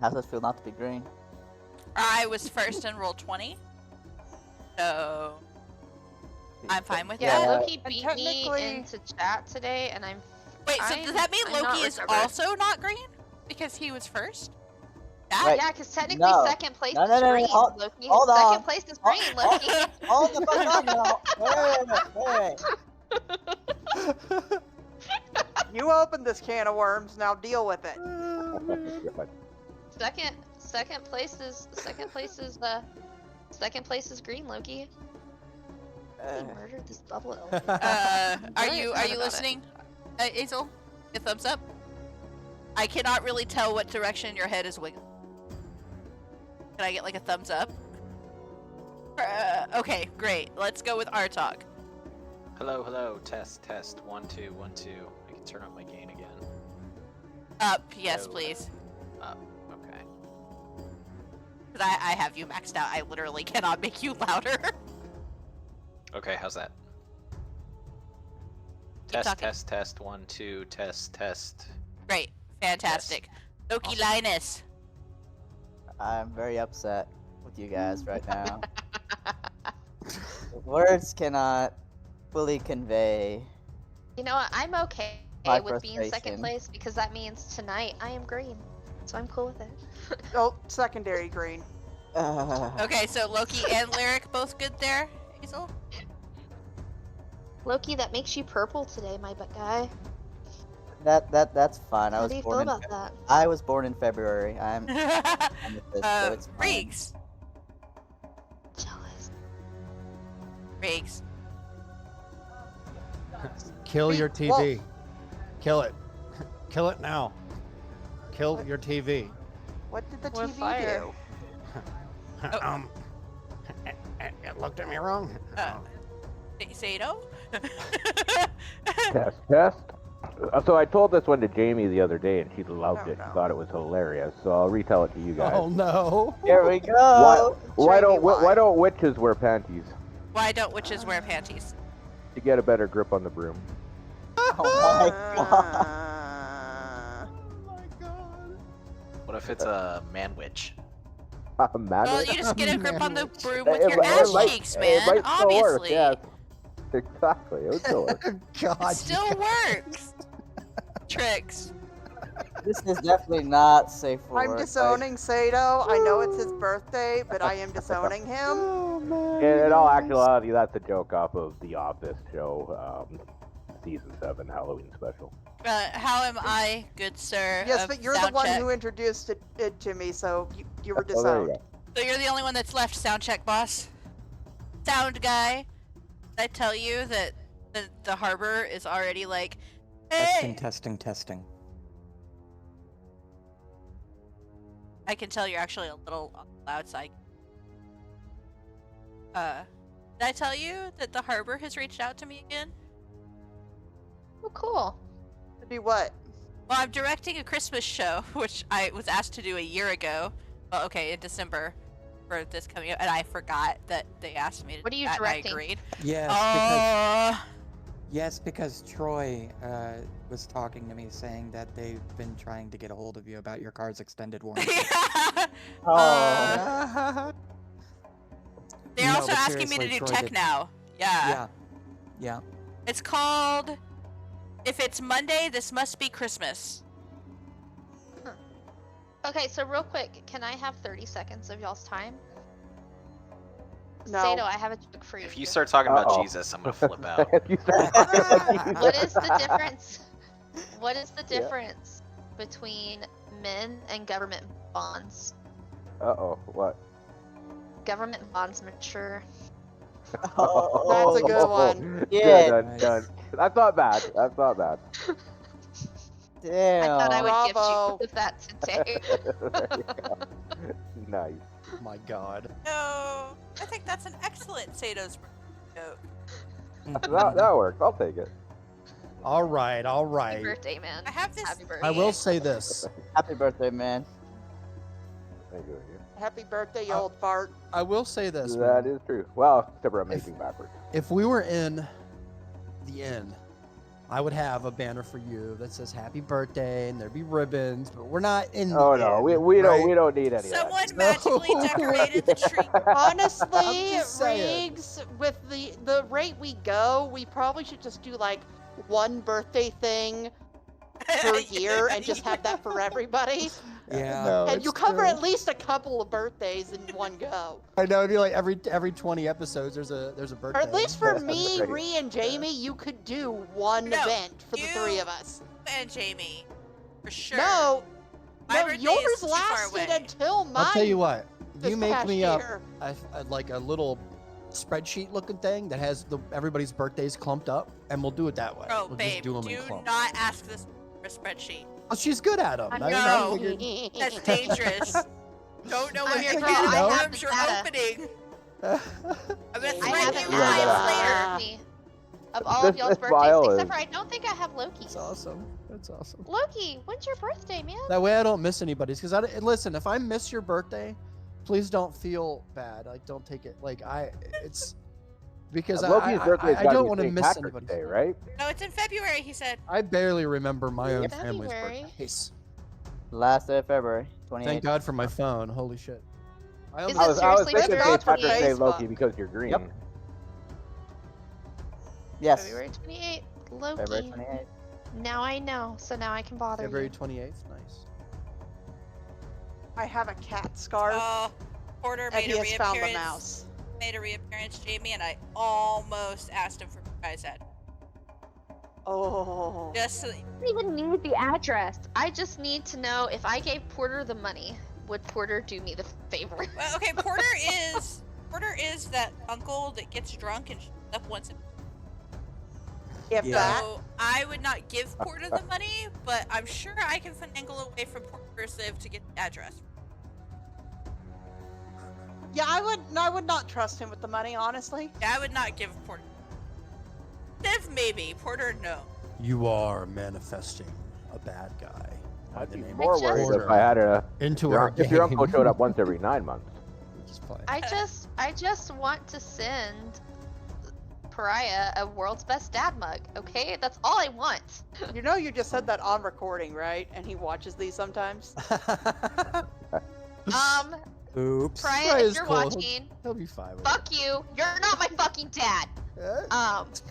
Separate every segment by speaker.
Speaker 1: How's it feel not to be green?
Speaker 2: I was first in roll 20, so I'm fine with
Speaker 3: Yeah,
Speaker 2: that.
Speaker 3: Loki
Speaker 4: And
Speaker 3: beat me
Speaker 4: technically-
Speaker 3: into chat today, and I'm.
Speaker 2: Wait, so does that mean
Speaker 3: I'm not
Speaker 2: Loki is
Speaker 3: recovered.
Speaker 2: also not green because he was first? That?
Speaker 1: Right.
Speaker 3: Yeah, because technically
Speaker 1: No.
Speaker 3: second place
Speaker 1: No,
Speaker 3: is
Speaker 1: no,
Speaker 3: green,
Speaker 1: hold-
Speaker 3: Loki.
Speaker 1: hold on.
Speaker 3: Second place is green, Loki.
Speaker 1: Hold the fuck on now. Wait.
Speaker 4: You opened this can of worms. Now deal with it.
Speaker 3: Second place is green, Loki. He murdered this bubble elf.
Speaker 2: Are
Speaker 3: Very
Speaker 2: you
Speaker 3: upset about it.
Speaker 2: listening, Azel? A thumbs up. I cannot really tell what direction your head is wiggling. Can I get like a thumbs up? Okay, great. Let's go with our talk.
Speaker 5: Hello, hello. Test. 1 2 1 2. I can turn up my gain again.
Speaker 2: Up, yes,
Speaker 5: Hello.
Speaker 2: please.
Speaker 5: Up. Okay.
Speaker 2: Because I have you maxed out. I literally cannot make you louder.
Speaker 5: Okay, how's that?
Speaker 2: Keep talking.
Speaker 5: Test. 1 2. Test.
Speaker 2: Great, fantastic. Loki
Speaker 5: Awesome.
Speaker 2: Linus.
Speaker 1: I'm very upset with you guys right now. Words cannot fully convey.
Speaker 3: You know what? I'm okay
Speaker 1: My
Speaker 3: with being second
Speaker 1: frustration.
Speaker 3: place because that means tonight I am green, so I'm cool with it.
Speaker 4: Oh, secondary green.
Speaker 2: Okay, so Loki and Lyric both good there, Hazel?
Speaker 3: Loki, that makes you purple today, my guy.
Speaker 1: That's fine.
Speaker 3: How do you feel about that?
Speaker 1: I was born in February. I'm with this, so it's fine.
Speaker 2: Riggs.
Speaker 3: Jealous.
Speaker 2: Riggs.
Speaker 6: Kill your
Speaker 4: Well-
Speaker 6: TV. Kill it. Kill it now. Kill
Speaker 4: What?
Speaker 6: your TV.
Speaker 4: What did the
Speaker 3: With
Speaker 4: TV
Speaker 3: fire.
Speaker 4: do?
Speaker 2: Oh.
Speaker 6: It looked at me wrong.
Speaker 2: Sato?
Speaker 7: Test. So I told this one to Jamie the other day, and she loved
Speaker 4: Oh,
Speaker 7: it. She
Speaker 4: no.
Speaker 7: thought it was hilarious. So I'll retell it to you guys.
Speaker 6: Oh no.
Speaker 1: Here we go.
Speaker 7: Why
Speaker 4: Jamie,
Speaker 7: don't why don't witches wear panties?
Speaker 2: Why don't witches wear panties?
Speaker 7: To get a better grip on the broom.
Speaker 1: Oh my god.
Speaker 5: What if it's a man witch?
Speaker 7: Man,
Speaker 2: Well, you just get a grip on the
Speaker 6: Man-witch.
Speaker 2: broom with your
Speaker 7: It
Speaker 2: ass
Speaker 7: might-
Speaker 2: cheeks,
Speaker 7: it
Speaker 2: man.
Speaker 7: might still work,
Speaker 2: Obviously.
Speaker 7: yes. Exactly. It would still work.
Speaker 6: God.
Speaker 2: It still works. Tricks.
Speaker 1: This is definitely not safe for
Speaker 4: I'm
Speaker 1: work.
Speaker 4: disowning Sato. I know it's his birthday, but I am disowning him.
Speaker 6: Oh man.
Speaker 7: In all actuality, that's a joke off of The Office show, season 7 Halloween special.
Speaker 2: How am I, good sir?
Speaker 4: Yes,
Speaker 2: of
Speaker 4: but you're the
Speaker 2: sound
Speaker 4: one
Speaker 2: check?
Speaker 4: who introduced it to me, so you were
Speaker 7: Oh, there you
Speaker 4: disowned.
Speaker 7: go.
Speaker 2: So you're the only one that's left, sound check boss. Sound guy. Did I tell you that the harbor is already like, hey!
Speaker 8: Testing.
Speaker 2: I can tell you're actually a little on the loud side. Did I tell you that the harbor has reached out to me again?
Speaker 3: Oh, cool.
Speaker 4: To do what?
Speaker 2: Well, I'm directing a Christmas show, which I was asked to do a year ago. Well, okay, in December for this coming up, and I forgot that they asked me to
Speaker 3: What are
Speaker 2: do
Speaker 3: you
Speaker 2: that, and
Speaker 3: directing?
Speaker 2: I agreed.
Speaker 8: Yes, because Troy was talking to me saying that they've been trying to get a hold of you about your car's extended warranty.
Speaker 1: Oh.
Speaker 2: They're
Speaker 8: No,
Speaker 2: also
Speaker 8: but
Speaker 2: asking me to
Speaker 8: seriously,
Speaker 2: do
Speaker 8: Troy
Speaker 2: tech
Speaker 8: did-
Speaker 2: now. Yeah.
Speaker 8: Yeah.
Speaker 2: It's called If It's Monday, This Must Be Christmas.
Speaker 3: Okay, so real quick, can I have 30 seconds of y'all's time?
Speaker 4: No.
Speaker 3: Sato, I have a joke for you.
Speaker 5: If you start talking about
Speaker 7: Uh-oh.
Speaker 5: Jesus, I'm gonna flip out.
Speaker 7: If you start-
Speaker 3: What is the difference? What is the
Speaker 7: Yeah.
Speaker 3: difference between men and government bonds?
Speaker 7: Uh-oh, what?
Speaker 3: Government bonds mature.
Speaker 1: Oh.
Speaker 4: That's a good one.
Speaker 1: Yeah.
Speaker 7: Done. That's not bad. That's not bad.
Speaker 1: Damn.
Speaker 3: I thought I would
Speaker 4: Bravo.
Speaker 3: gift you with that today.
Speaker 7: There you go. Nice.
Speaker 6: My God.
Speaker 2: No, I think that's an excellent Sato's joke.
Speaker 7: That works. I'll take it.
Speaker 6: All right.
Speaker 3: Happy birthday, man.
Speaker 2: I have this.
Speaker 3: Happy birthday.
Speaker 6: I will say this.
Speaker 1: Happy birthday, man.
Speaker 7: Thank you.
Speaker 4: Happy birthday, you old fart.
Speaker 6: I will say this.
Speaker 7: That
Speaker 6: man.
Speaker 7: is true. Well, except for I'm making backwards.
Speaker 6: If we were in the inn, I would have a banner for you that says "Happy Birthday" and there'd be ribbons, but we're not in.
Speaker 7: Oh
Speaker 6: the
Speaker 7: no,
Speaker 6: end,
Speaker 7: we don't
Speaker 6: right?
Speaker 7: need any
Speaker 2: Someone
Speaker 7: of that.
Speaker 2: magically
Speaker 6: No.
Speaker 2: decorated the tree.
Speaker 4: Honestly,
Speaker 6: I'm just saying.
Speaker 4: Riggs, with the rate we go, we probably should just do like one birthday thing per year and just have that for everybody.
Speaker 8: Yeah.
Speaker 6: No,
Speaker 4: And
Speaker 6: it's
Speaker 4: you cover
Speaker 6: true.
Speaker 4: at least a couple of birthdays in one go.
Speaker 6: I know it'd be like every 20 episodes there's a birthday.
Speaker 4: Or at least for
Speaker 7: That's
Speaker 4: me,
Speaker 7: great.
Speaker 4: Ree, and Jamie, you could do one
Speaker 2: No,
Speaker 4: event for the
Speaker 2: you-
Speaker 4: three of us.
Speaker 2: And Jamie, for sure.
Speaker 4: No,
Speaker 2: My
Speaker 4: no,
Speaker 2: birthday is
Speaker 4: yours
Speaker 2: too far
Speaker 4: lasted
Speaker 2: away.
Speaker 4: until mine.
Speaker 6: I'll tell you what.
Speaker 4: this
Speaker 6: You make
Speaker 4: past
Speaker 6: me up
Speaker 4: year.
Speaker 6: like a little spreadsheet looking thing that has everybody's birthdays clumped up, and we'll do it that way.
Speaker 2: Bro,
Speaker 6: we'll
Speaker 2: babe,
Speaker 6: just do them in
Speaker 2: do
Speaker 6: clumps.
Speaker 2: not ask this for a spreadsheet.
Speaker 6: Oh, she's good at them.
Speaker 2: No.
Speaker 6: I
Speaker 2: That's dangerous. Don't know
Speaker 3: I'm
Speaker 2: what
Speaker 3: your
Speaker 2: can
Speaker 3: girl, I
Speaker 2: of
Speaker 3: have
Speaker 2: rooms
Speaker 3: the
Speaker 2: you're
Speaker 3: data.
Speaker 2: opening.
Speaker 6: figured.
Speaker 2: I'm gonna
Speaker 3: I
Speaker 2: threaten
Speaker 3: have
Speaker 2: you
Speaker 3: it
Speaker 2: with
Speaker 7: Yeah,
Speaker 2: lives
Speaker 7: yeah.
Speaker 2: later.
Speaker 3: with me of all of
Speaker 7: This-
Speaker 3: y'all's
Speaker 7: this
Speaker 3: birthdays,
Speaker 7: file
Speaker 3: except
Speaker 7: is-
Speaker 3: for I don't think I have Loki's.
Speaker 6: That's awesome. That's awesome.
Speaker 3: Loki, when's your birthday, man?
Speaker 6: That way I don't miss anybody's. Because listen, if I miss your birthday, please don't feel bad. Like, don't take it like it's because
Speaker 7: Loki's birthday's
Speaker 6: I
Speaker 7: gotta
Speaker 6: don't
Speaker 7: be
Speaker 6: want to
Speaker 7: St.
Speaker 6: miss
Speaker 7: Patrick's
Speaker 6: anybody's.
Speaker 7: Day, right?
Speaker 2: No, it's in February, he said.
Speaker 6: I barely remember my own family's
Speaker 3: February.
Speaker 6: birthdays.
Speaker 1: Last day of February, 28th.
Speaker 6: Thank God for my phone. Holy shit. I
Speaker 3: Is
Speaker 6: only-
Speaker 3: it
Speaker 7: I was
Speaker 3: seriously
Speaker 7: thinking
Speaker 4: February?
Speaker 7: St. Patrick's Day,
Speaker 4: Facebook.
Speaker 7: Loki, because you're green.
Speaker 1: Yep. Yes.
Speaker 3: February 28th,
Speaker 1: February
Speaker 3: Loki.
Speaker 1: 28th.
Speaker 3: Now I know, so now I can bother
Speaker 6: February
Speaker 3: you.
Speaker 6: 28th. Nice.
Speaker 4: I have a cat scarf,
Speaker 2: Oh, Porter
Speaker 4: and
Speaker 2: made
Speaker 4: he
Speaker 2: a
Speaker 4: has found the
Speaker 2: reappearance.
Speaker 4: mouse.
Speaker 2: Made a reappearance, Jamie, and I almost asked him for guy's head.
Speaker 4: Oh.
Speaker 2: Just so,
Speaker 3: I don't even need the address. I just need to know if I gave Porter the money, would Porter do me the favor?
Speaker 2: well, okay, Porter is that uncle that gets drunk and shuts up once in.
Speaker 4: If
Speaker 8: Yeah.
Speaker 4: that.
Speaker 2: So I would not give Porter the money, but I'm sure I can finagle away from Porter Civ to get the address.
Speaker 4: Yeah, I would not trust him with the money, honestly.
Speaker 2: Yeah, I would not give Porter. Civ maybe, Porter no.
Speaker 6: You are manifesting a bad guy. By
Speaker 7: I'd
Speaker 6: the
Speaker 7: be
Speaker 6: name
Speaker 7: more
Speaker 6: of
Speaker 7: worried
Speaker 6: Porter
Speaker 7: if I had
Speaker 6: into our
Speaker 7: if your uncle
Speaker 6: game.
Speaker 7: showed up once every 9 months.
Speaker 6: Just playing.
Speaker 3: I just want to send Pariah a world's best dad mug, okay? That's all I want.
Speaker 4: You know, you just said that on recording, right? And he watches these sometimes.
Speaker 8: Oops.
Speaker 3: Pariah,
Speaker 6: Pariah's
Speaker 3: if you're
Speaker 6: cool.
Speaker 3: watching,
Speaker 6: He'll be fine with
Speaker 3: fuck you. You're not my fucking dad.
Speaker 6: it.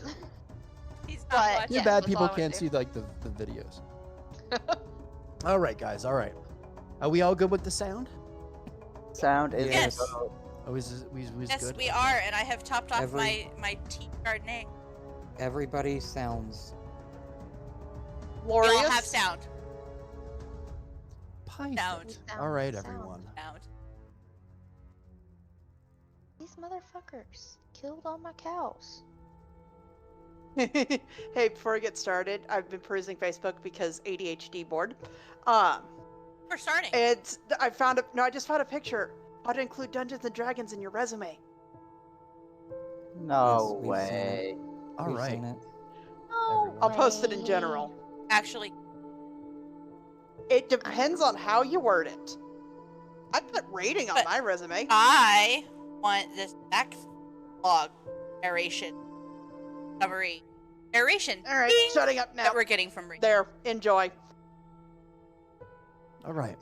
Speaker 2: He's not
Speaker 3: But-
Speaker 2: watching.
Speaker 6: Too
Speaker 3: yeah,
Speaker 6: bad
Speaker 3: that's
Speaker 6: people
Speaker 3: all I wanna
Speaker 6: can't
Speaker 3: do.
Speaker 6: see like the videos. All right, guys. All right. Are we all good with the sound?
Speaker 1: Sound is
Speaker 2: Yes.
Speaker 1: good.
Speaker 6: Oh, we
Speaker 2: Yes,
Speaker 6: good?
Speaker 2: we are, and I have topped off
Speaker 8: Every-
Speaker 2: my tea Chardonnay.
Speaker 8: Everybody sounds.
Speaker 2: We all
Speaker 4: Glorious.
Speaker 2: have sound.
Speaker 6: Perfect.
Speaker 2: Sound.
Speaker 6: All right,
Speaker 3: Sound.
Speaker 6: everyone.
Speaker 2: Sound.
Speaker 3: These motherfuckers killed all my cows.
Speaker 4: Hey, before I get started, I've been perusing Facebook because ADHD bored.
Speaker 2: We're starting.
Speaker 4: I just found a picture. How to include Dungeons and Dragons in your resume.
Speaker 1: No
Speaker 8: Yes, we've seen it.
Speaker 1: way.
Speaker 6: All
Speaker 8: We've
Speaker 6: right.
Speaker 8: seen it.
Speaker 3: No
Speaker 4: I'll post it in
Speaker 3: way.
Speaker 4: general.
Speaker 2: Actually,
Speaker 4: It depends on how you word it. I'd put rating on
Speaker 2: But-
Speaker 4: my resume.
Speaker 2: I want this backlog narration summary narration
Speaker 4: All right,
Speaker 2: ding,
Speaker 4: shutting up now.
Speaker 2: that we're getting from Reed.
Speaker 4: There, enjoy.
Speaker 6: All right.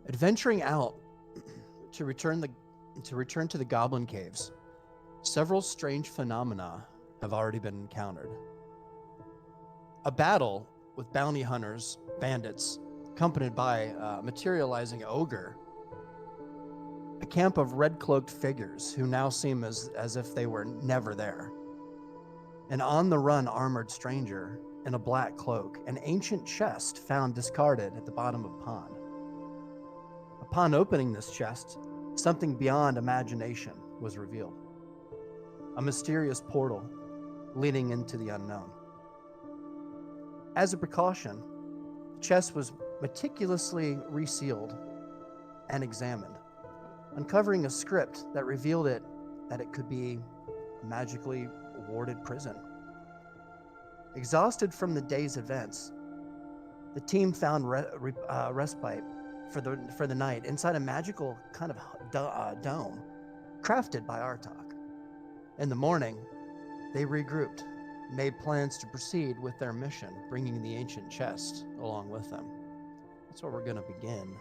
Speaker 6: Adventuring out to return to the Goblin Caves, several strange phenomena have already been encountered. A battle with bounty hunters, bandits, accompanied by a materializing ogre. A camp of red-cloaked figures who now seem as if they were never there. An on-the-run armored stranger in a black cloak, an ancient chest found discarded at the bottom of a pond. Upon opening this chest, something beyond imagination was revealed. A mysterious portal leading into the unknown. As a precaution, the chest was meticulously resealed and examined, uncovering a script that revealed that it could be a magically warded prison. Exhausted from the day's events, the team found respite for the night inside a magical kind of dome crafted by Artok. In the morning, they regrouped made plans to proceed with their mission, bringing the ancient chest along with them. That's where we're going to begin.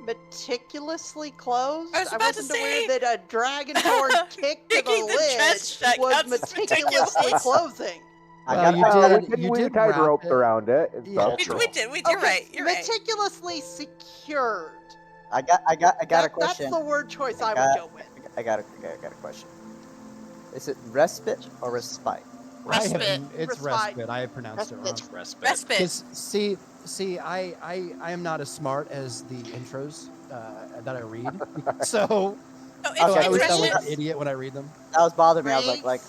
Speaker 4: Meticulously closed?
Speaker 2: I was about to
Speaker 4: wasn't
Speaker 2: say-
Speaker 4: aware that a dragonborn kick to the
Speaker 2: Kicking the
Speaker 4: lid
Speaker 2: chest shut
Speaker 4: was
Speaker 2: counts as
Speaker 4: meticulously
Speaker 2: meticulous.
Speaker 4: closing.
Speaker 6: Well, you
Speaker 7: we
Speaker 6: did
Speaker 7: tied
Speaker 6: wrap
Speaker 7: ropes
Speaker 6: it.
Speaker 7: around it and
Speaker 6: Yeah.
Speaker 7: stuff.
Speaker 2: We did. You're right. You're right.
Speaker 4: Meticulously secured.
Speaker 1: I got a question.
Speaker 4: That's the word choice I would
Speaker 1: got-
Speaker 4: go with.
Speaker 1: I got a question. Is it respite or respite?
Speaker 2: Respite.
Speaker 6: It's respite. I have pronounced it wrong.
Speaker 5: Respite.
Speaker 2: Respite.
Speaker 6: 'Cause see, I am not as smart as the intros that I read, so
Speaker 2: No,
Speaker 1: Okay,
Speaker 6: I
Speaker 2: it's
Speaker 6: always sound like
Speaker 2: respite.
Speaker 6: an idiot when I read them.
Speaker 1: That was bothering me. I was
Speaker 4: Riggs?
Speaker 1: like,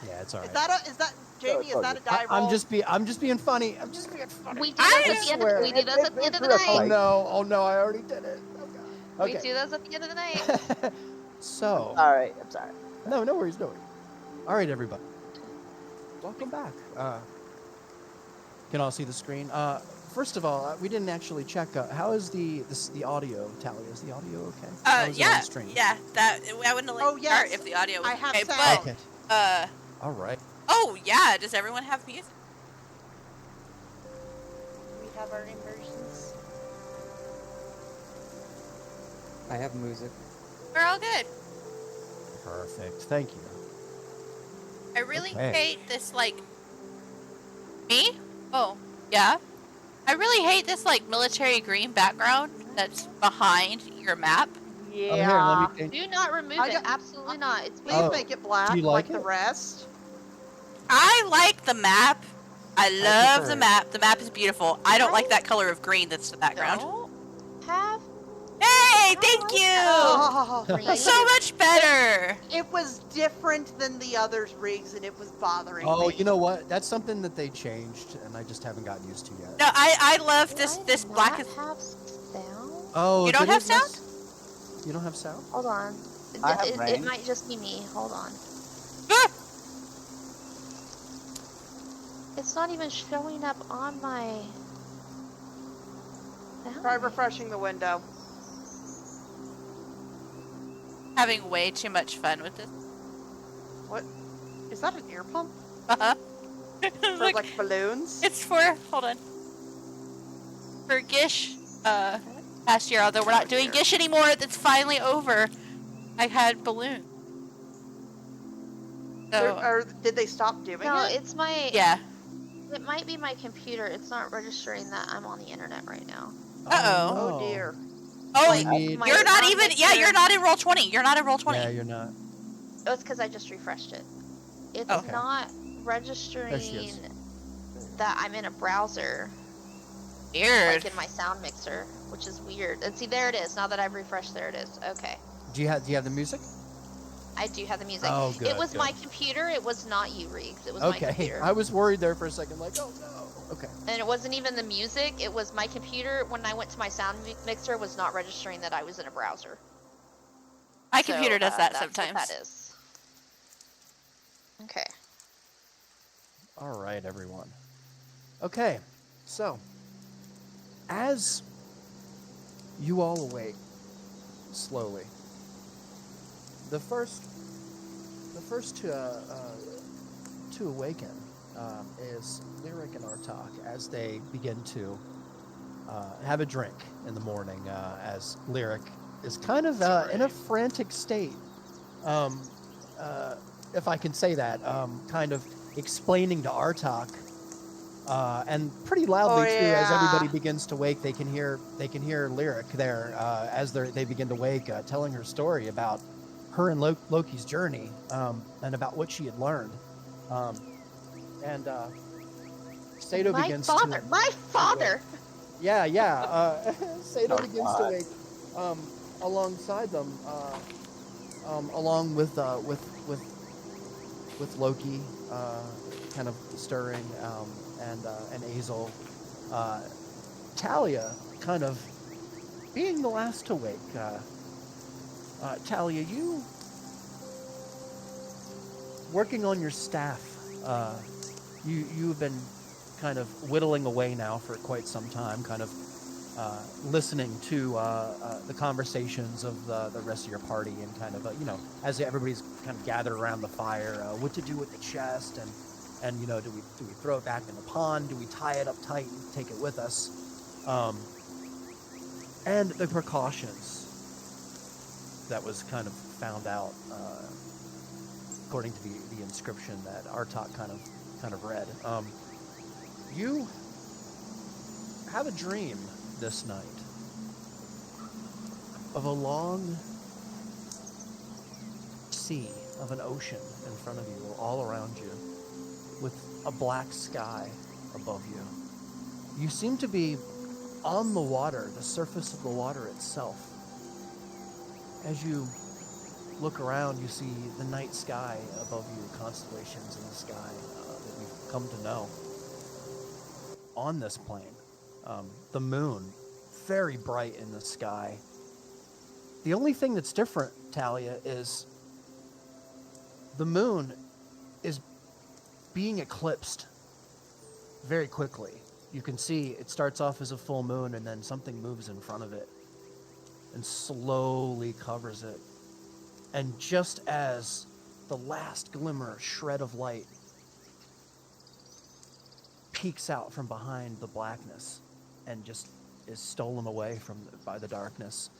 Speaker 6: Yeah, it's alright.
Speaker 4: Is that Jamie? Is that a die
Speaker 6: I'm
Speaker 4: roll?
Speaker 6: just being funny. I'm just being funny.
Speaker 3: We do those at the end.
Speaker 6: swear.
Speaker 3: We do those at the end of the
Speaker 7: It's
Speaker 6: Oh
Speaker 3: night.
Speaker 6: no! Oh no! I already did it. Oh god.
Speaker 3: We
Speaker 6: Okay.
Speaker 3: do those at the end of the night.
Speaker 6: So.
Speaker 1: all right, I'm sorry.
Speaker 6: No worries. All right, everybody. Welcome back. Can all see the screen? First of all, we didn't actually check. How is the audio, Tally? Is the audio okay? How is it on stream?
Speaker 2: Yeah. That I wouldn't like
Speaker 4: Oh, yes.
Speaker 2: if the audio was
Speaker 4: I have
Speaker 2: okay,
Speaker 4: sound.
Speaker 6: Okay.
Speaker 2: but
Speaker 6: All right.
Speaker 2: oh yeah. Does everyone have music?
Speaker 4: We have our immersions.
Speaker 8: I have music.
Speaker 2: We're all good.
Speaker 6: Perfect. Thank you.
Speaker 2: I really
Speaker 6: Okay.
Speaker 2: hate this like me? Oh, yeah. I really hate this like military green background that's behind your map.
Speaker 4: Yeah.
Speaker 6: Oh, here, let me change.
Speaker 3: Do not remove
Speaker 4: I
Speaker 3: it.
Speaker 4: got-
Speaker 3: Absolutely not. It's
Speaker 4: Please
Speaker 6: Oh.
Speaker 4: make it black
Speaker 6: Do you like
Speaker 4: the
Speaker 6: it?
Speaker 4: rest.
Speaker 2: I like the map. I love
Speaker 8: prefer
Speaker 2: the
Speaker 8: it.
Speaker 2: map. The map is beautiful. I don't like that color of green that's the background.
Speaker 3: Don't have.
Speaker 2: Hey,
Speaker 3: I
Speaker 2: thank
Speaker 3: like
Speaker 2: you.
Speaker 4: Oh,
Speaker 3: Green.
Speaker 2: So much better.
Speaker 4: it was different than the others' rigs, and it was bothering
Speaker 6: Oh,
Speaker 4: me.
Speaker 6: you know what? That's something that they changed, and I just haven't gotten used to yet.
Speaker 2: No, I love
Speaker 3: Do
Speaker 2: this
Speaker 3: I
Speaker 2: this
Speaker 3: not
Speaker 2: black.
Speaker 3: have sound?
Speaker 6: Oh,
Speaker 2: You don't
Speaker 6: did
Speaker 2: have
Speaker 6: it
Speaker 2: sound?
Speaker 6: mess- You don't have sound?
Speaker 3: Hold on.
Speaker 1: I have
Speaker 3: It
Speaker 1: range.
Speaker 3: might just be me. Hold on.
Speaker 2: Ah!
Speaker 3: It's not even showing up on my.
Speaker 4: Try refreshing the window.
Speaker 2: Having way too much fun with this.
Speaker 4: What? Is that an ear pump?
Speaker 2: Uh-huh.
Speaker 4: For
Speaker 2: Look,
Speaker 4: like balloons?
Speaker 2: it's for hold on. For Gish, past year, although we're not doing Gish anymore, that's finally over. I had balloon. So
Speaker 4: Or did they stop doing
Speaker 3: No,
Speaker 4: it?
Speaker 3: it's my.
Speaker 2: yeah.
Speaker 3: It might be my computer. It's not registering that I'm on the internet right now.
Speaker 2: Uh-oh.
Speaker 4: Oh dear.
Speaker 2: Oh,
Speaker 6: I need-
Speaker 3: My
Speaker 2: you're not
Speaker 3: sound
Speaker 2: even. Yeah,
Speaker 3: mixer-
Speaker 2: you're not in roll 20. You're not in roll 20.
Speaker 6: Yeah, you're not.
Speaker 3: Oh, it's because I just refreshed it. It's
Speaker 2: Okay.
Speaker 3: not
Speaker 6: There she
Speaker 3: registering
Speaker 6: is.
Speaker 3: that I'm in a browser,
Speaker 2: Weird.
Speaker 3: like in my sound mixer, which is weird. And see, there it is. Now that I've refreshed, there it is. Okay.
Speaker 6: Do you have the music?
Speaker 3: I do have the music.
Speaker 6: Oh, good.
Speaker 3: It was
Speaker 6: good.
Speaker 3: my computer. It was not you, Riggs. It was my
Speaker 6: Okay,
Speaker 3: computer.
Speaker 6: I was worried there for a second, like, oh no. Okay.
Speaker 3: And it wasn't even the music. It was my computer. When I went to my sound mixer, was not registering that I was in a browser.
Speaker 2: My
Speaker 3: So,
Speaker 2: computer does that
Speaker 3: that's what
Speaker 2: sometimes.
Speaker 3: that is. Okay.
Speaker 6: All right, everyone. Okay, so as you all awake slowly, the first to awaken is Lyric and Artok as they begin to have a drink in the morning. As Lyric is kind of in a frantic state, if I can say that, kind of explaining to Artok, and pretty loudly
Speaker 4: Oh,
Speaker 6: too. As
Speaker 4: yeah.
Speaker 6: everybody begins to wake, they can hear Lyric there as they begin to wake, telling her story about her and Loki's journey, and about what she had learned. And Sato
Speaker 3: My
Speaker 6: begins
Speaker 3: father.
Speaker 6: to.
Speaker 3: My father.
Speaker 6: Yeah. Sato
Speaker 1: Oh,
Speaker 6: begins to
Speaker 1: God.
Speaker 6: wake alongside them, along with Loki, kind of stirring, and Azel. Talia kind of being the last to wake. Talia, you working on your staff. You've been kind of whittling away now for quite some time, kind of listening to the conversations of the rest of your party, and kind of as everybody's kind of gathered around the fire, what to do with the chest, and And do we throw it back in the pond? Do we tie it up tight and take it with us? And the precautions that was kind of found out according to the inscription that Artok kind of read. You have a dream this night of a long sea of an ocean in front of you, all around you, with a black sky above you. You seem to be on the water, the surface of the water itself. As you look around, you see the night sky above you, constellations in the sky that you've come to know. On this plane, the moon, very bright in the sky. The only thing that's different, Talia, is the moon is being eclipsed very quickly. You can see it starts off as a full moon, and then something moves in front of it and slowly covers it. And just as the last glimmer, shred of light peeks out from behind the blackness and just is stolen away by the darkness,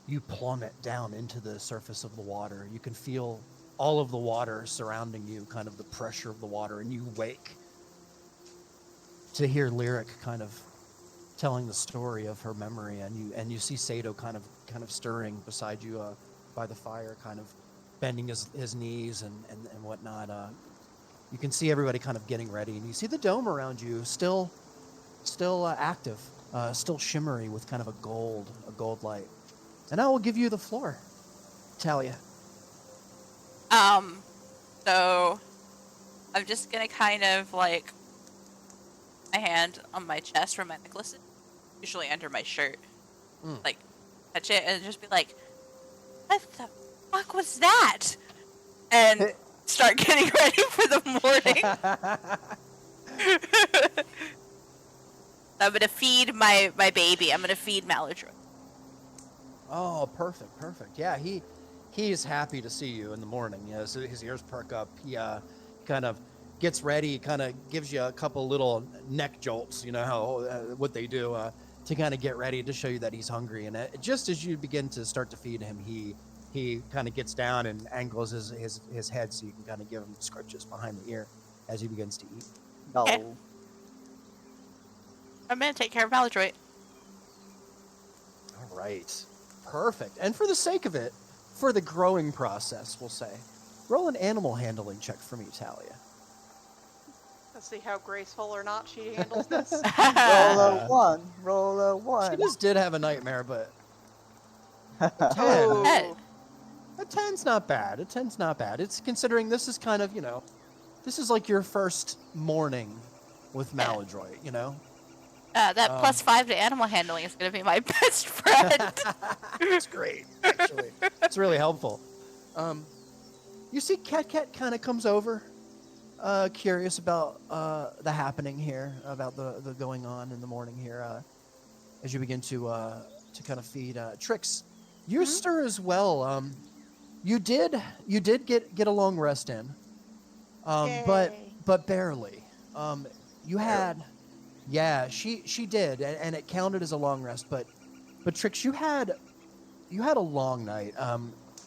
Speaker 6: you plummet down into the surface of the water. You can feel all of the water surrounding you, kind of the pressure of the water, and you wake to hear Lyric kind of telling the story of her memory, and you see Sato kind of stirring beside you by the fire, kind of bending his knees and whatnot. You can see everybody kind of getting ready, and you see the dome around you still active, still shimmery with kind of a gold light. And I will give you the floor, Talia.
Speaker 2: So I'm just gonna kind of like my hand on my chest where my necklace is, usually under my shirt, like touch it and just be like, "What the fuck was that?" And start getting ready for the morning. I'm gonna feed my baby. I'm gonna feed Maladroit.
Speaker 6: Oh, perfect. Yeah, he is happy to see you in the morning. So his ears perk up. He kind of gets ready, kind of gives you a couple little neck jolts, what they do to kind of get ready to show you that he's hungry. And just as you begin to start to feed him, he kind of gets down and angles his head so you can kind of give him scratches behind the ear as he begins to eat.
Speaker 1: No.
Speaker 2: Okay. I'm gonna take care of Maladroit.
Speaker 6: All right. Perfect. And for the sake of it, for the growing process, we'll say, roll an animal handling check for me, Talia.
Speaker 4: Let's see how graceful or not she handles this.
Speaker 1: Roll a one.
Speaker 6: She just did have a nightmare, but a 10.
Speaker 4: Ooh.
Speaker 6: A 10's not bad. It's considering this is kind of, this is like your first morning with Maladroit,
Speaker 2: That +5 to animal handling is gonna be my best friend.
Speaker 6: It's great, actually. It's really helpful. You see Cat kind of comes over, curious about the happening here, about the going on in the morning here, as you begin to kind of feed Trix. You stir as well. You did get a long rest in, but barely. You had. Yeah, she did, and it counted as a long rest. But Trix, you had a long night.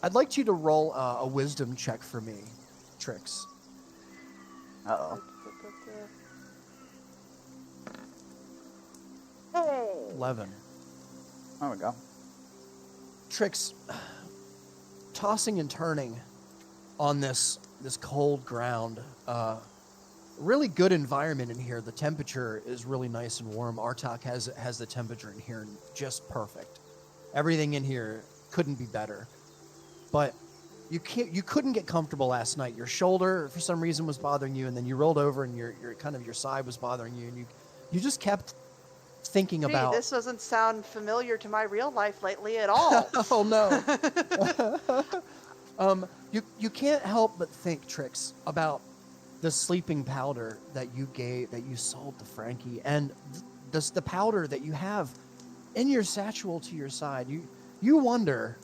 Speaker 6: I'd like you to roll a wisdom check for me, Trix.
Speaker 1: Uh-oh.
Speaker 6: 11.
Speaker 1: There we go.
Speaker 6: Trix, tossing and turning on this cold ground. Really good environment in here. The temperature is really nice and warm. Artok has the temperature in here just perfect. Everything in here couldn't be better. But you couldn't get comfortable last night. Your shoulder for some reason was bothering you, and then you rolled over and your side was bothering you, and you just kept thinking about.
Speaker 4: This doesn't sound familiar to my real life lately at all.
Speaker 6: Oh no. You can't help but think, Trix, about the sleeping powder that you sold to Frankie, and the powder that you have in your satchel to your side. You wonder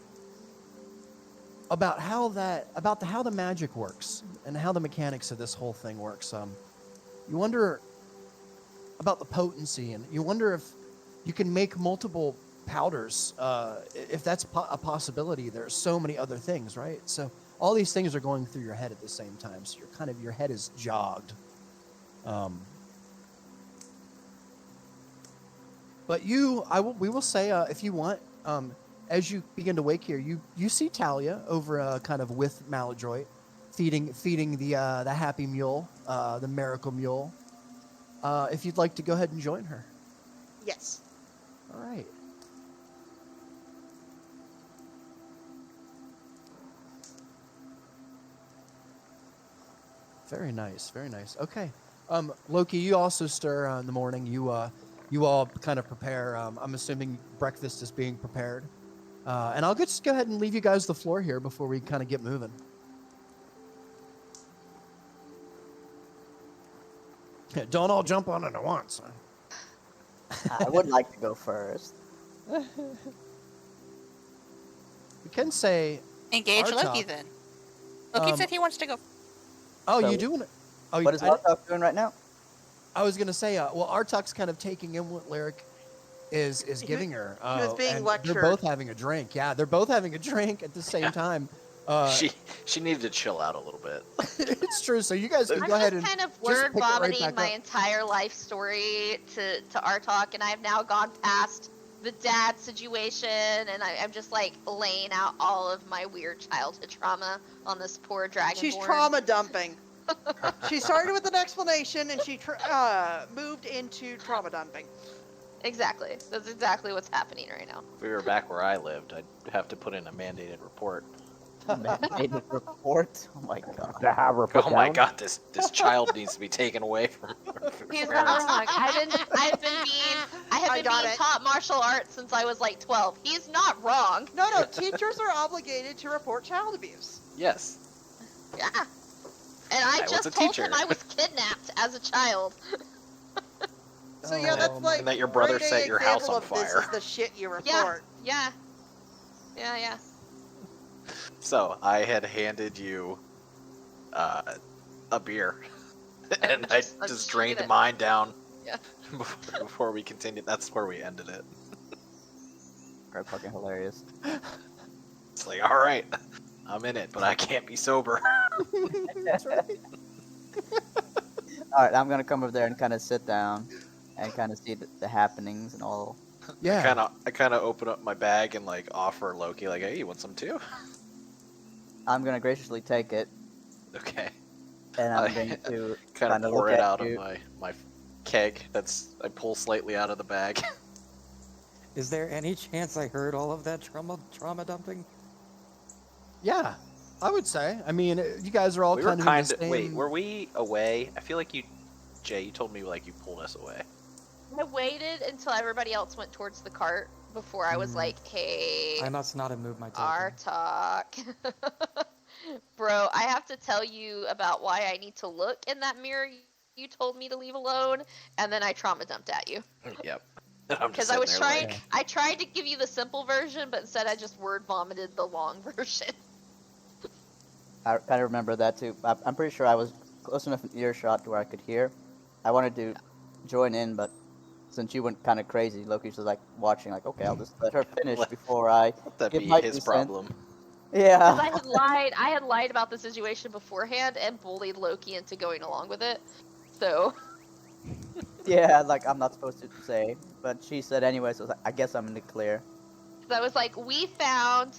Speaker 6: about how the magic works and how the mechanics of this whole thing works. You wonder about the potency, and you wonder if you can make multiple powders. If that's a possibility, there's so many other things, right? So all these things are going through your head at the same time. So your head is jogged. But we will say, if you want, as you begin to wake here, you see Talia over kind of with Maladroit, feeding the happy mule, the miracle mule. If you'd like to go ahead and join her.
Speaker 4: Yes.
Speaker 6: All right. Very nice, very nice. Okay. Loki, you also stir in the morning. You all kind of prepare. I'm assuming breakfast is being prepared. And I'll just go ahead and leave you guys the floor here before we kind of get moving. Yeah, don't all jump on it at once.
Speaker 1: I would like to go first.
Speaker 6: We can say,
Speaker 2: Engage
Speaker 6: Artok.
Speaker 2: Loki then. Loki said he wants to go.
Speaker 6: oh,
Speaker 1: So-
Speaker 6: you doing it? Oh,
Speaker 1: What is Artok doing right now?
Speaker 6: I was gonna say, well, Artuk's kind of taking in what Lyric is giving her.
Speaker 4: was being
Speaker 6: and
Speaker 4: lectured.
Speaker 6: They're both having a drink. Yeah, they're both having a drink at the same time.
Speaker 5: She needed to chill out a little bit.
Speaker 6: It's true. So you guys can
Speaker 3: I'm
Speaker 6: go ahead
Speaker 3: just
Speaker 6: and
Speaker 3: kind of
Speaker 6: just
Speaker 3: word
Speaker 6: pick it right
Speaker 3: vomiting
Speaker 6: back
Speaker 3: my
Speaker 6: up.
Speaker 3: entire life story to Artok, and I've now gone past the dad situation, and I'm just like laying out all of my weird childhood trauma on this poor dragonborn.
Speaker 4: She's trauma dumping. She started with an explanation, and she moved into trauma dumping.
Speaker 3: Exactly. That's exactly what's happening right now.
Speaker 5: If we were back where I lived, I'd have to put in a mandated report.
Speaker 1: Mandated report. Oh my god.
Speaker 7: To have her put
Speaker 5: Oh my
Speaker 7: down?
Speaker 5: god, this child needs to be taken away from
Speaker 3: He's
Speaker 5: parents.
Speaker 3: wrong. I have been
Speaker 4: got
Speaker 3: being
Speaker 4: it.
Speaker 3: taught martial arts since I was like 12. He's not wrong.
Speaker 4: No, teachers are obligated to report child abuse.
Speaker 5: Yes.
Speaker 3: Yeah. And I
Speaker 5: What's a
Speaker 3: just told
Speaker 5: teacher?
Speaker 3: him I was kidnapped as a child.
Speaker 4: So yeah, that's
Speaker 6: Oh,
Speaker 4: like
Speaker 5: and that your brother
Speaker 4: grade A
Speaker 5: set your house
Speaker 4: example
Speaker 5: on
Speaker 4: of this
Speaker 5: fire.
Speaker 4: is the shit you
Speaker 3: Yeah.
Speaker 4: report.
Speaker 3: Yeah.
Speaker 5: So I had handed you a beer, and I
Speaker 3: just
Speaker 5: just
Speaker 3: shoot
Speaker 5: drained
Speaker 3: it.
Speaker 5: mine down.
Speaker 3: Yeah.
Speaker 5: Before we continued, that's where we ended it.
Speaker 1: That's fucking hilarious.
Speaker 5: It's like, all right, I'm in it, but I can't be sober.
Speaker 6: That's right.
Speaker 1: All right, I'm gonna come over there and kind of sit down and kind of see the happenings and all.
Speaker 6: Yeah.
Speaker 5: I kind of open up my bag and like offer Loki like, hey, you want some too?
Speaker 1: I'm gonna graciously take it,
Speaker 5: Okay.
Speaker 1: and I'm
Speaker 5: I
Speaker 1: going to
Speaker 5: Kind of
Speaker 1: kinda
Speaker 5: pour
Speaker 1: look
Speaker 5: it
Speaker 1: at
Speaker 5: out
Speaker 1: you.
Speaker 5: of my keg. I pull slightly out of the bag.
Speaker 8: Is there any chance I heard all of that trauma dumping?
Speaker 6: Yeah, I would say. I mean, you guys are all
Speaker 5: We were
Speaker 6: kind of in
Speaker 5: kind
Speaker 6: the
Speaker 5: of.
Speaker 6: same...
Speaker 5: Wait, were we away? I feel like Jay, you told me like you pulled us away.
Speaker 3: I waited until everybody else went towards the cart before I was like, hey,
Speaker 8: I must not have moved my token.
Speaker 3: Artok. Bro, I have to tell you about why I need to look in that mirror you told me to leave alone, and then I trauma dumped at you.
Speaker 5: Yep. I'm
Speaker 3: Because
Speaker 5: just
Speaker 3: I was
Speaker 5: sitting there
Speaker 3: trying,
Speaker 5: like,
Speaker 3: I tried to give you the simple version, but instead I just word vomited the long version.
Speaker 1: I kind of remember that too. I'm pretty sure I was close enough in earshot to where I could hear. I wanted to join in, but since you went kind of crazy, Loki's was like watching, like, okay, I'll just let her finish
Speaker 5: Let-
Speaker 1: before I.
Speaker 5: let that
Speaker 1: give
Speaker 5: be
Speaker 1: my
Speaker 5: his
Speaker 1: 2 cents.
Speaker 5: problem.
Speaker 3: Because
Speaker 1: Yeah.
Speaker 3: I had lied about the situation beforehand and bullied Loki into going along with it. So
Speaker 1: Yeah, like I'm not supposed to say, but she said anyway, so I was like, I guess I'm in the clear.
Speaker 3: I was like, we found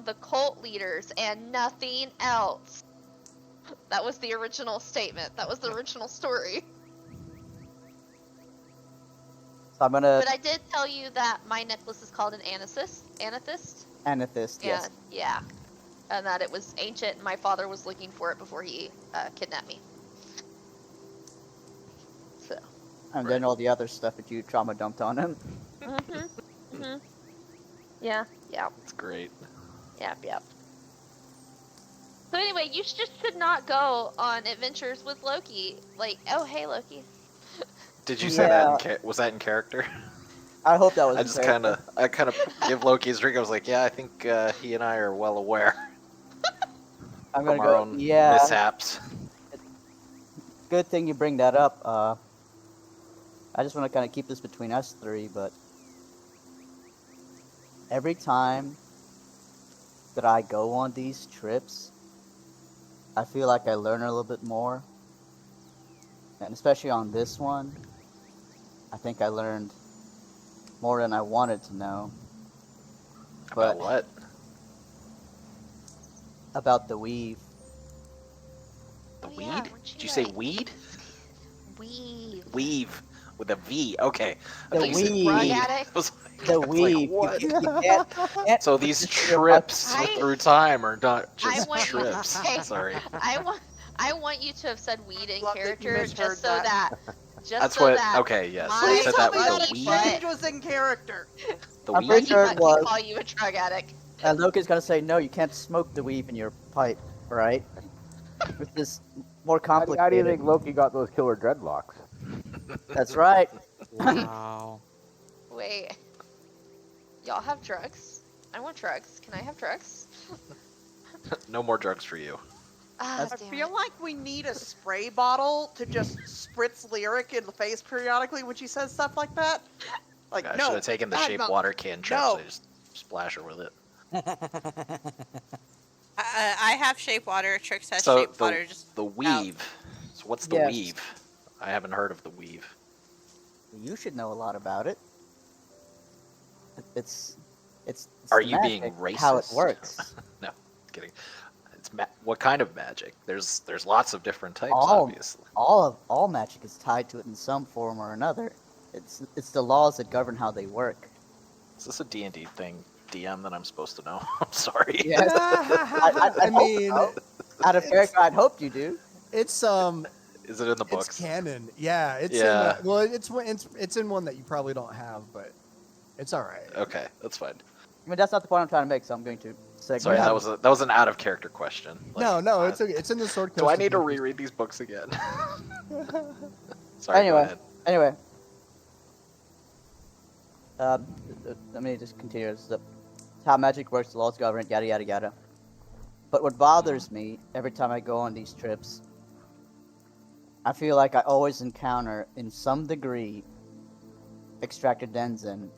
Speaker 3: the cult leaders and nothing else. That was the original statement. That was the original story.
Speaker 1: So I'm gonna
Speaker 3: But I did tell you that my necklace is called an amethyst.
Speaker 1: amethyst. Yes.
Speaker 3: And yeah, and that it was ancient, and my father was looking for it before he kidnapped me. So.
Speaker 1: And then all the other stuff that you trauma dumped on him.
Speaker 3: Yeah.
Speaker 5: It's great.
Speaker 3: Yep. So anyway, you just should not go on adventures with Loki. Like, oh hey Loki.
Speaker 5: Did you say that? Was that in character?
Speaker 1: I hope that was.
Speaker 5: I just kind of give Loki his drink. I was like, yeah, I think he and I are well aware
Speaker 1: I'm
Speaker 5: from
Speaker 1: gonna
Speaker 5: our
Speaker 1: go.
Speaker 5: own
Speaker 1: Yeah.
Speaker 5: mishaps.
Speaker 1: good thing you bring that up. I just want to kind of keep this between us three, but every time that I go on these trips, I feel like I learn a little bit more. And especially on this one, I think I learned more than I wanted to know.
Speaker 5: About
Speaker 1: But
Speaker 5: what?
Speaker 1: about the weave.
Speaker 5: The
Speaker 3: Oh,
Speaker 5: weed?
Speaker 3: yeah, weren't
Speaker 5: Did
Speaker 3: you,
Speaker 5: you say
Speaker 3: like-
Speaker 5: weed?
Speaker 3: Weave.
Speaker 5: Weave with a V. Okay. I
Speaker 1: The
Speaker 5: thought you said
Speaker 1: weed.
Speaker 3: Drug
Speaker 5: weed.
Speaker 3: addict?
Speaker 5: I was like,
Speaker 1: The
Speaker 5: I was like,
Speaker 1: weave.
Speaker 5: what?
Speaker 1: You can't
Speaker 5: So
Speaker 1: put
Speaker 5: these
Speaker 1: this in your butt.
Speaker 5: trips
Speaker 3: I-
Speaker 5: through time are not
Speaker 3: I
Speaker 5: just
Speaker 3: want you.
Speaker 5: trips.
Speaker 3: Hey,
Speaker 5: Sorry.
Speaker 3: I want you to have said weed in
Speaker 4: Love that you
Speaker 3: character
Speaker 4: misheard
Speaker 3: just so
Speaker 4: that.
Speaker 5: That's
Speaker 3: so
Speaker 5: what.
Speaker 3: that
Speaker 5: Okay. Yes.
Speaker 3: my
Speaker 5: I
Speaker 4: Please
Speaker 5: said
Speaker 4: tell
Speaker 5: that
Speaker 4: me
Speaker 5: with
Speaker 4: that
Speaker 5: the weed.
Speaker 4: exchange was in character.
Speaker 5: The
Speaker 1: I'm
Speaker 5: weed.
Speaker 1: pretty sure
Speaker 3: butt
Speaker 1: it
Speaker 3: can
Speaker 1: was.
Speaker 3: call you a drug addict.
Speaker 1: And Loki's gonna say, no, you can't smoke the weave in your pipe, right? Which is more
Speaker 7: How do you
Speaker 1: complicated.
Speaker 7: think Loki got those killer dreadlocks?
Speaker 1: That's right.
Speaker 8: Wow.
Speaker 3: Wait. Y'all have drugs? I want drugs. Can I have drugs?
Speaker 5: No more drugs for you.
Speaker 3: Ah,
Speaker 4: I
Speaker 3: damn
Speaker 4: feel
Speaker 3: it.
Speaker 4: like we need a spray bottle to just spritz Lyric in the face periodically when she says stuff like that. Like,
Speaker 5: I
Speaker 4: no.
Speaker 5: should have taken the
Speaker 4: bad
Speaker 5: shape
Speaker 4: mo-
Speaker 5: water can trick,
Speaker 4: No.
Speaker 5: so I just splash her with it.
Speaker 2: I have shape water. Trix has
Speaker 5: So
Speaker 2: shape water. Just
Speaker 5: the
Speaker 2: out.
Speaker 5: weave. So what's the
Speaker 1: Yes.
Speaker 5: weave? I haven't heard of the weave.
Speaker 1: You should know a lot about it. It's
Speaker 5: Are
Speaker 1: the
Speaker 5: you being
Speaker 1: magic, how it
Speaker 5: racist?
Speaker 1: works.
Speaker 5: No, kidding. It's what kind of magic? There's lots of different types,
Speaker 1: All-
Speaker 5: obviously.
Speaker 1: All magic is tied to it in some form or another. It's the laws that govern how they work.
Speaker 5: Is this a D&D thing, DM, that I'm supposed to know? I'm sorry.
Speaker 1: Yes.
Speaker 6: I mean,
Speaker 1: Out of character, I'd hoped you do.
Speaker 6: it's
Speaker 5: Is it in the
Speaker 6: it's
Speaker 5: books?
Speaker 6: canon. Yeah, it's
Speaker 5: Yeah.
Speaker 6: in well, it's in one that you probably don't have, but it's all right.
Speaker 5: Okay, that's fine.
Speaker 1: I mean, that's not the point I'm trying to make, so I'm going to segue.
Speaker 5: Sorry,
Speaker 1: out.
Speaker 5: that was an out of character question. Like,
Speaker 6: No, it's okay. It's in the sword.
Speaker 5: Do I
Speaker 6: Coast
Speaker 5: need to
Speaker 6: Adventures.
Speaker 5: reread these books again? Sorry, go
Speaker 1: Anyway.
Speaker 5: ahead.
Speaker 1: Anyway, let me just continue. It's how magic works, the laws govern it, yada yada yada. But what bothers me every time I go on these trips, I feel like I always encounter, in some degree, extracted Denzin.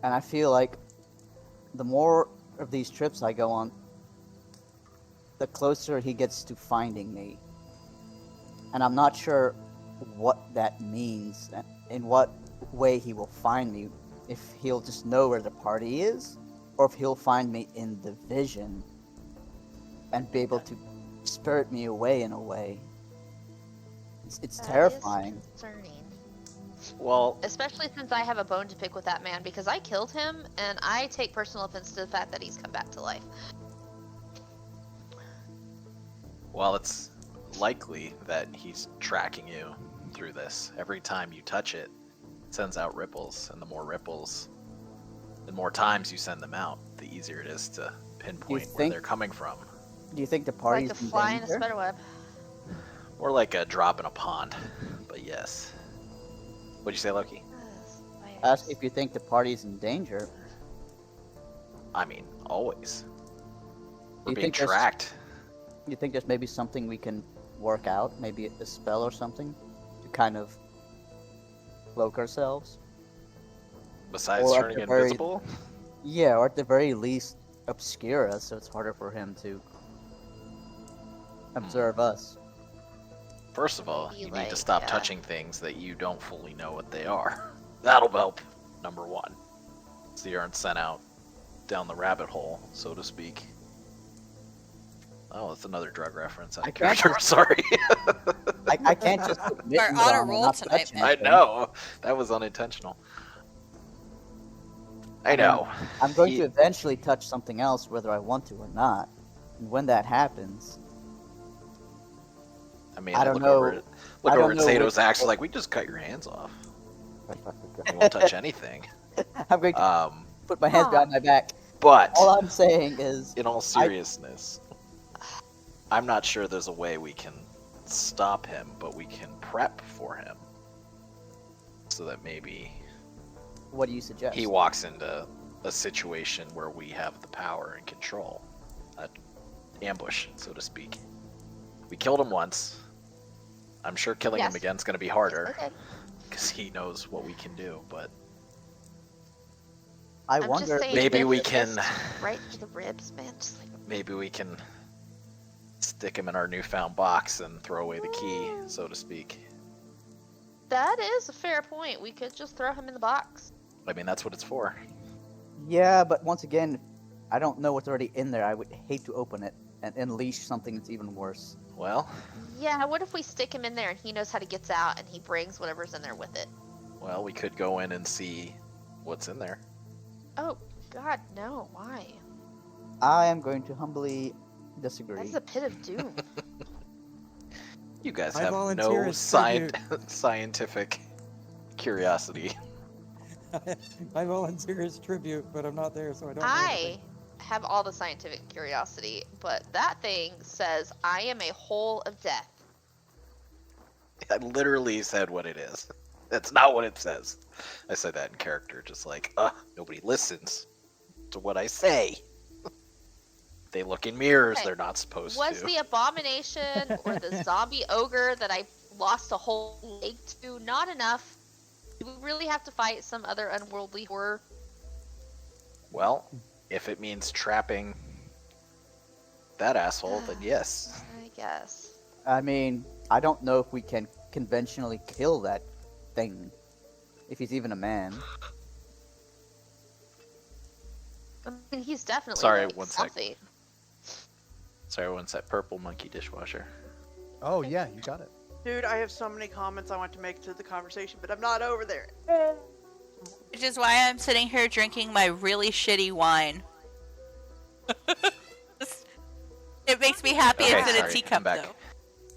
Speaker 1: And I feel like the more of these trips I go on, the closer he gets to finding me. And I'm not sure what that means, and in what way he will find me. If he'll just know where the party is, or if he'll find me in the vision and be able to spirit me away in a way. It's
Speaker 3: That is
Speaker 1: terrifying.
Speaker 3: concerning.
Speaker 5: Well,
Speaker 3: Especially since I have a bone to pick with that man because I killed him and I take personal offense to the fact that he's come back to life.
Speaker 5: it's likely that he's tracking you through this. Every time you touch it, it sends out ripples, and the more times you send them out, the easier it is to pinpoint where
Speaker 1: think-
Speaker 5: they're coming from.
Speaker 1: Do you think the
Speaker 3: Like
Speaker 1: party's
Speaker 3: a
Speaker 1: in
Speaker 3: fly in a
Speaker 1: danger?
Speaker 3: spider web.
Speaker 5: Or like a drop in a pond. But yes. What'd you say, Loki?
Speaker 1: Ask if you think the party's in danger.
Speaker 5: I mean, always. We're
Speaker 1: You
Speaker 5: being
Speaker 1: think there's-
Speaker 5: tracked.
Speaker 1: You think there's maybe something we can work out? Maybe a spell or something? To kind of cloak ourselves?
Speaker 5: Besides
Speaker 1: or at
Speaker 5: turning
Speaker 1: the very-
Speaker 5: invisible?
Speaker 1: Yeah, or at the very least, obscure us so it's harder for him to observe us.
Speaker 5: First of all,
Speaker 3: Maybe,
Speaker 5: you need to
Speaker 3: like,
Speaker 5: stop touching things that you don't fully know what they are. That'll help, number one. So you aren't sent out down the rabbit hole, so to speak. Oh, that's another drug reference out
Speaker 1: I
Speaker 5: of
Speaker 1: can't
Speaker 5: character. Sorry.
Speaker 1: I can't just admit
Speaker 2: We're
Speaker 1: I'm
Speaker 2: on a
Speaker 1: wrong,
Speaker 2: roll
Speaker 1: not
Speaker 2: tonight,
Speaker 1: touch
Speaker 2: man.
Speaker 5: I
Speaker 1: anything.
Speaker 5: know. That was unintentional. I know.
Speaker 1: I'm going
Speaker 5: He-
Speaker 1: to eventually touch something else whether I want to or not. And when that happens,
Speaker 5: I mean,
Speaker 1: I don't
Speaker 5: look
Speaker 1: know-
Speaker 5: over,
Speaker 1: I
Speaker 5: look
Speaker 1: don't
Speaker 5: over at
Speaker 1: know
Speaker 5: Sato's
Speaker 1: which-
Speaker 5: axe like, we just cut your hands off. You won't touch anything.
Speaker 1: I'm going to
Speaker 5: Um,
Speaker 1: put my hands
Speaker 3: Aw.
Speaker 1: behind my back.
Speaker 5: but
Speaker 1: All I'm saying is,
Speaker 5: in all seriousness, I'm not sure there's a way we can stop him, but we can prep for him. So that maybe
Speaker 1: what do you suggest?
Speaker 5: he walks into a situation where we have the power and control. An ambush, so to speak. We killed him once. I'm sure killing him
Speaker 3: Yes.
Speaker 5: again is going to be harder
Speaker 3: Okay.
Speaker 5: because he knows what we can do. But
Speaker 1: I
Speaker 3: I'm
Speaker 1: wonder
Speaker 3: just
Speaker 1: if
Speaker 3: saying,
Speaker 5: maybe
Speaker 3: with
Speaker 5: we
Speaker 3: the
Speaker 5: can-
Speaker 3: fist right to the ribs, man. Just like
Speaker 5: maybe we can stick him in our newfound box and throw away the key, so to speak.
Speaker 3: that is a fair point. We could just throw him in the box.
Speaker 5: I mean, that's what it's for.
Speaker 1: Yeah, but once again, I don't know what's already in there. I would hate to open it and unleash something that's even worse.
Speaker 5: Well,
Speaker 3: Yeah, what if we stick him in there and he knows how to get out and he brings whatever's in there with it?
Speaker 5: we could go in and see what's in there.
Speaker 3: Oh, God, no. Why?
Speaker 1: I am going to humbly disagree.
Speaker 3: That's a pit of doom.
Speaker 5: You guys
Speaker 8: I
Speaker 5: have
Speaker 8: volunteer
Speaker 5: no
Speaker 8: as tribute.
Speaker 5: scientific curiosity.
Speaker 8: I volunteer as tribute, but I'm not there, so I don't know.
Speaker 3: I have all the scientific curiosity, but that thing says I am a hole of death.
Speaker 5: I literally said what it is. That's not what it says. I said that in character, just like, nobody listens to what I say. They look in mirrors
Speaker 3: Okay.
Speaker 5: they're not supposed
Speaker 3: Was
Speaker 5: to.
Speaker 3: the abomination or the zombie ogre that I lost a whole leg to not enough? Do we really have to fight some other unworldly horror?
Speaker 5: Well, if it means trapping that asshole, then yes.
Speaker 3: I guess.
Speaker 1: I mean, I don't know if we can conventionally kill that thing, if he's even a man.
Speaker 3: I mean, he's definitely
Speaker 5: Sorry,
Speaker 3: like,
Speaker 5: one sec.
Speaker 3: something.
Speaker 5: Sorry, once that purple monkey dishwasher.
Speaker 6: Oh yeah, you got it.
Speaker 4: Dude, I have so many comments I want to make to the conversation, but I'm not over there.
Speaker 2: Which is why I'm sitting here drinking my really shitty wine. It makes me happy
Speaker 5: Okay,
Speaker 2: it's in
Speaker 5: sorry,
Speaker 2: a
Speaker 5: I'm
Speaker 2: teacup,
Speaker 5: back.
Speaker 2: though.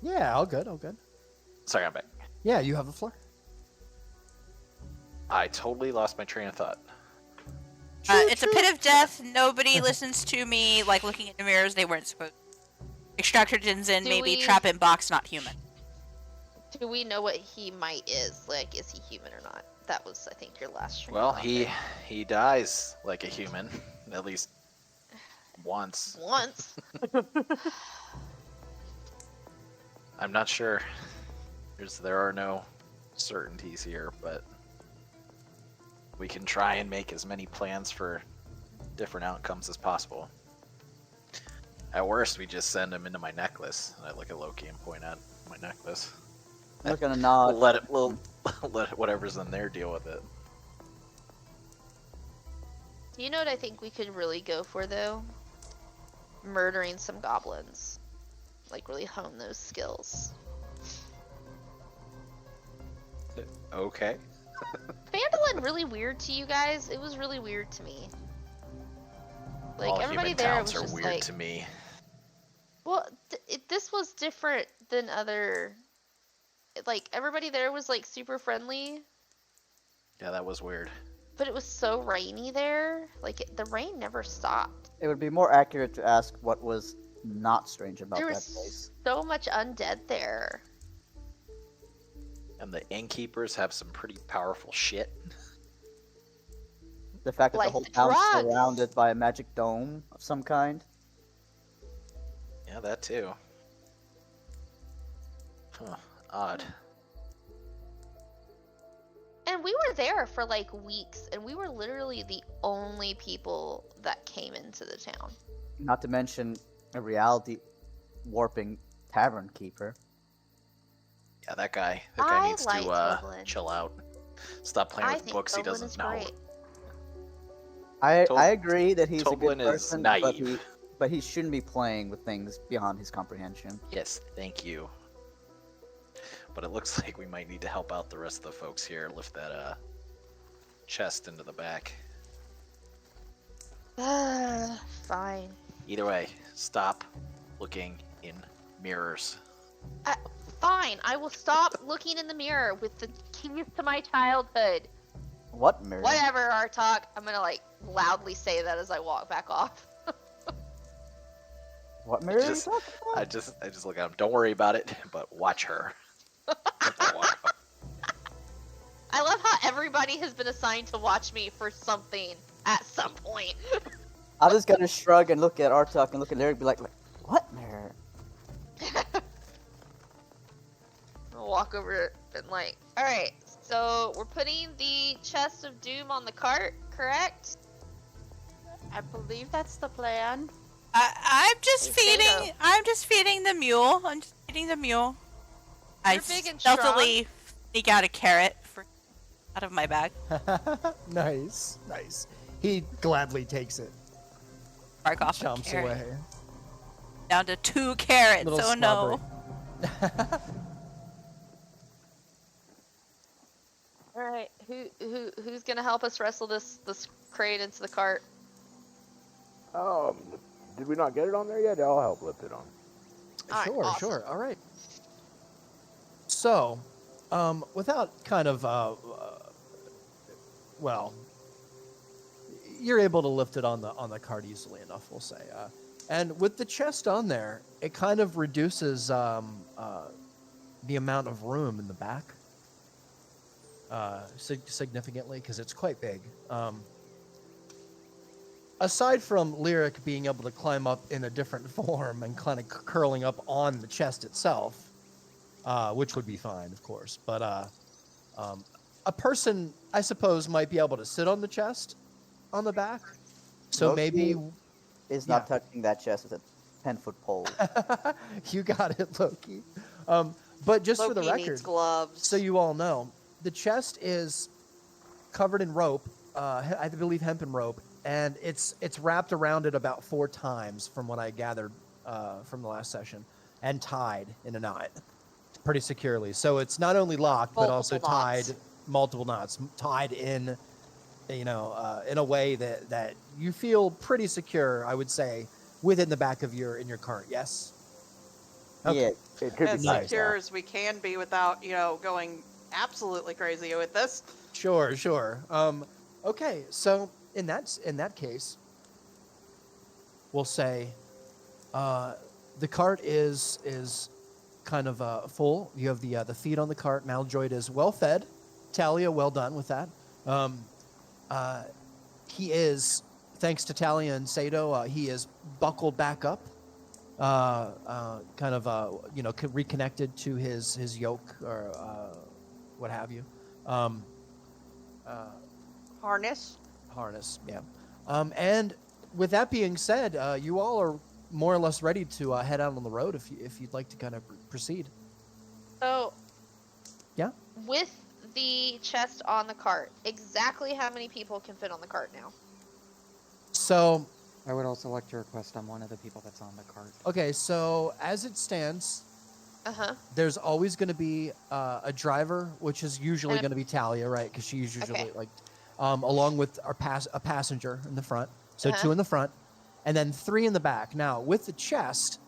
Speaker 6: Yeah, all good, all good.
Speaker 5: Sorry, I'm back.
Speaker 6: Yeah, you have the floor.
Speaker 5: I totally lost my train of thought.
Speaker 2: It's a pit of death. Nobody listens to me. Like looking in the mirrors, they weren't supposed. Extractogens in,
Speaker 3: Do
Speaker 2: maybe
Speaker 3: we-
Speaker 2: trap in box, not human.
Speaker 3: Do we know what he might is? Like, is he human or not? That was, I think, your last stream.
Speaker 5: Well, he dies like a human, at least once.
Speaker 3: Once.
Speaker 5: I'm not sure. There are no certainties here, but we can try and make as many plans for different outcomes as possible. At worst, we just send him into my necklace. And I look at Loki and point at my necklace.
Speaker 1: I'm not gonna nod.
Speaker 5: We'll let whatever's in there deal with it.
Speaker 3: You know what I think we could really go for, though? Murdering some goblins. Like, really hone those skills.
Speaker 5: Okay.
Speaker 3: Phandelver really weird to you guys? It was really weird to me. Like,
Speaker 5: All
Speaker 3: everybody
Speaker 5: human
Speaker 3: there
Speaker 5: towns
Speaker 3: was
Speaker 5: are
Speaker 3: just
Speaker 5: weird
Speaker 3: like...
Speaker 5: to me.
Speaker 3: Well, this was different than other... Like, everybody there was, like, super friendly,
Speaker 5: Yeah, that was weird.
Speaker 3: but it was so rainy there. Like, the rain never stopped.
Speaker 1: It would be more accurate to ask what was not strange about
Speaker 3: There
Speaker 1: that
Speaker 3: was
Speaker 1: place.
Speaker 3: so much undead there.
Speaker 5: And the innkeepers have some pretty powerful shit.
Speaker 1: The fact that
Speaker 3: Like
Speaker 1: the whole
Speaker 3: the
Speaker 1: town's
Speaker 3: drugs.
Speaker 1: surrounded by a magic dome of some kind.
Speaker 5: Yeah, that too. Huh. Odd.
Speaker 3: And we were there for, like, weeks, and we were literally the only people that came into the town.
Speaker 1: Not to mention a reality warping tavern keeper.
Speaker 5: Yeah, that guy. That guy
Speaker 3: I
Speaker 5: needs
Speaker 3: like
Speaker 5: to
Speaker 3: Toblin.
Speaker 5: chill out. Stop playing
Speaker 3: I
Speaker 5: with
Speaker 3: think
Speaker 5: books he
Speaker 3: Toblin
Speaker 5: doesn't
Speaker 3: is
Speaker 5: know.
Speaker 3: great.
Speaker 1: I agree that he's a good
Speaker 5: Toblin is
Speaker 1: person, but
Speaker 5: naive.
Speaker 1: he shouldn't be playing with things beyond his comprehension.
Speaker 5: Yes, thank you. But it looks like we might need to help out the rest of the folks here. Lift that chest into the back.
Speaker 3: Fine.
Speaker 5: Either way, stop looking in mirrors.
Speaker 3: Fine, I will stop looking in the mirror with the keys to my childhood.
Speaker 1: What mirror?
Speaker 3: Whatever, Artok. I'm gonna, like, loudly say that as I walk back off.
Speaker 1: What mirror? are you
Speaker 5: Just-
Speaker 1: talking about?
Speaker 5: I just look at him. Don't worry about it, but watch her.
Speaker 3: I love how everybody has been assigned to watch me for something at some point.
Speaker 1: I'm just gonna shrug and look at Artok and look at Lyric and be like, what mirror?
Speaker 3: walk over and like, all right, so we're putting the chest of doom on the cart, correct?
Speaker 4: I believe that's the plan.
Speaker 2: I'm just
Speaker 3: Hey, Sato.
Speaker 2: feeding. I'm just feeding the mule. I'm just feeding the mule. I
Speaker 3: You're big and
Speaker 2: stealthily sneak out a carrot out of my bag.
Speaker 6: Nice, nice. He gladly takes it.
Speaker 2: Bark off a
Speaker 6: Chomps
Speaker 2: carrot.
Speaker 6: away.
Speaker 2: Down to 2 carrots.
Speaker 6: Little
Speaker 2: Oh no.
Speaker 3: All right, who's gonna help us wrestle this crate into the cart?
Speaker 7: Did we not get it on there yet? I'll help lift it on.
Speaker 3: All right,
Speaker 6: Sure,
Speaker 3: awesome.
Speaker 6: sure. All right. So, without kind of, well, you're able to lift it on the cart easily enough, we'll say. And with the chest on there, it kind of reduces the amount of room in the back significantly because it's quite big. Aside from Lyric being able to climb up in a different form and kind of curling up on the chest itself, which would be fine, of course. But a person, I suppose, might be able to sit on the chest on the back. So
Speaker 1: Loki
Speaker 6: maybe
Speaker 1: is not touching that chest with a 10-foot pole.
Speaker 6: you got it, Loki. But just for the
Speaker 4: Loki
Speaker 6: record,
Speaker 4: needs gloves.
Speaker 6: so you all know, the chest is covered in rope, I believe hempen rope, and it's wrapped around it about 4 times from what I gathered from the last session, and tied in a knot pretty securely. So it's not only locked, but also
Speaker 4: Multiple knots.
Speaker 6: tied, multiple knots, tied in, in a way that you feel pretty secure, I would say, within the back of in your cart. Yes. Okay.
Speaker 1: Yeah,
Speaker 7: It could
Speaker 4: As
Speaker 7: be nice.
Speaker 4: secure as we can be without, going absolutely crazy with this.
Speaker 6: Sure. Okay, so in that case, we'll say the cart is kind of full. You have the feed on the cart. Maladroit is well fed. Talia, well done with that. He is, thanks to Talia and Sato, he is buckled back up, kind of reconnected to his yoke or what have you.
Speaker 4: Harness.
Speaker 6: Harness, yeah. And with that being said, you all are more or less ready to head out on the road if you'd like to kind of proceed.
Speaker 3: So,
Speaker 6: Yeah.
Speaker 3: with the chest on the cart, exactly how many people can fit on the cart now?
Speaker 6: So,
Speaker 8: I would also like to request I'm one of the people that's on the cart.
Speaker 6: okay, so as it stands,
Speaker 3: Uh-huh.
Speaker 6: there's always going to be a driver, which is usually
Speaker 3: And a-
Speaker 6: going to be Talia, right? Because she's usually
Speaker 3: Okay.
Speaker 6: along with a passenger in the front. So
Speaker 3: Uh-huh.
Speaker 6: 2 in the front, and then 3 in the back. Now with the chest,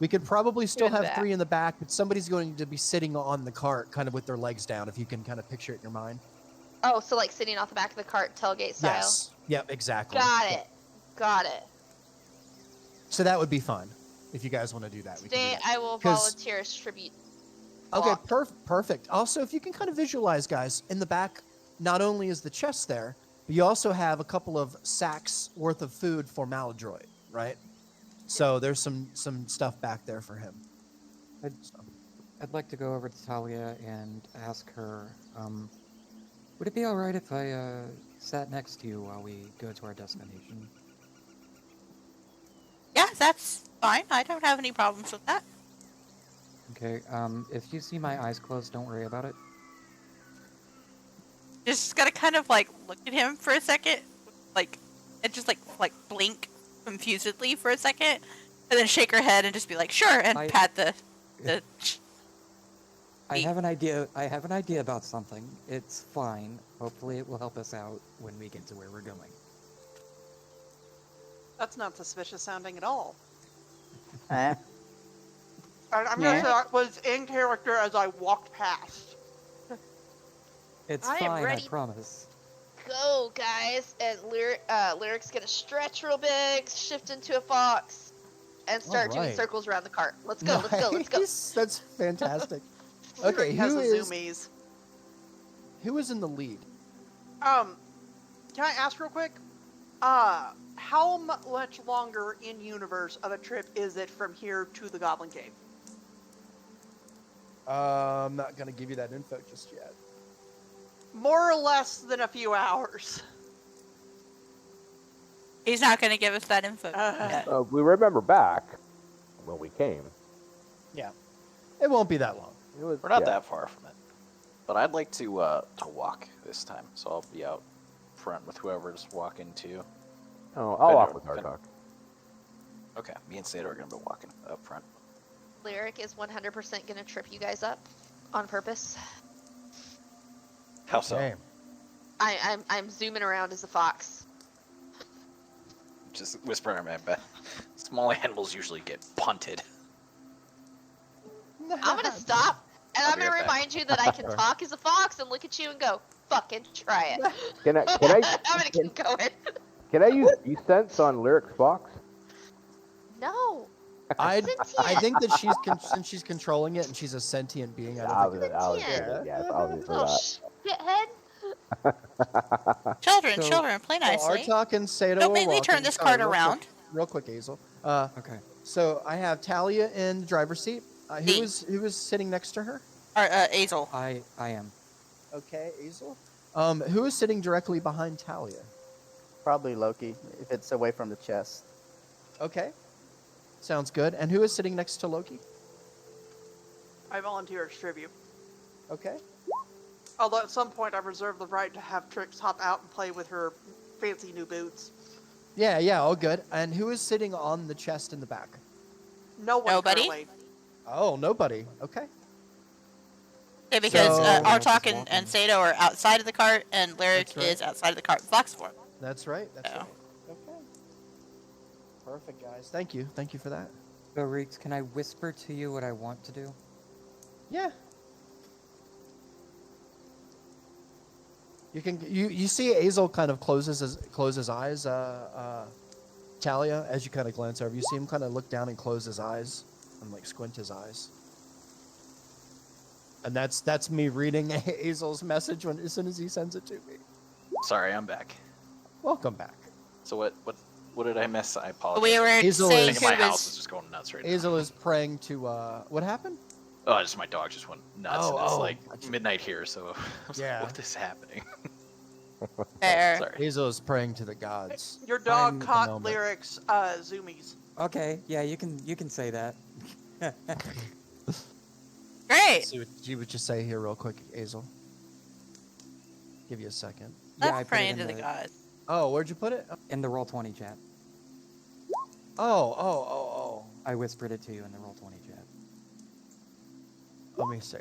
Speaker 6: we could probably still
Speaker 3: in the
Speaker 6: have
Speaker 3: back.
Speaker 6: 3 in the back, but somebody's going to be sitting on the cart, kind of with their legs down. If you can kind of picture it in your mind.
Speaker 3: Oh, so like sitting off the back of the cart, tailgate style?
Speaker 6: Yes. Yep. Exactly.
Speaker 3: Got it. Got it.
Speaker 6: So that would be fun if you guys want to do that. We can do
Speaker 3: Today
Speaker 6: that.
Speaker 3: I will
Speaker 6: 'Cause-
Speaker 3: volunteer as tribute.
Speaker 6: Okay,
Speaker 3: block.
Speaker 6: perfect. Also, if you can kind of visualize, guys, in the back, not only is the chest there, but you also have a couple of sacks worth of food for Maladroit, right? So there's some stuff back there for him.
Speaker 8: I'd like to go over to Talia and ask her, would it be alright if I sat next to you while we go to our destination?
Speaker 2: Yeah, that's fine. I don't have any problems with that.
Speaker 8: Okay, if you see my eyes closed, don't worry about it.
Speaker 2: Just gotta kind of like look at him for a second, and just like blink confusedly for a second, and then shake her head and just be like, sure, and pat the.
Speaker 8: I have an idea about something. It's fine. Hopefully it will help us out when we get to where we're going.
Speaker 4: That's not suspicious sounding at all.
Speaker 1: Eh?
Speaker 4: I'm
Speaker 1: Yeah.
Speaker 4: gonna say I was in character as I walked past.
Speaker 8: It's
Speaker 3: I am
Speaker 8: fine,
Speaker 3: ready.
Speaker 8: I promise.
Speaker 3: Go, guys! And Lyric's gonna stretch real big, shift into a fox, and start doing
Speaker 6: Alright.
Speaker 3: circles around the cart. Let's go, let's go, let's go.
Speaker 6: Nice. That's fantastic. Okay,
Speaker 4: Lyric has
Speaker 6: who
Speaker 4: the
Speaker 6: is
Speaker 4: zoomies.
Speaker 6: who is in the lead?
Speaker 4: Can I ask real quick? How much longer in universe of a trip is it from here to the Goblin Cave?
Speaker 6: I'm not gonna give you that info just yet.
Speaker 4: More or less than a few hours.
Speaker 2: He's not going to give us that info.
Speaker 4: Uh,
Speaker 2: Yeah.
Speaker 7: We remember back when we came.
Speaker 6: Yeah, it won't be that long.
Speaker 7: It was,
Speaker 5: We're not
Speaker 7: yeah.
Speaker 5: that far from it. But I'd like to walk this time, so I'll be out front with whoever's walking too.
Speaker 7: Oh, I'll walk with
Speaker 5: Better-
Speaker 7: Artok.
Speaker 5: Okay, me and Sato are gonna be walking up front.
Speaker 3: Lyric is 100% gonna trip you guys up on purpose.
Speaker 5: How so?
Speaker 6: Okay.
Speaker 3: I'm zooming around as a fox.
Speaker 5: Just whispering in my bed. Small animals usually get punted.
Speaker 3: I'm gonna stop, and
Speaker 5: I'll
Speaker 3: I'm
Speaker 5: be
Speaker 3: gonna
Speaker 5: right back.
Speaker 3: remind you that I can talk as a fox and look at you and go, fucking try it.
Speaker 7: Can I
Speaker 3: I'm gonna keep going.
Speaker 7: can I use sense on Lyric's Fox?
Speaker 3: No.
Speaker 6: I
Speaker 3: Sentient.
Speaker 6: think that since she's controlling it and she's a sentient being. I don't think
Speaker 7: I was
Speaker 3: Sentient.
Speaker 7: yes, obviously
Speaker 3: Little
Speaker 7: that.
Speaker 3: shithead.
Speaker 2: Children,
Speaker 8: So-
Speaker 2: children, play nicely.
Speaker 6: Artok and Sato
Speaker 2: Don't
Speaker 6: are
Speaker 2: make me turn
Speaker 6: walking.
Speaker 2: this
Speaker 6: Sorry,
Speaker 2: cart
Speaker 6: real quick-
Speaker 2: around.
Speaker 6: Real quick, Hazel.
Speaker 8: Okay.
Speaker 6: So I have Talia in the driver's seat. Who
Speaker 2: Me.
Speaker 6: is sitting next to her?
Speaker 2: Or, Azel.
Speaker 8: I am.
Speaker 6: Okay, Hazel. Who is sitting directly behind Talia?
Speaker 1: Probably Loki, if it's away from the chest.
Speaker 6: Okay, sounds good. And who is sitting next to Loki?
Speaker 4: I volunteer as tribute.
Speaker 6: Okay.
Speaker 4: Although at some point I reserve the right to have Trix hop out and play with her fancy new boots.
Speaker 6: Yeah, all good. And who is sitting on the chest in the back?
Speaker 4: No one
Speaker 2: Nobody?
Speaker 4: currently.
Speaker 6: Oh, nobody. Okay.
Speaker 2: Okay, because
Speaker 6: So-
Speaker 2: Artok
Speaker 8: Walking.
Speaker 2: and Sato are outside of the cart, and Lyric
Speaker 6: That's right.
Speaker 2: is outside of the cart in Fox form.
Speaker 6: That's right. That's
Speaker 2: Oh.
Speaker 6: right. Okay. Perfect, guys. Thank you. Thank you for that.
Speaker 8: So, Reeks, can I whisper to you what I want to do?
Speaker 6: Yeah. You can you see Azel kind of close his eyes, Talia, as you kind of glance over. You see him kind of look down and close his eyes and like squint his eyes. And that's me reading Azel's message as soon as he sends it to me.
Speaker 5: Sorry, I'm back.
Speaker 6: Welcome back.
Speaker 5: So what did I miss? I apologize.
Speaker 2: We were
Speaker 6: Hazel
Speaker 2: saying
Speaker 6: is-
Speaker 5: I think
Speaker 2: who
Speaker 5: my house is
Speaker 2: was...
Speaker 5: just going nuts right
Speaker 6: Azel is praying to what happened?
Speaker 5: now. Oh, just my dog just went nuts. And it's like
Speaker 6: gotcha.
Speaker 5: midnight here, so I was
Speaker 6: Yeah.
Speaker 5: like, what is happening?
Speaker 2: There.
Speaker 5: Sorry.
Speaker 6: Hazel is praying to the gods.
Speaker 4: Your dog
Speaker 8: I'm the
Speaker 4: caught
Speaker 6: moment.
Speaker 4: Lyric's zoomies.
Speaker 8: Okay, yeah, you can say that.
Speaker 2: Great.
Speaker 6: See what you would just say here real quick, Hazel. Give you a second.
Speaker 8: Yeah, I
Speaker 2: Let's
Speaker 8: put it
Speaker 2: pray
Speaker 8: in
Speaker 2: into the gods.
Speaker 6: Oh, where'd you put it?
Speaker 8: in the Roll20 chat.
Speaker 6: Oh.
Speaker 8: I whispered it to you in the Roll20 chat.
Speaker 6: Let me see.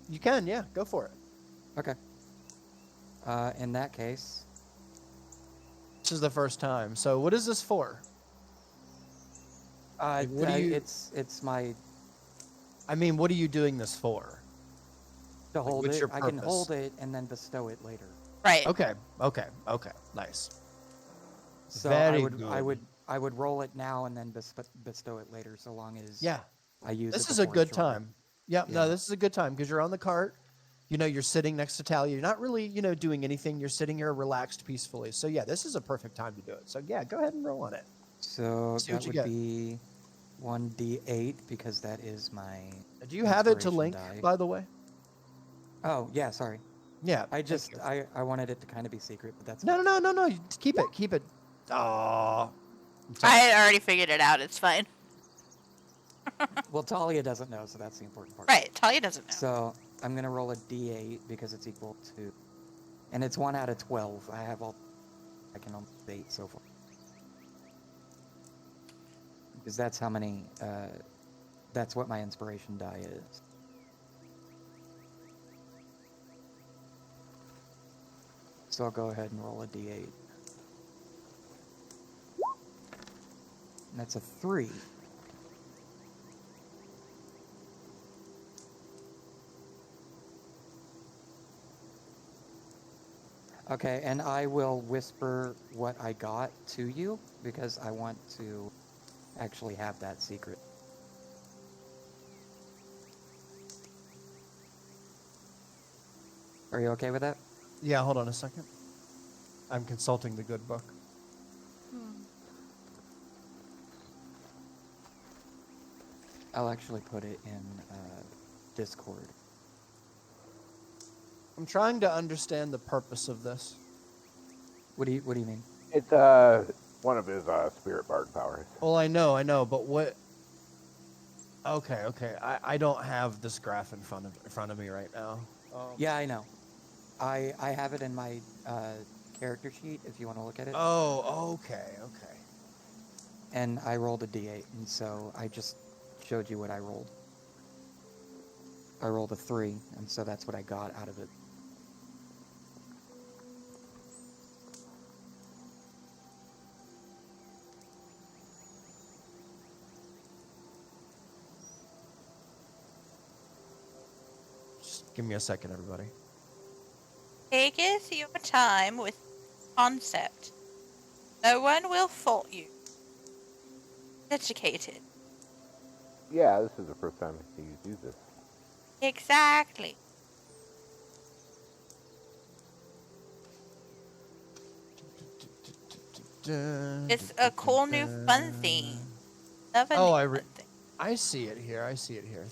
Speaker 6: You can, yeah, go for it.
Speaker 8: Okay. In that case,
Speaker 6: This is the first time. So what is this for? Like, what do you-
Speaker 8: it's my
Speaker 6: I mean, what are you doing this for?
Speaker 8: to hold
Speaker 6: what's
Speaker 8: it.
Speaker 6: your
Speaker 8: I can
Speaker 6: purpose?
Speaker 8: hold it and then bestow it later.
Speaker 2: Right.
Speaker 6: Okay. Nice.
Speaker 8: So
Speaker 6: Very
Speaker 8: I would roll it now and then bestow it later, so long as
Speaker 6: Yeah.
Speaker 8: I use
Speaker 6: This
Speaker 8: it.
Speaker 6: is a
Speaker 8: before
Speaker 6: good
Speaker 8: it's over.
Speaker 6: time. Yeah, no,
Speaker 8: Yeah.
Speaker 6: this is a good time because you're on the cart. You know, you're sitting next to Talia. You're not really, doing anything. You're sitting here relaxed peacefully. So yeah, this is a perfect time to do it. So yeah, go ahead and roll on it.
Speaker 8: So
Speaker 6: See what
Speaker 8: that
Speaker 6: you
Speaker 8: would
Speaker 6: get.
Speaker 8: be 1d8 because that is my.
Speaker 6: Do you have it to
Speaker 8: Inspiration
Speaker 6: link,
Speaker 8: die.
Speaker 6: by the way?
Speaker 8: Oh yeah, sorry.
Speaker 6: Yeah.
Speaker 8: I
Speaker 6: thank
Speaker 8: just
Speaker 6: you.
Speaker 8: I wanted it to kind of be secret, but that's
Speaker 6: No. You keep it. Keep it. Aw. I'm sorry.
Speaker 2: I had already figured it out. It's fine.
Speaker 8: Well, Talia doesn't know, so that's the important part.
Speaker 2: Right. Talia doesn't know.
Speaker 8: So I'm gonna roll a d8 because it's equal to, and it's 1 out of 12. I can only 8 so far. Because that's how many. That's what my inspiration die is. So I'll go ahead and roll a d8. And that's a 3. Okay, and I will whisper what I got to you because I want to actually have that secret. Are you okay with that?
Speaker 6: Yeah, hold on a second. I'm consulting the good book.
Speaker 8: I'll actually put it in Discord.
Speaker 6: I'm trying to understand the purpose of this.
Speaker 8: What do you mean?
Speaker 7: It's one of his spirit bard powers.
Speaker 6: Well, I know, but what? Okay. I don't have this graph in front of me right now.
Speaker 8: Yeah, I know. I have it in my character sheet if you want to look at it.
Speaker 6: Oh, okay.
Speaker 8: And I rolled a d8, and so I just showed you what I rolled. I rolled a 3, and so that's what I got out of it.
Speaker 6: Just give me a second, everybody.
Speaker 2: Taketh your time with concept. No one will fault you. Educated.
Speaker 7: Yeah, this is the first time he's used this.
Speaker 2: Exactly. It's a cool new fun theme. Love a
Speaker 6: Oh,
Speaker 2: new fun theme.
Speaker 6: I see it here.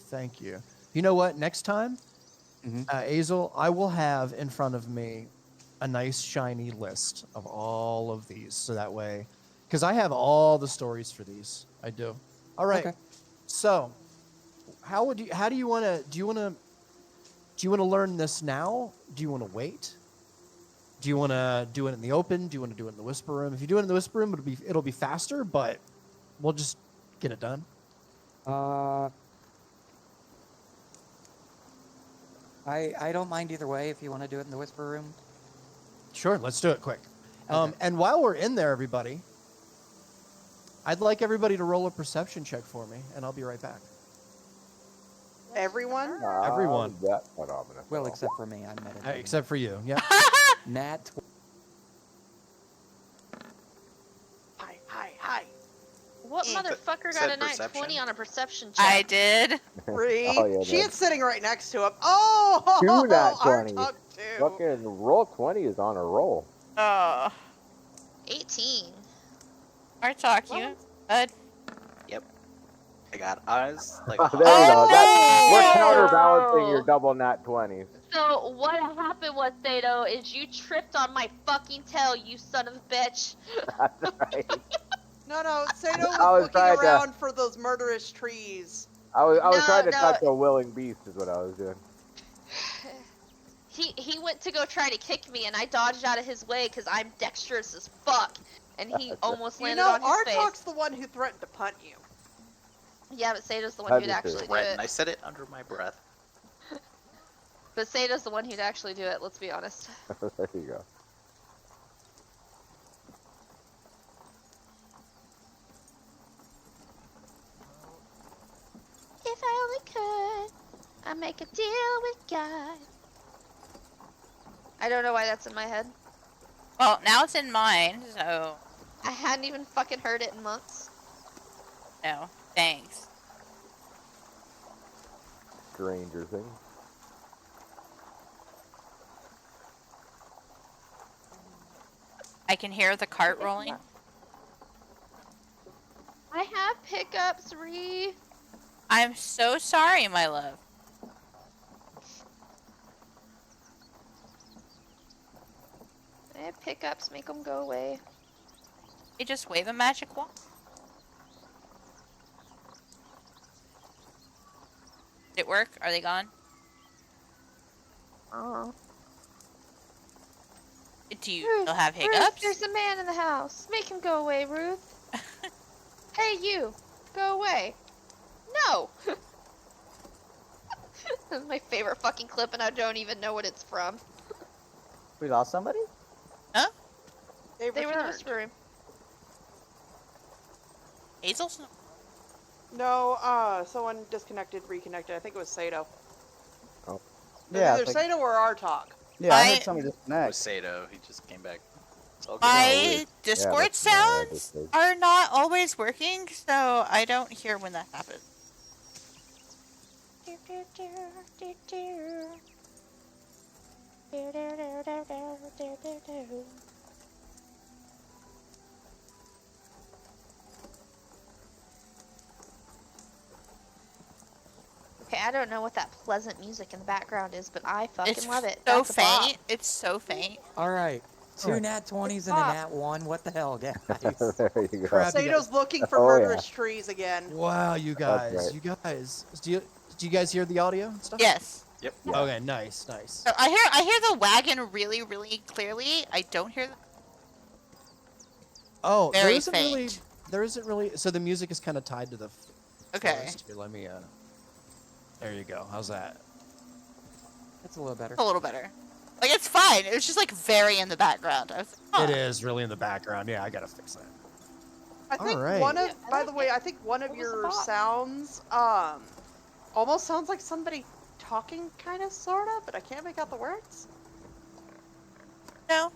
Speaker 6: Thank you. You know what? Next time, Azel, I will have in front of me a nice shiny list of all of these, so that way, because I have all the stories for these. I do. All right.
Speaker 8: Okay.
Speaker 6: So, how do you want to? Do you want to learn this now? Do you want to wait? Do you want to do it in the open? Do you want to do it in the whisper room? If you do it in the whisper room, it'll be faster, but we'll just get it done.
Speaker 8: I don't mind either way if you want to do it in the whisper room.
Speaker 6: Sure, let's do it quick.
Speaker 8: Okay.
Speaker 6: And while we're in there, everybody, I'd like everybody to roll a perception check for me, and I'll be right back.
Speaker 4: Everyone?
Speaker 6: Everyone.
Speaker 7: That's not ominous.
Speaker 8: Well,
Speaker 7: at all.
Speaker 8: except for me, I'm meditating.
Speaker 6: Except for you, yeah.
Speaker 8: Nat.
Speaker 4: Hi.
Speaker 3: What motherfucker got
Speaker 5: said
Speaker 3: a nat
Speaker 5: perception?
Speaker 3: 20 on a perception check?
Speaker 2: I did.
Speaker 4: Bree.
Speaker 7: Oh, yeah,
Speaker 4: She
Speaker 7: man.
Speaker 4: is sitting right next to him. Oh,
Speaker 7: Two nat
Speaker 4: our
Speaker 7: 20s.
Speaker 4: talk too.
Speaker 7: Fucking roll 20 is on a roll.
Speaker 2: Oh.
Speaker 3: 18.
Speaker 2: I talk you. Bud.
Speaker 5: Yep. I got eyes like
Speaker 7: There you go. We're
Speaker 3: Oh!
Speaker 7: counterbalancing your double nat 20s.
Speaker 3: So what happened was, Sato, is you tripped on my fucking tail, you son of a bitch.
Speaker 7: That's right.
Speaker 4: No, Sato
Speaker 7: I
Speaker 4: was
Speaker 7: was
Speaker 4: looking
Speaker 7: trying to-
Speaker 4: around for those murderous trees.
Speaker 7: I was
Speaker 3: No,
Speaker 7: trying to
Speaker 3: no.
Speaker 7: touch a willing beast is what I was doing.
Speaker 3: He went to go try to kick me, and I dodged out of his way because I'm dexterous as fuck. And he almost
Speaker 4: You
Speaker 3: landed
Speaker 4: know,
Speaker 3: on his face.
Speaker 4: Artalk's the one who threatened to punt you.
Speaker 3: Yeah, but Sato's the one
Speaker 7: That'd
Speaker 3: who'd
Speaker 7: be
Speaker 3: actually do
Speaker 5: red,
Speaker 3: it.
Speaker 5: and I said it under my breath.
Speaker 3: But Sato's the one who'd actually do it, let's be honest.
Speaker 7: There you go.
Speaker 3: If I only could, I'd make a deal with God. I don't know why that's in my head.
Speaker 2: Well, now it's in mine, so
Speaker 3: I hadn't even fucking heard it in months.
Speaker 2: no. Thanks.
Speaker 7: Stranger Things.
Speaker 2: I can hear the cart rolling.
Speaker 3: I have pickups, Ree.
Speaker 2: I'm so sorry, my love.
Speaker 3: I have pickups, make them go away.
Speaker 2: You just wave a magic wand. Did it work? Are they gone?
Speaker 3: Oh.
Speaker 2: Do you still have
Speaker 3: Ruth,
Speaker 2: hiccups?
Speaker 3: there's a man in the house. Make him go away, Ruth. Hey, you. Go away. No. That's my favorite fucking clip, and I don't even know what it's from.
Speaker 1: We lost somebody?
Speaker 3: They were in the
Speaker 4: returned.
Speaker 3: whisper room.
Speaker 2: Hazel's?
Speaker 4: No, someone disconnected, reconnected. I think it was Sato.
Speaker 7: Oh.
Speaker 1: Yeah,
Speaker 4: Either
Speaker 1: it's like-
Speaker 4: Sato or Artalk.
Speaker 1: Yeah, I heard
Speaker 2: I-
Speaker 1: somebody
Speaker 5: It was
Speaker 1: disconnect.
Speaker 5: Sato. He just came back. It's all good.
Speaker 2: My Discord
Speaker 7: that's my other
Speaker 2: sounds
Speaker 7: thing.
Speaker 2: are not always working, so I don't hear when that happens.
Speaker 3: I don't know what that pleasant music in the background is, but I fucking
Speaker 2: It's
Speaker 3: love it.
Speaker 2: so
Speaker 3: That's a bop.
Speaker 2: faint. It's so faint.
Speaker 8: All right. Two
Speaker 6: Alright.
Speaker 8: nat 20s
Speaker 4: It's
Speaker 8: and a
Speaker 4: pop.
Speaker 8: nat 1. What the hell, guys?
Speaker 7: There you go.
Speaker 6: Crap, you
Speaker 4: Sato's
Speaker 6: guys.
Speaker 4: looking for
Speaker 7: Oh, yeah.
Speaker 4: murderous trees again.
Speaker 6: Wow, you
Speaker 7: That's
Speaker 6: guys.
Speaker 7: right.
Speaker 6: You guys. Do you guys hear the audio and stuff?
Speaker 2: Yes.
Speaker 5: Yep.
Speaker 7: Yeah.
Speaker 6: Okay, nice.
Speaker 2: So I hear the wagon really, really clearly. I don't hear the
Speaker 6: Oh,
Speaker 2: very
Speaker 6: there isn't really. So the music is kind of tied to the
Speaker 2: Okay.
Speaker 6: forest. Here, let me. There you go. How's that?
Speaker 8: That's a little better.
Speaker 2: It's a little better. Like, it's fine. It was just, like, very in the background. I was like, huh.
Speaker 6: It is really in the background. Yeah, I gotta fix that.
Speaker 4: I think
Speaker 6: Alright.
Speaker 4: one of,
Speaker 3: Yeah, I
Speaker 4: by
Speaker 3: like
Speaker 4: the way,
Speaker 3: it.
Speaker 4: I think one of
Speaker 3: What was the
Speaker 4: your
Speaker 3: bop?
Speaker 4: sounds, almost sounds like somebody talking, kind of, sort of, but I can't make out the words.
Speaker 2: No.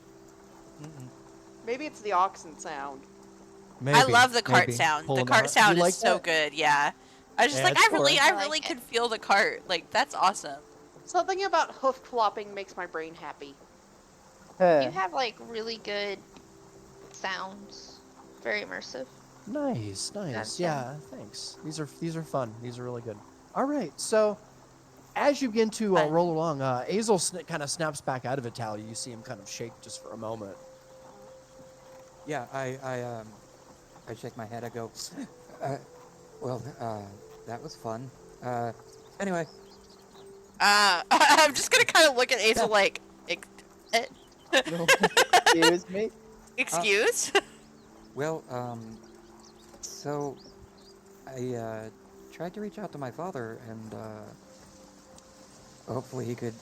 Speaker 8: Mm-mm.
Speaker 4: Maybe it's the oxen sound.
Speaker 6: Maybe,
Speaker 2: I love the cart
Speaker 6: maybe.
Speaker 2: sound.
Speaker 6: Pull
Speaker 2: The
Speaker 6: 'em
Speaker 2: cart
Speaker 6: out.
Speaker 2: sound
Speaker 6: You
Speaker 2: is
Speaker 6: like
Speaker 2: so
Speaker 6: that?
Speaker 2: good. Yeah. I was just
Speaker 6: Yeah,
Speaker 2: like,
Speaker 6: it's
Speaker 2: I really,
Speaker 6: cool.
Speaker 2: I
Speaker 3: I
Speaker 2: really
Speaker 3: like
Speaker 2: could
Speaker 3: it.
Speaker 2: feel the cart. Like, that's awesome.
Speaker 4: Something about hoof flopping makes my brain happy.
Speaker 3: You have like really good sounds. Very immersive.
Speaker 6: Nice.
Speaker 3: Gotcha.
Speaker 6: Yeah, thanks. These are fun. These are really good. All right, so as you begin to
Speaker 2: Fun.
Speaker 6: roll along, Azel kind of snaps back out of it. Talia, you see him kind of shake just for a moment.
Speaker 8: Yeah, I shake my head. I go, well, that was fun. Anyway,
Speaker 2: I'm just gonna kind of look at Azel like,
Speaker 1: Excuse me.
Speaker 2: excuse?
Speaker 8: well, so I tried to reach out to my father, and hopefully he could,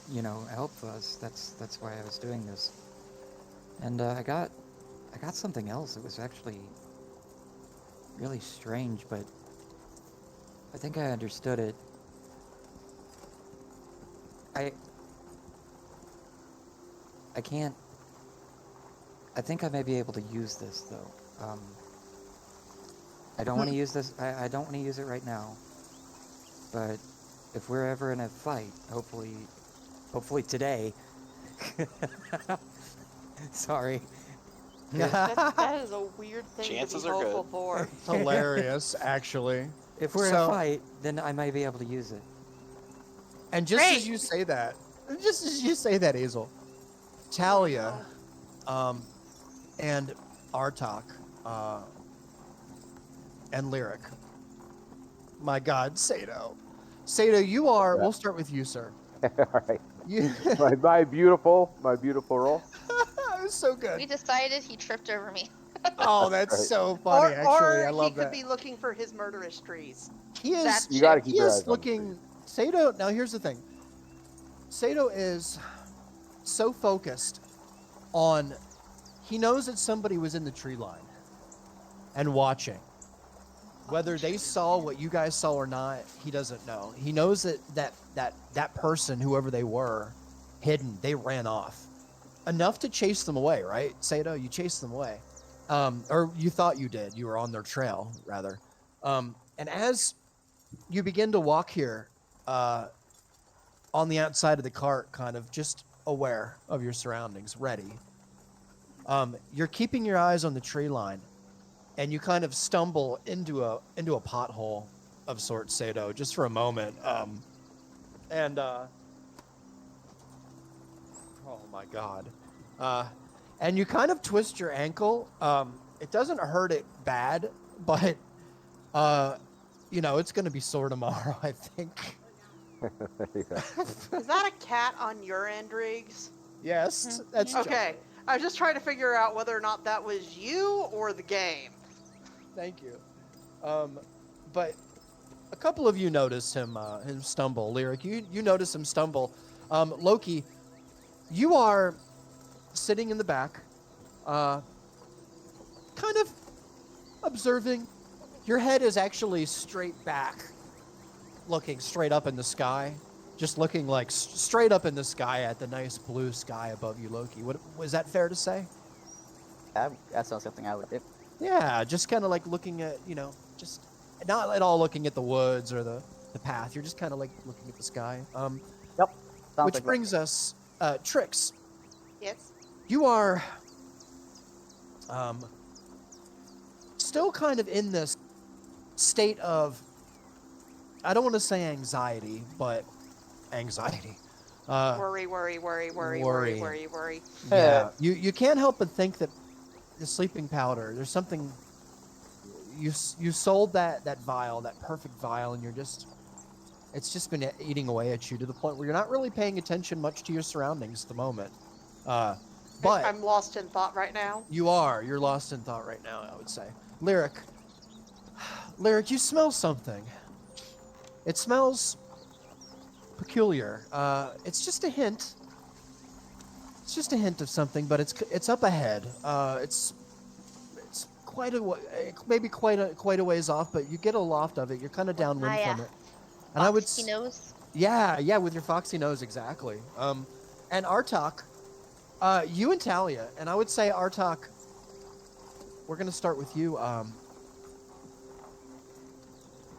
Speaker 8: help us. That's why I was doing this. And I got something else. It was actually really strange, but I think I understood it. I can't. I think I may be able to use this though. I don't want to use this. I don't want to use it right now. But if we're ever in a fight, hopefully today. Sorry.
Speaker 4: That is a weird thing
Speaker 5: Chances
Speaker 4: to be
Speaker 5: are good.
Speaker 4: hopeful for.
Speaker 6: Hilarious, actually.
Speaker 8: If we're in
Speaker 6: So-
Speaker 8: a fight, then I might be able to use it.
Speaker 6: And just
Speaker 2: Great.
Speaker 6: as you say that, Azel, Talia, and Artak, and Lyric. My God, Sato. Sato, you are.
Speaker 7: Yeah.
Speaker 6: We'll start with you, sir.
Speaker 7: All right.
Speaker 6: You.
Speaker 7: My beautiful roll.
Speaker 6: It was so
Speaker 3: We
Speaker 6: good.
Speaker 3: decided he tripped over me.
Speaker 6: Oh, that's
Speaker 7: Right.
Speaker 6: so funny. Actually,
Speaker 4: or
Speaker 6: I love
Speaker 4: he could
Speaker 6: that.
Speaker 4: be looking for his murderous trees.
Speaker 6: He is.
Speaker 3: That's
Speaker 7: You gotta
Speaker 3: true.
Speaker 7: keep
Speaker 6: He
Speaker 7: your eyes
Speaker 6: is
Speaker 7: on the
Speaker 6: looking. Sato. Now here's the thing. Sato is so focused on. He knows that somebody was in the tree line and watching. Whether they saw what you guys saw or not, he doesn't know. He knows that person, whoever they were, hidden, they ran off. Enough to chase them away, right, Sato? You chased them away. Or you thought you did. You were on their trail, rather. And as you begin to walk here, on the outside of the cart, kind of just aware of your surroundings, ready. You're keeping your eyes on the tree line, and you kind of stumble into a pothole of sorts, Sato, just for a moment. Oh my God. And you kind of twist your ankle. It doesn't hurt it bad, but it's going to be sore tomorrow, I think.
Speaker 7: Yeah.
Speaker 4: Is that a cat on your end, Riggs?
Speaker 6: Yes, that's
Speaker 4: Okay. I was just trying to figure out whether or not that was you or the game.
Speaker 6: Thank you. But a couple of you noticed him stumble. Lyric, you notice him stumble. Loki, you are sitting in the back, kind of observing. Your head is actually straight back, looking straight up in the sky, just looking like straight up in the sky at the nice blue sky above you, Loki. Was that fair to say?
Speaker 1: That sounds something I would do.
Speaker 6: Yeah, just kind of like looking at, just not at all looking at the woods or the path. You're just kind of like looking at the sky.
Speaker 1: Yep. Sounds
Speaker 6: Which
Speaker 1: like
Speaker 6: brings us, Trix.
Speaker 4: Yes.
Speaker 6: You are still kind of in this state of I don't want to say anxiety, but anxiety.
Speaker 4: Worry.
Speaker 6: Worry. Yeah, you can't help but think that the sleeping powder. There's something. You sold that vial, that perfect vial, and it's just been eating away at you to the point where you're not really paying attention much to your surroundings at the moment. But
Speaker 4: I'm lost in thought right now.
Speaker 6: you're lost in thought right now. I would say, Lyric, you smell something. It smells peculiar. It's just a hint. It's just a hint of something, but it's up ahead. It's maybe quite a ways off, but you get a loft of it. You're kind of downwind from it. And I would
Speaker 3: Foxy nose.
Speaker 6: yeah, with your foxy nose, exactly. And Artok, you and Talia, and I would say Artok, we're gonna start with you.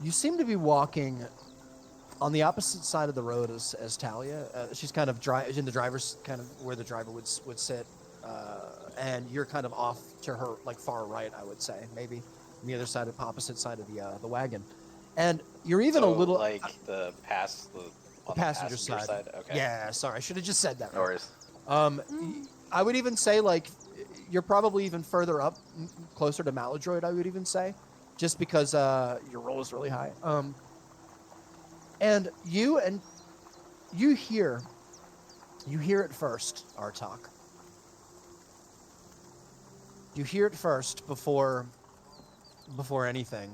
Speaker 6: You seem to be walking on the opposite side of the road as Talia. She's kind of in the driver's kind of where the driver would sit, and you're kind of off to her like far right, I would say, maybe on the other side, opposite side of the wagon. And you're even a little
Speaker 5: like the
Speaker 6: passenger side.
Speaker 5: Okay.
Speaker 6: Yeah, sorry, I should have just said that.
Speaker 5: No worries.
Speaker 6: I would even say like you're probably even further up, closer to Maladroid. I would even say, just because your roll is really high. And you hear it first, Artok. You hear it first before anything.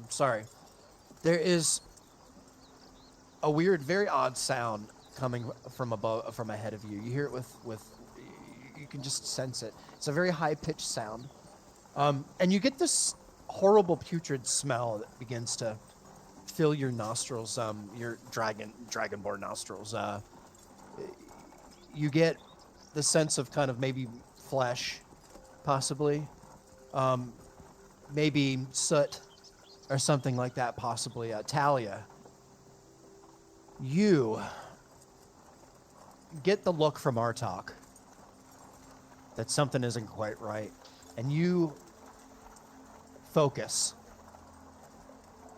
Speaker 6: Sorry. There is a weird, very odd sound coming from ahead of you. You hear it with you can just sense it. It's a very high-pitched sound. And you get this horrible putrid smell that begins to fill your nostrils, your dragonborn nostrils. You get the sense of kind of maybe flesh, possibly, maybe soot or something like that, possibly. Talia, you get the look from Artok that something isn't quite right, and you focus.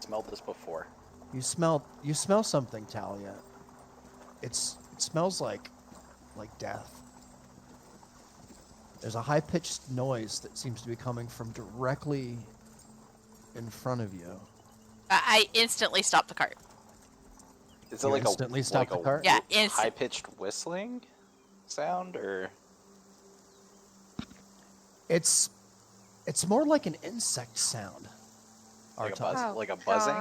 Speaker 5: Smelled this before.
Speaker 6: You smell something, Talia. It smells like death. There's a high-pitched noise that seems to be coming from directly in front of you.
Speaker 2: I instantly stop the cart.
Speaker 5: Is
Speaker 6: You
Speaker 5: it like
Speaker 6: instantly stop the cart?
Speaker 2: Yeah,
Speaker 5: high-pitched whistling sound, or
Speaker 6: It's more like an insect sound.
Speaker 5: like a
Speaker 6: Artok.
Speaker 5: buzz, like a buzzing?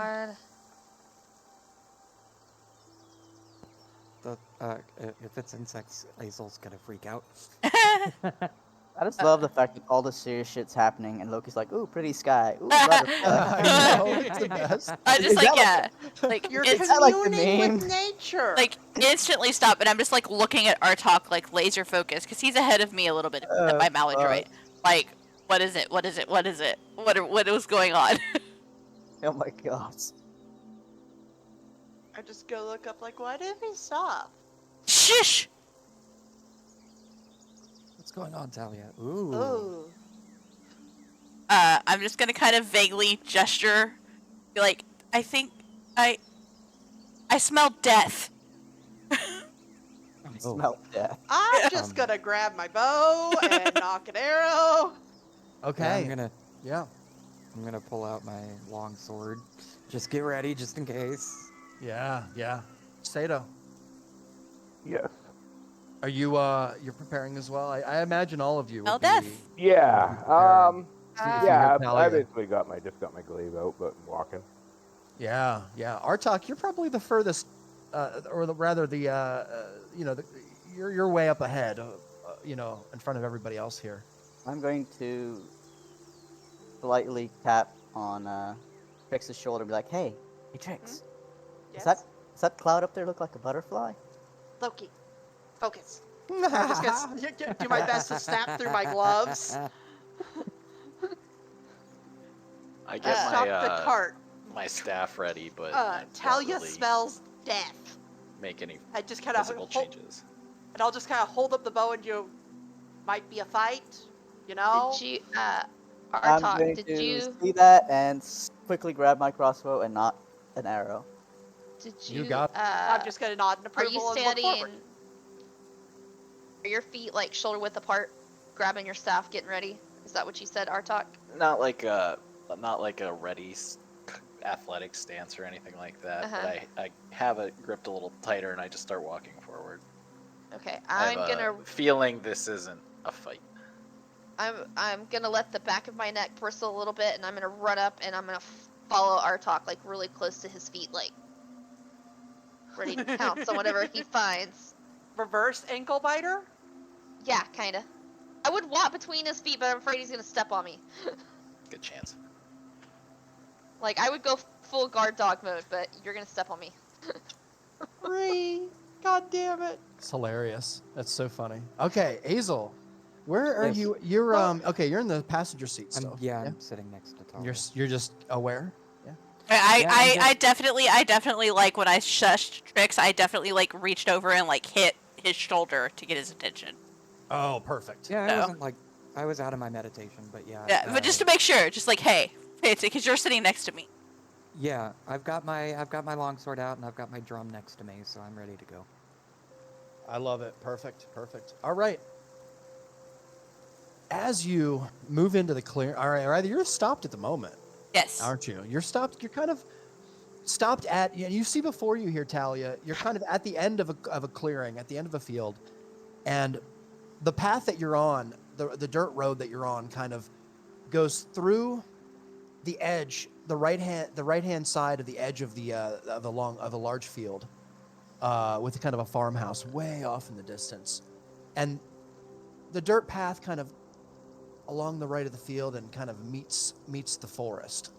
Speaker 3: God.
Speaker 8: If it's insects, Azel's gonna freak out.
Speaker 1: I just love the fact that all the serious shit's happening and Loki's like, ooh, pretty sky. Ooh,
Speaker 6: I
Speaker 1: butterfly.
Speaker 6: know, it's the best.
Speaker 2: I just
Speaker 1: Is
Speaker 2: like,
Speaker 1: that
Speaker 2: yeah, like
Speaker 4: You're
Speaker 2: it's
Speaker 1: that like the
Speaker 4: communing
Speaker 1: meme?
Speaker 4: with nature.
Speaker 2: like instantly stop, and I'm just like looking at Artok like laser focused because he's ahead of me a little bit by Maladroit. Like, what is it? What is it? What is it? What was going on?
Speaker 1: Oh my god.
Speaker 4: I just go look up like, why did he stop?
Speaker 2: Shush!
Speaker 8: What's going on, Talia? Ooh.
Speaker 4: Oh.
Speaker 2: I'm just gonna kind of vaguely gesture, be like, I think I smell death.
Speaker 8: Oh.
Speaker 1: Smell death.
Speaker 4: I'm just gonna grab my bow and knock an arrow.
Speaker 6: Okay.
Speaker 8: Yeah, I'm gonna pull out my long sword. Just get ready, just in case.
Speaker 6: Yeah. Sato,
Speaker 7: Yes.
Speaker 6: are you you're preparing as well? I imagine all of you
Speaker 2: Smell
Speaker 6: would be.
Speaker 2: death.
Speaker 7: Yeah.
Speaker 6: Yeah,
Speaker 7: I basically got my glaive out, but I'm walking.
Speaker 6: Yeah. Artok, you're probably the furthest, you're way up ahead, in front of everybody else here.
Speaker 1: I'm going to politely tap on Trix's shoulder and be like, hey Trix,
Speaker 4: Yes?
Speaker 1: does that cloud up there look like a butterfly?
Speaker 4: Loki, focus. I'm just gonna do my best to snap through my gloves.
Speaker 5: I get
Speaker 4: Stop the cart.
Speaker 5: my staff ready, but I don't
Speaker 4: Talia
Speaker 5: really
Speaker 4: smells death.
Speaker 5: make any
Speaker 4: I just kind of
Speaker 5: physical changes.
Speaker 4: and I'll just kind of hold up the bow and you might be a fight, you know.
Speaker 3: Did you
Speaker 1: I'm
Speaker 3: Artok,
Speaker 1: going
Speaker 3: did
Speaker 1: to
Speaker 3: you
Speaker 1: see that and quickly grab my crossbow and not an arrow.
Speaker 6: You got it.
Speaker 4: I'm just gonna nod in
Speaker 3: are you
Speaker 4: approval and look
Speaker 3: standing?
Speaker 4: forward.
Speaker 3: Are your feet like shoulder width apart, grabbing your staff, getting ready? Is that what you said, Artok?
Speaker 5: Not like a ready athletic stance or anything like that, but
Speaker 3: Uh-huh.
Speaker 5: I have it gripped a little tighter and I just start walking forward.
Speaker 3: Okay,
Speaker 5: I have
Speaker 3: I'm gonna
Speaker 5: a feeling this isn't a fight.
Speaker 3: I'm gonna let the back of my neck bristle a little bit, and I'm gonna run up and I'm gonna follow Artok like really close to his feet, like ready to pounce on whatever he finds.
Speaker 4: Reverse ankle biter?
Speaker 3: Yeah, kinda. I would walk between his feet, but I'm afraid he's gonna step on me.
Speaker 5: Good chance.
Speaker 3: Like I would go full guard dog mode, but you're gonna step on me.
Speaker 4: Free! God damn it!
Speaker 6: It's hilarious. That's so funny. Okay, Azel, where are
Speaker 8: Yes.
Speaker 6: you? You're
Speaker 4: Well-
Speaker 6: okay. You're in the passenger seat
Speaker 8: I'm,
Speaker 6: still.
Speaker 8: yeah, I'm sitting next to Talia.
Speaker 6: You're just aware. Yeah.
Speaker 2: I definitely like when I shushed Trix. I definitely like reached over and like hit his shoulder to get his attention.
Speaker 6: Oh, perfect.
Speaker 8: Yeah, I
Speaker 2: No.
Speaker 8: wasn't like, I was out of my meditation, but yeah.
Speaker 2: Yeah, but just to make sure, just like, hey, because you're sitting next to me.
Speaker 8: Yeah, I've got my longsword out and I've got my drum next to me, so I'm ready to go.
Speaker 6: I love it. Perfect. Perfect. All right. As you move into the clear, all right, either you're stopped at the moment,
Speaker 2: Yes.
Speaker 6: aren't you? You're stopped. You're kind of stopped at. You see before you here, Talia. You're kind of at the end of a clearing, at the end of a field, and the path that you're on, the dirt road that you're on, kind of goes through the edge, the right hand side of the edge of a large field, with kind of a farmhouse way off in the distance, and the dirt path kind of along the right of the field and kind of meets the forest.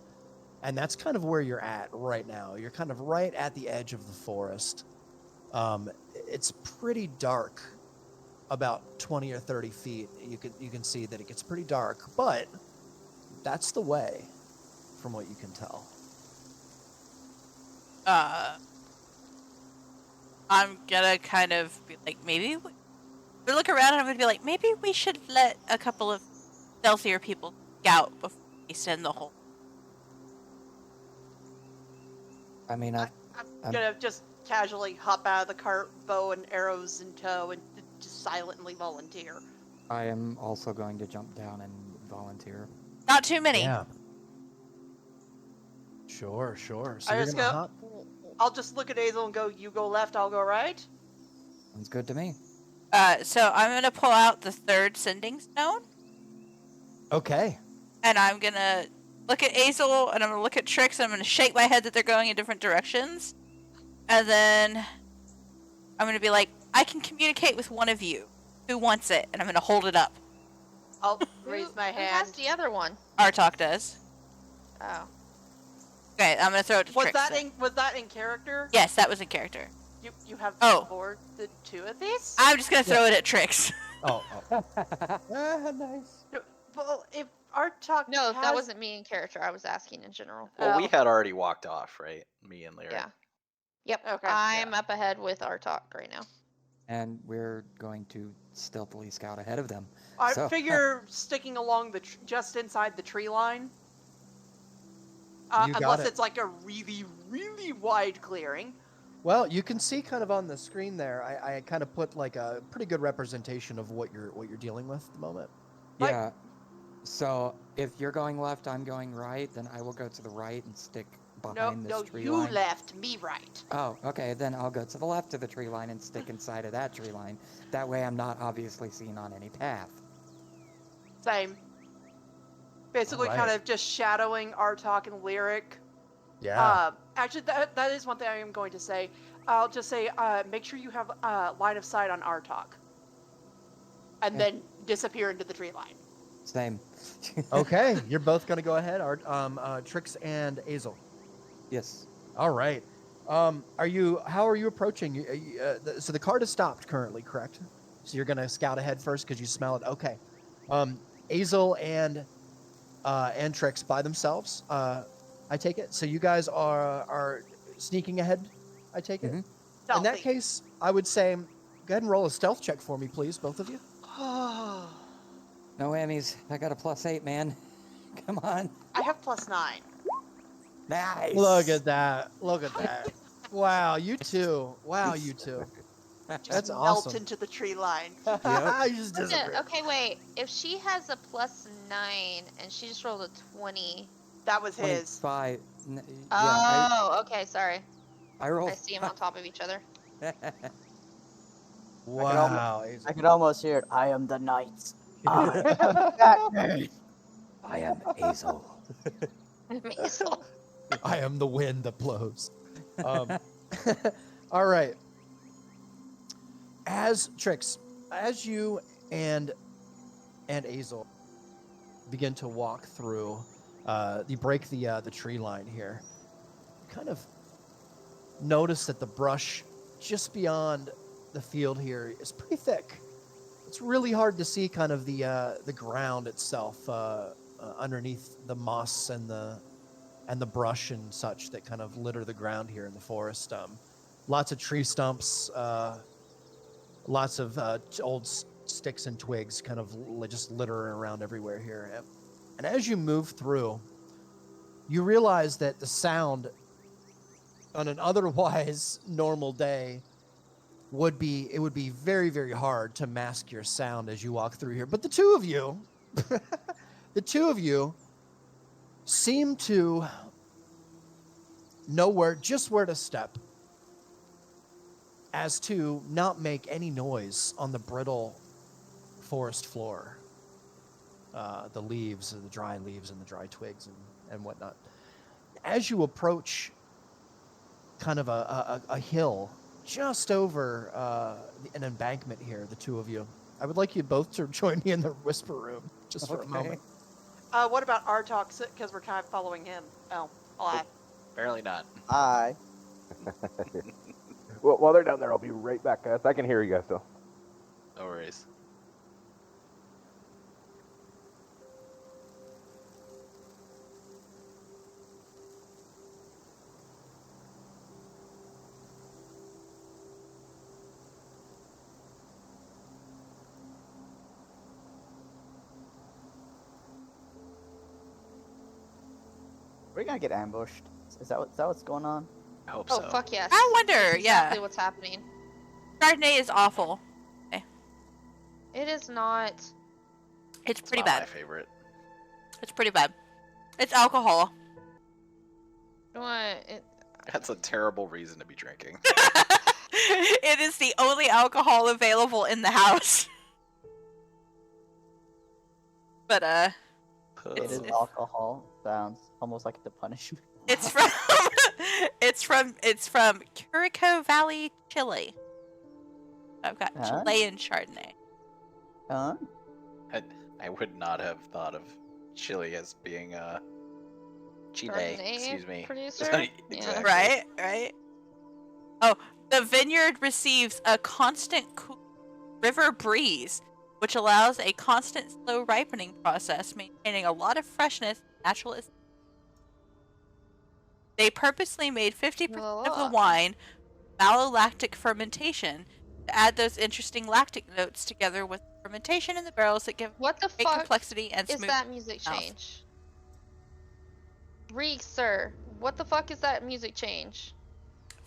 Speaker 6: And that's kind of where you're at right now. You're kind of right at the edge of the forest. It's pretty dark, about 20 or 30 feet. You can see that it gets pretty dark, but that's the way, from what you can tell.
Speaker 2: I'm gonna kind of be like, maybe we look around and I'm gonna be like, maybe we should let a couple of stealthier people scout before we send the whole.
Speaker 8: I mean,
Speaker 4: I'm gonna just casually hop out of the cart, bow and arrows in tow, and just silently volunteer.
Speaker 8: I am also going to jump down and volunteer.
Speaker 2: Not too many.
Speaker 6: Yeah. Sure. So
Speaker 4: I
Speaker 6: you're
Speaker 4: just
Speaker 6: gonna
Speaker 4: go.
Speaker 6: hop.
Speaker 4: I'll just look at Azel and go, "You go left, I'll go right."
Speaker 8: Sounds good to me.
Speaker 2: So I'm gonna pull out the third sending stone,
Speaker 6: Okay.
Speaker 2: and I'm gonna look at Azel, and I'm gonna look at Trix, and I'm gonna shake my head that they're going in different directions, and then I'm gonna be like, I can communicate with one of you. Who wants it? And I'm gonna hold it up.
Speaker 4: I'll raise my
Speaker 3: Who has
Speaker 4: hand.
Speaker 3: the other one?
Speaker 2: Artok does.
Speaker 3: Oh.
Speaker 2: Okay, I'm gonna throw it to
Speaker 4: Was
Speaker 2: Trix.
Speaker 4: that
Speaker 2: then.
Speaker 4: was that in character?
Speaker 2: Yes, that was in character.
Speaker 4: You have
Speaker 2: Oh.
Speaker 4: board the two of these?
Speaker 2: I'm just gonna throw it at Trix.
Speaker 6: Oh. Nice.
Speaker 4: Well, if Artok
Speaker 3: No,
Speaker 4: has...
Speaker 3: that wasn't me in character. I was asking in general.
Speaker 5: Well, we
Speaker 4: Oh.
Speaker 5: had already walked off, right? Me and Lyra.
Speaker 3: Yeah. Yep.
Speaker 4: Okay,
Speaker 3: I'm up ahead with Artok right now.
Speaker 8: And we're going to stealthily scout ahead of them.
Speaker 4: I
Speaker 8: So-
Speaker 4: figure sticking along the just inside the tree line.
Speaker 6: You got
Speaker 4: Unless
Speaker 6: it.
Speaker 4: it's like a really, really wide clearing.
Speaker 6: Well, you can see kind of on the screen there. I kind of put like a pretty good representation of what you're dealing with at the moment.
Speaker 4: Like-
Speaker 8: Yeah. So if you're going left, I'm going right, then I will go to the right and stick behind
Speaker 4: No,
Speaker 8: this tree
Speaker 4: you
Speaker 8: line.
Speaker 4: left, me right.
Speaker 8: Oh, okay, then I'll go to the left of the tree line and stick inside of that tree line. That way I'm not obviously seen on any path.
Speaker 4: Same. Basically,
Speaker 6: Alright.
Speaker 4: kind of just shadowing Artok and Lyric.
Speaker 6: Yeah.
Speaker 4: Actually, that is one thing I am going to say. I'll just say, make sure you have line of sight on Artok. And then disappear into the tree line.
Speaker 8: Same.
Speaker 6: Okay, you're both gonna go ahead. Trix and Azel.
Speaker 8: Yes.
Speaker 6: All right. How are you approaching? So the cart is stopped currently, correct? So you're gonna scout ahead first because you smell it. Okay. Azel and Trix by themselves. I take it. So you guys are sneaking ahead. I take it.
Speaker 8: Mhm.
Speaker 6: In that
Speaker 4: Stealthy.
Speaker 6: case, I would say, go ahead and roll a stealth check for me, please, both of you.
Speaker 8: No whammies. I got a +8, man. Come on.
Speaker 4: I have +9.
Speaker 8: Nice.
Speaker 6: Look at that. Look at that. Wow, you two. Wow, you two.
Speaker 4: Just
Speaker 6: That's
Speaker 4: melt
Speaker 6: awesome.
Speaker 4: into the tree line.
Speaker 8: Yep.
Speaker 6: You just
Speaker 3: Yeah,
Speaker 6: disappear.
Speaker 3: okay, wait. If she has a +9 and she just rolled a 20.
Speaker 4: That was his.
Speaker 8: 25.
Speaker 3: Oh, okay, sorry.
Speaker 8: I rolled.
Speaker 3: I see them on top of each other.
Speaker 6: Wow.
Speaker 1: I could almost hear it. I am the knight. I am Batman.
Speaker 8: I am Azel.
Speaker 3: Maisel.
Speaker 6: I am the wind that blows. All right. As you and Azel begin to walk through, you break the tree line here. You kind of notice that the brush just beyond the field here is pretty thick. It's really hard to see kind of the ground itself underneath the moss and the brush and such that kind of litter the ground here in the forest. Lots of tree stumps, lots of old sticks and twigs kind of just littering around everywhere here. And as you move through, you realize that the sound on an otherwise normal day would be very, very hard to mask your sound as you walk through here. But the two of you seem to know just where to step as to not make any noise on the brittle forest floor. The leaves, the dry leaves and the dry twigs and whatnot. As you approach kind of a hill just over an embankment here, the two of you, I would like you both to join me in the whisper room just for a moment.
Speaker 4: What about Artok? Because we're kind of following him. Oh, I'll add.
Speaker 5: Apparently not.
Speaker 1: Hi.
Speaker 7: Well, while they're down there, I'll be right back, guys. I can hear you guys still.
Speaker 5: No worries.
Speaker 1: We're gonna get ambushed. Is that what's going on?
Speaker 5: I hope
Speaker 3: Oh,
Speaker 5: so.
Speaker 3: fuck yes.
Speaker 2: I wonder,
Speaker 3: That's exactly
Speaker 2: yeah.
Speaker 3: what's happening.
Speaker 2: Chardonnay is awful.
Speaker 3: It is not.
Speaker 2: It's
Speaker 5: It's
Speaker 2: pretty
Speaker 5: not
Speaker 2: bad.
Speaker 5: my favorite.
Speaker 2: It's pretty bad. It's alcohol.
Speaker 3: What?
Speaker 5: That's a terrible reason to be drinking.
Speaker 2: It is the only alcohol available in the house. But
Speaker 1: It is
Speaker 2: It's-
Speaker 1: alcohol. Sounds almost like the punishment.
Speaker 2: it's from it's from Curico Valley, Chile. I've got
Speaker 1: Huh?
Speaker 2: Chilean Chardonnay.
Speaker 1: Huh?
Speaker 5: I would not have thought of Chile as being Chile.
Speaker 3: Chardonnay
Speaker 5: Excuse me.
Speaker 3: producer?
Speaker 5: Exactly.
Speaker 2: Right? Oh, the vineyard receives a constant river breeze, which allows a constant slow ripening process, maintaining a lot of freshness and natural. They purposely made 50% of the wine malolactic fermentation to add those interesting lactic notes together with fermentation in the barrels that give
Speaker 3: What the
Speaker 2: great
Speaker 3: fuck
Speaker 2: complexity and
Speaker 3: is
Speaker 2: smooth.
Speaker 3: that music
Speaker 2: mouth.
Speaker 3: change? Reek, sir. What the fuck is that music change?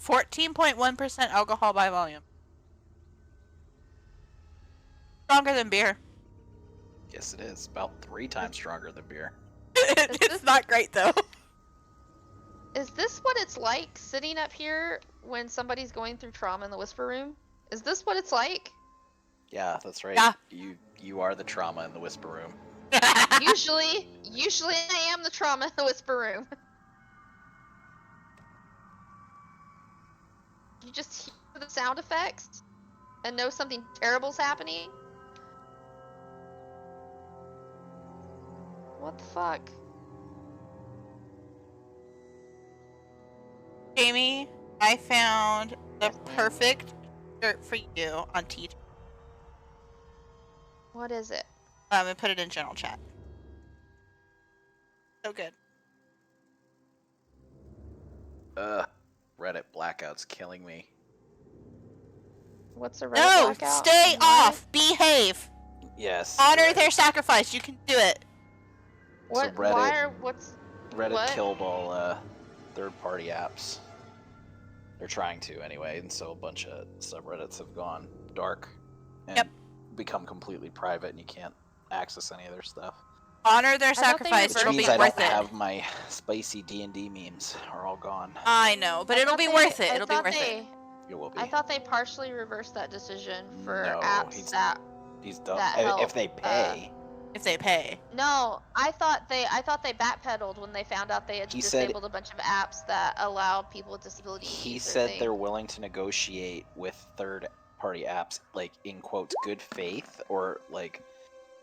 Speaker 2: 14.1% alcohol by volume. Stronger than beer.
Speaker 5: Yes, it is. About 3 times stronger than beer.
Speaker 2: It's not great though.
Speaker 3: Is this what it's like sitting up here when somebody's going through trauma in the whisper room? Is this what it's like?
Speaker 5: Yeah, that's right.
Speaker 2: Yeah.
Speaker 5: You are the trauma in the whisper room.
Speaker 3: usually I am the trauma in the whisper room. You just hear the sound effects and know something terrible's happening? What the fuck?
Speaker 2: Jamie, I found the
Speaker 3: Yes, ma'am.
Speaker 2: perfect shirt for you on T.
Speaker 3: What is it?
Speaker 2: And put it in general chat. So good.
Speaker 5: Reddit blackout's killing me.
Speaker 3: What's a Reddit
Speaker 2: No,
Speaker 3: blackout?
Speaker 2: stay
Speaker 3: Why?
Speaker 2: off. Behave.
Speaker 5: Yes.
Speaker 2: Honor
Speaker 5: right.
Speaker 2: their sacrifice. You can do it.
Speaker 3: What?
Speaker 5: Reddit-
Speaker 3: Why are what's
Speaker 5: Reddit
Speaker 3: what?
Speaker 5: killed all third-party apps. They're trying to anyway, and so a bunch of subreddits have gone dark and
Speaker 2: Yep.
Speaker 5: become completely private, and you can't access any of their stuff.
Speaker 2: Honor their
Speaker 3: thought they
Speaker 2: sacrifice.
Speaker 5: Which
Speaker 2: It'll
Speaker 5: means
Speaker 2: be
Speaker 5: I
Speaker 2: worth
Speaker 5: don't
Speaker 2: it.
Speaker 5: have my spicy D&D memes are all gone.
Speaker 2: I know, but
Speaker 3: I
Speaker 2: it'll
Speaker 3: thought
Speaker 2: be
Speaker 3: they-
Speaker 2: worth it.
Speaker 3: I
Speaker 2: It'll be
Speaker 3: thought
Speaker 2: worth
Speaker 3: they-
Speaker 2: it.
Speaker 5: It will be.
Speaker 3: I thought they partially reversed that decision for
Speaker 5: No,
Speaker 3: apps
Speaker 5: he's
Speaker 3: that.
Speaker 5: He's done.
Speaker 3: that
Speaker 5: If
Speaker 3: help,
Speaker 5: they pay,
Speaker 2: If they pay.
Speaker 3: No, I thought they backpedaled when they found out they had
Speaker 5: He said-
Speaker 3: disabled a bunch of apps that allow people with disabilities. to
Speaker 5: he
Speaker 3: use their
Speaker 5: said
Speaker 3: thing.
Speaker 5: they're willing to negotiate with third-party apps, like in quotes, good faith, or like,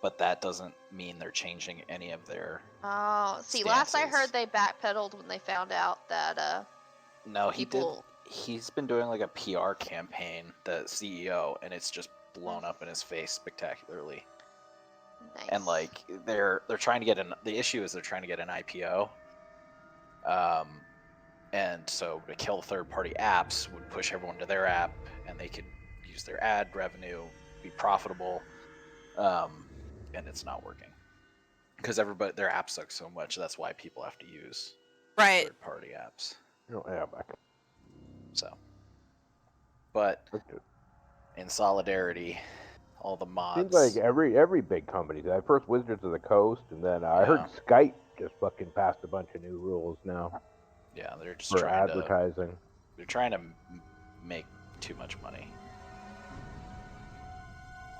Speaker 5: but that doesn't mean they're changing any of their.
Speaker 3: Oh, see, last I
Speaker 5: stances.
Speaker 3: heard they backpedaled when they found out that
Speaker 5: No, he did.
Speaker 3: people.
Speaker 5: He's been doing like a PR campaign, the CEO, and it's just blown up in his face spectacularly.
Speaker 3: Nice.
Speaker 5: And like they're trying to get an. The issue is they're trying to get an IPO. And so to kill third-party apps would push everyone to their app, and they could use their ad revenue, be profitable, and it's not working because their app sucks so much. That's why people have to use
Speaker 2: Right.
Speaker 5: third-party apps.
Speaker 7: Yeah, back.
Speaker 5: So, but
Speaker 7: That's good.
Speaker 5: in solidarity, all the mods.
Speaker 7: Seems like every big company. First Wizards of the Coast, and then I heard Skype just fucking passed a bunch of new rules now
Speaker 5: yeah, they're just
Speaker 7: for
Speaker 5: trying
Speaker 7: advertising.
Speaker 5: They're trying to make too much money.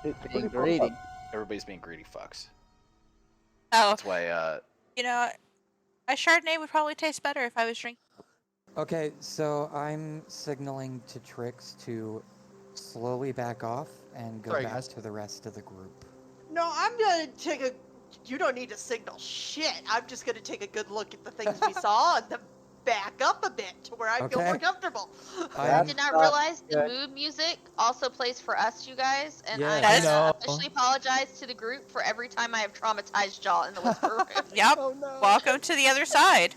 Speaker 7: It's
Speaker 1: Being
Speaker 7: pretty fun.
Speaker 1: greedy.
Speaker 5: Everybody's being greedy fucks.
Speaker 2: Oh,
Speaker 5: That's why.
Speaker 2: you know, a Chardonnay would probably taste better if I was drinking.
Speaker 8: Okay, so I'm signaling to Trix to slowly back off and go
Speaker 6: Sorry,
Speaker 8: back
Speaker 6: guys.
Speaker 8: to the rest of the group.
Speaker 4: No, I'm gonna take a. You don't need to signal shit. I'm just gonna take a good look at the things we saw and then back up a bit to where I feel more
Speaker 8: Okay.
Speaker 4: comfortable.
Speaker 3: I
Speaker 8: I'm-
Speaker 3: did not
Speaker 1: not
Speaker 3: realize the
Speaker 1: good.
Speaker 3: mood music also plays for us, you guys, and
Speaker 8: Yeah,
Speaker 3: I
Speaker 2: I
Speaker 6: know.
Speaker 3: officially apologize to the group for every time I have traumatized y'all in the whisper room.
Speaker 2: Yep.
Speaker 6: Oh no.
Speaker 2: Welcome to the other side.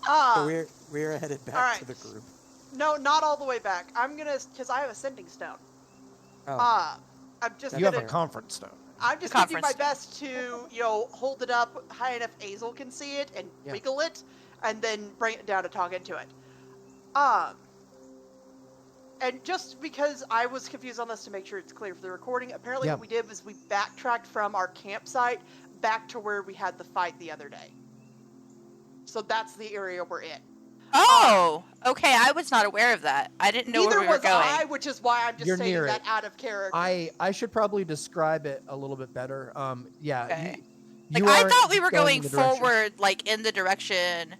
Speaker 8: So we're headed back
Speaker 4: alright.
Speaker 8: to the group.
Speaker 4: No, not all the way back. I'm gonna, because I have a sending stone.
Speaker 8: Oh,
Speaker 4: I'm just
Speaker 6: You have
Speaker 4: gonna.
Speaker 6: a conference stone.
Speaker 4: I'm just
Speaker 2: The
Speaker 4: gonna do my
Speaker 2: conference
Speaker 4: best to, hold it up high enough Azel can see it and
Speaker 6: Yeah.
Speaker 4: wiggle it, and then bring it down to talk into it. And just because I was confused on this to make sure it's clear for the recording, apparently
Speaker 6: Yeah.
Speaker 4: what we did was we backtracked from our campsite back to where we had the fight the other day. So that's the area we're in.
Speaker 2: Oh, okay. I was not aware of that. I didn't know
Speaker 4: Neither
Speaker 2: where we were
Speaker 4: was
Speaker 2: going.
Speaker 4: I, which is why I'm just
Speaker 6: You're
Speaker 4: stating
Speaker 6: near
Speaker 4: that
Speaker 6: it.
Speaker 4: out of character.
Speaker 6: I should probably describe it a little bit better. Yeah.
Speaker 2: Okay.
Speaker 6: You
Speaker 2: Like I
Speaker 6: aren't
Speaker 2: thought we were going
Speaker 6: in the direction-
Speaker 2: forward, like in the direction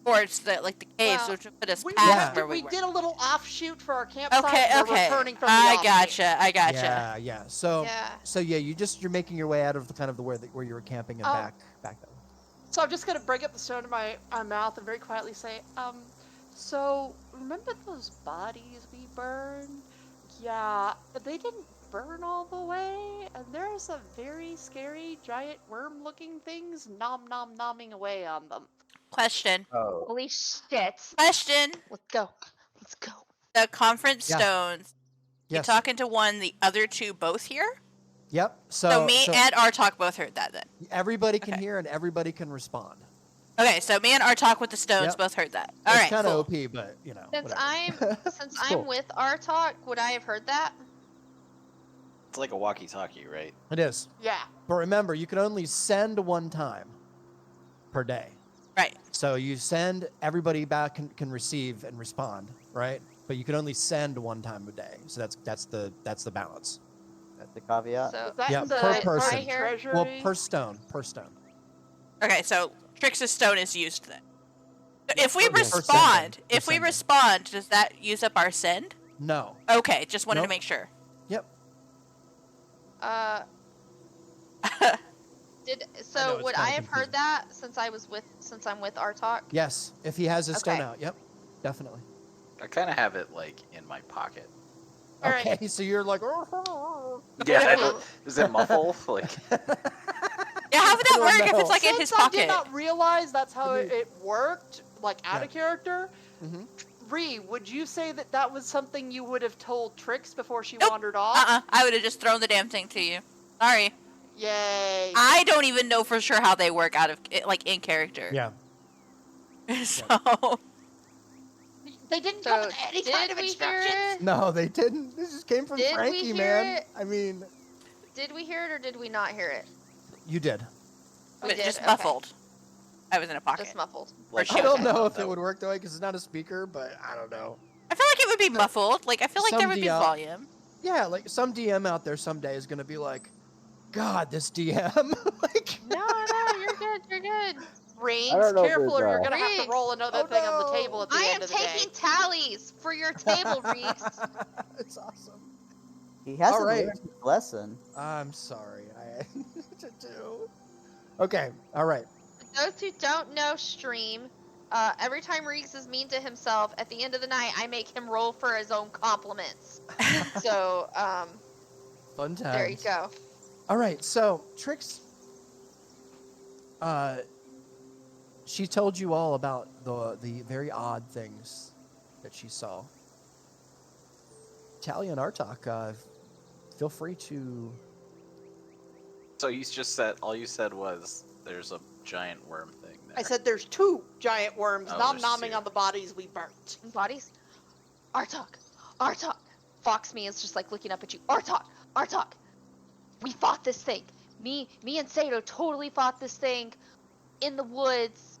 Speaker 2: towards the caves,
Speaker 3: Well,
Speaker 2: which would put us
Speaker 4: we,
Speaker 2: past
Speaker 6: Yeah.
Speaker 2: where we
Speaker 4: we
Speaker 2: were.
Speaker 4: did a little offshoot for our campsite.
Speaker 2: Okay,
Speaker 4: and we're
Speaker 2: okay.
Speaker 4: returning from the
Speaker 2: I
Speaker 4: offshoot.
Speaker 2: gotcha.
Speaker 6: Yeah. So
Speaker 3: Yeah.
Speaker 6: you're making your way out of the kind of the where you were camping and
Speaker 4: Oh.
Speaker 6: back that way.
Speaker 4: So I'm just gonna bring up the stone to my mouth and very quietly say, so remember those bodies we burned? Yeah, but they didn't burn all the way, and there's some very scary giant worm-looking things nomming away on them.
Speaker 2: Question.
Speaker 1: Oh,
Speaker 3: Holy shit.
Speaker 2: Question.
Speaker 3: Let's go. Let's go.
Speaker 2: The conference
Speaker 6: Yeah.
Speaker 2: stones. You
Speaker 6: Yes.
Speaker 2: talking to one, the other two both here?
Speaker 6: Yep.
Speaker 2: So me and Artok both heard that then.
Speaker 6: everybody can
Speaker 2: Okay.
Speaker 6: hear and everybody can respond.
Speaker 2: Okay, so me and Artok with the stones
Speaker 6: Yep.
Speaker 2: both heard that. All
Speaker 6: It's
Speaker 2: right,
Speaker 6: kind of
Speaker 2: cool.
Speaker 6: OP, but
Speaker 3: Since
Speaker 6: whatever.
Speaker 3: since
Speaker 6: It's
Speaker 3: I'm
Speaker 6: cool.
Speaker 3: with our talk, would I have heard that?
Speaker 5: It's like a walkie-talkie, right?
Speaker 6: It is.
Speaker 4: Yeah.
Speaker 6: But remember, you can only send one time per day.
Speaker 2: Right.
Speaker 6: So you send, everybody back can receive and respond, right? But you can only send one time a day. So that's the balance.
Speaker 1: that's the caveat.
Speaker 3: So
Speaker 4: Is that
Speaker 6: Yeah,
Speaker 4: in the
Speaker 6: per person.
Speaker 3: right here?
Speaker 4: treasury?
Speaker 6: Well, per stone.
Speaker 2: Okay, so Trix's stone is used then. If we
Speaker 6: per- per
Speaker 2: respond,
Speaker 6: sending,
Speaker 2: if
Speaker 6: per
Speaker 2: we
Speaker 6: sending.
Speaker 2: respond, does that use up our send?
Speaker 6: No.
Speaker 2: Okay, just wanted to
Speaker 6: Nope.
Speaker 2: make sure.
Speaker 6: Yep.
Speaker 3: Did
Speaker 6: I know
Speaker 3: so?
Speaker 6: it's
Speaker 3: Would
Speaker 6: kinda
Speaker 3: I have heard
Speaker 6: confusing.
Speaker 3: that since I'm with our talk?
Speaker 6: Yes. If he has his stone
Speaker 3: Okay.
Speaker 6: out. Yep. Definitely.
Speaker 5: I kind of have it like in my pocket.
Speaker 3: All right.
Speaker 6: Okay. So you're like.
Speaker 5: Yeah. Does it muffle? Like,
Speaker 2: Yeah, how would that
Speaker 6: don't
Speaker 2: work if
Speaker 6: know.
Speaker 2: it's like in
Speaker 4: Since
Speaker 2: his
Speaker 4: I
Speaker 2: pocket?
Speaker 4: did not realize that's how
Speaker 6: Mhm.
Speaker 4: it worked, like out
Speaker 6: Yeah.
Speaker 4: of character.
Speaker 6: Mhm.
Speaker 4: Ree, would you say that was something you would have told Trix before she
Speaker 2: Nope.
Speaker 4: wandered off?
Speaker 2: I would have just thrown the damn thing to you. Sorry.
Speaker 4: Yay.
Speaker 2: I don't even know for sure how they work out of like in character.
Speaker 6: Yeah.
Speaker 2: So
Speaker 4: They didn't
Speaker 3: So,
Speaker 4: come with any kind
Speaker 3: did
Speaker 4: of
Speaker 3: we hear
Speaker 4: instructions.
Speaker 3: it?
Speaker 6: No, they didn't. This just came from
Speaker 3: Did we
Speaker 6: Frankie,
Speaker 3: hear
Speaker 6: man.
Speaker 3: it?
Speaker 6: I mean,
Speaker 3: Did we hear it or did we not hear it?
Speaker 6: you did.
Speaker 3: We
Speaker 2: but
Speaker 3: did.
Speaker 2: just
Speaker 3: okay.
Speaker 2: muffled. I was in a pocket.
Speaker 3: Just muffled.
Speaker 5: Like,
Speaker 2: Or
Speaker 6: I don't
Speaker 2: Okay.
Speaker 6: know if
Speaker 5: that
Speaker 6: it would work though, because it's not a speaker, but I don't know.
Speaker 2: I feel like it would be muffled. Like I feel like there
Speaker 6: Some
Speaker 2: would be
Speaker 6: DM
Speaker 2: volume.
Speaker 6: Yeah, like some DM out there someday is gonna be like, God, this DM. Like,
Speaker 3: No, you're good. You're good.
Speaker 4: Rings,
Speaker 7: I don't know if
Speaker 4: careful, or
Speaker 7: there's,
Speaker 4: you're gonna have to
Speaker 3: Rings.
Speaker 4: roll another
Speaker 6: Oh,
Speaker 4: thing on the
Speaker 6: no.
Speaker 4: table at the
Speaker 3: I
Speaker 4: end
Speaker 3: am
Speaker 4: of the day.
Speaker 3: taking tallies for your table, Reeks.
Speaker 6: it's awesome.
Speaker 1: He hasn't
Speaker 6: Alright.
Speaker 1: learned his lesson.
Speaker 6: I'm sorry. I to do. Okay. All right.
Speaker 3: For those who don't know stream, every time Reeks is mean to himself, at the end of the night, I make him roll for his own compliments. So,
Speaker 6: Fun times.
Speaker 3: there you go.
Speaker 6: All right. So Trix, she told you all about the very odd things that she saw. Talia and Artok, feel free to.
Speaker 5: So you just said all you said was there's a giant worm thing there.
Speaker 4: I said there's 2 giant worms
Speaker 5: Oh,
Speaker 4: nom
Speaker 5: there's
Speaker 4: nomming
Speaker 5: 2.
Speaker 4: on the bodies we burnt.
Speaker 3: Bodies? Artok. Fox me is just like looking up at you. Artok. We fought this thing. Me and Sato totally fought this thing in the woods.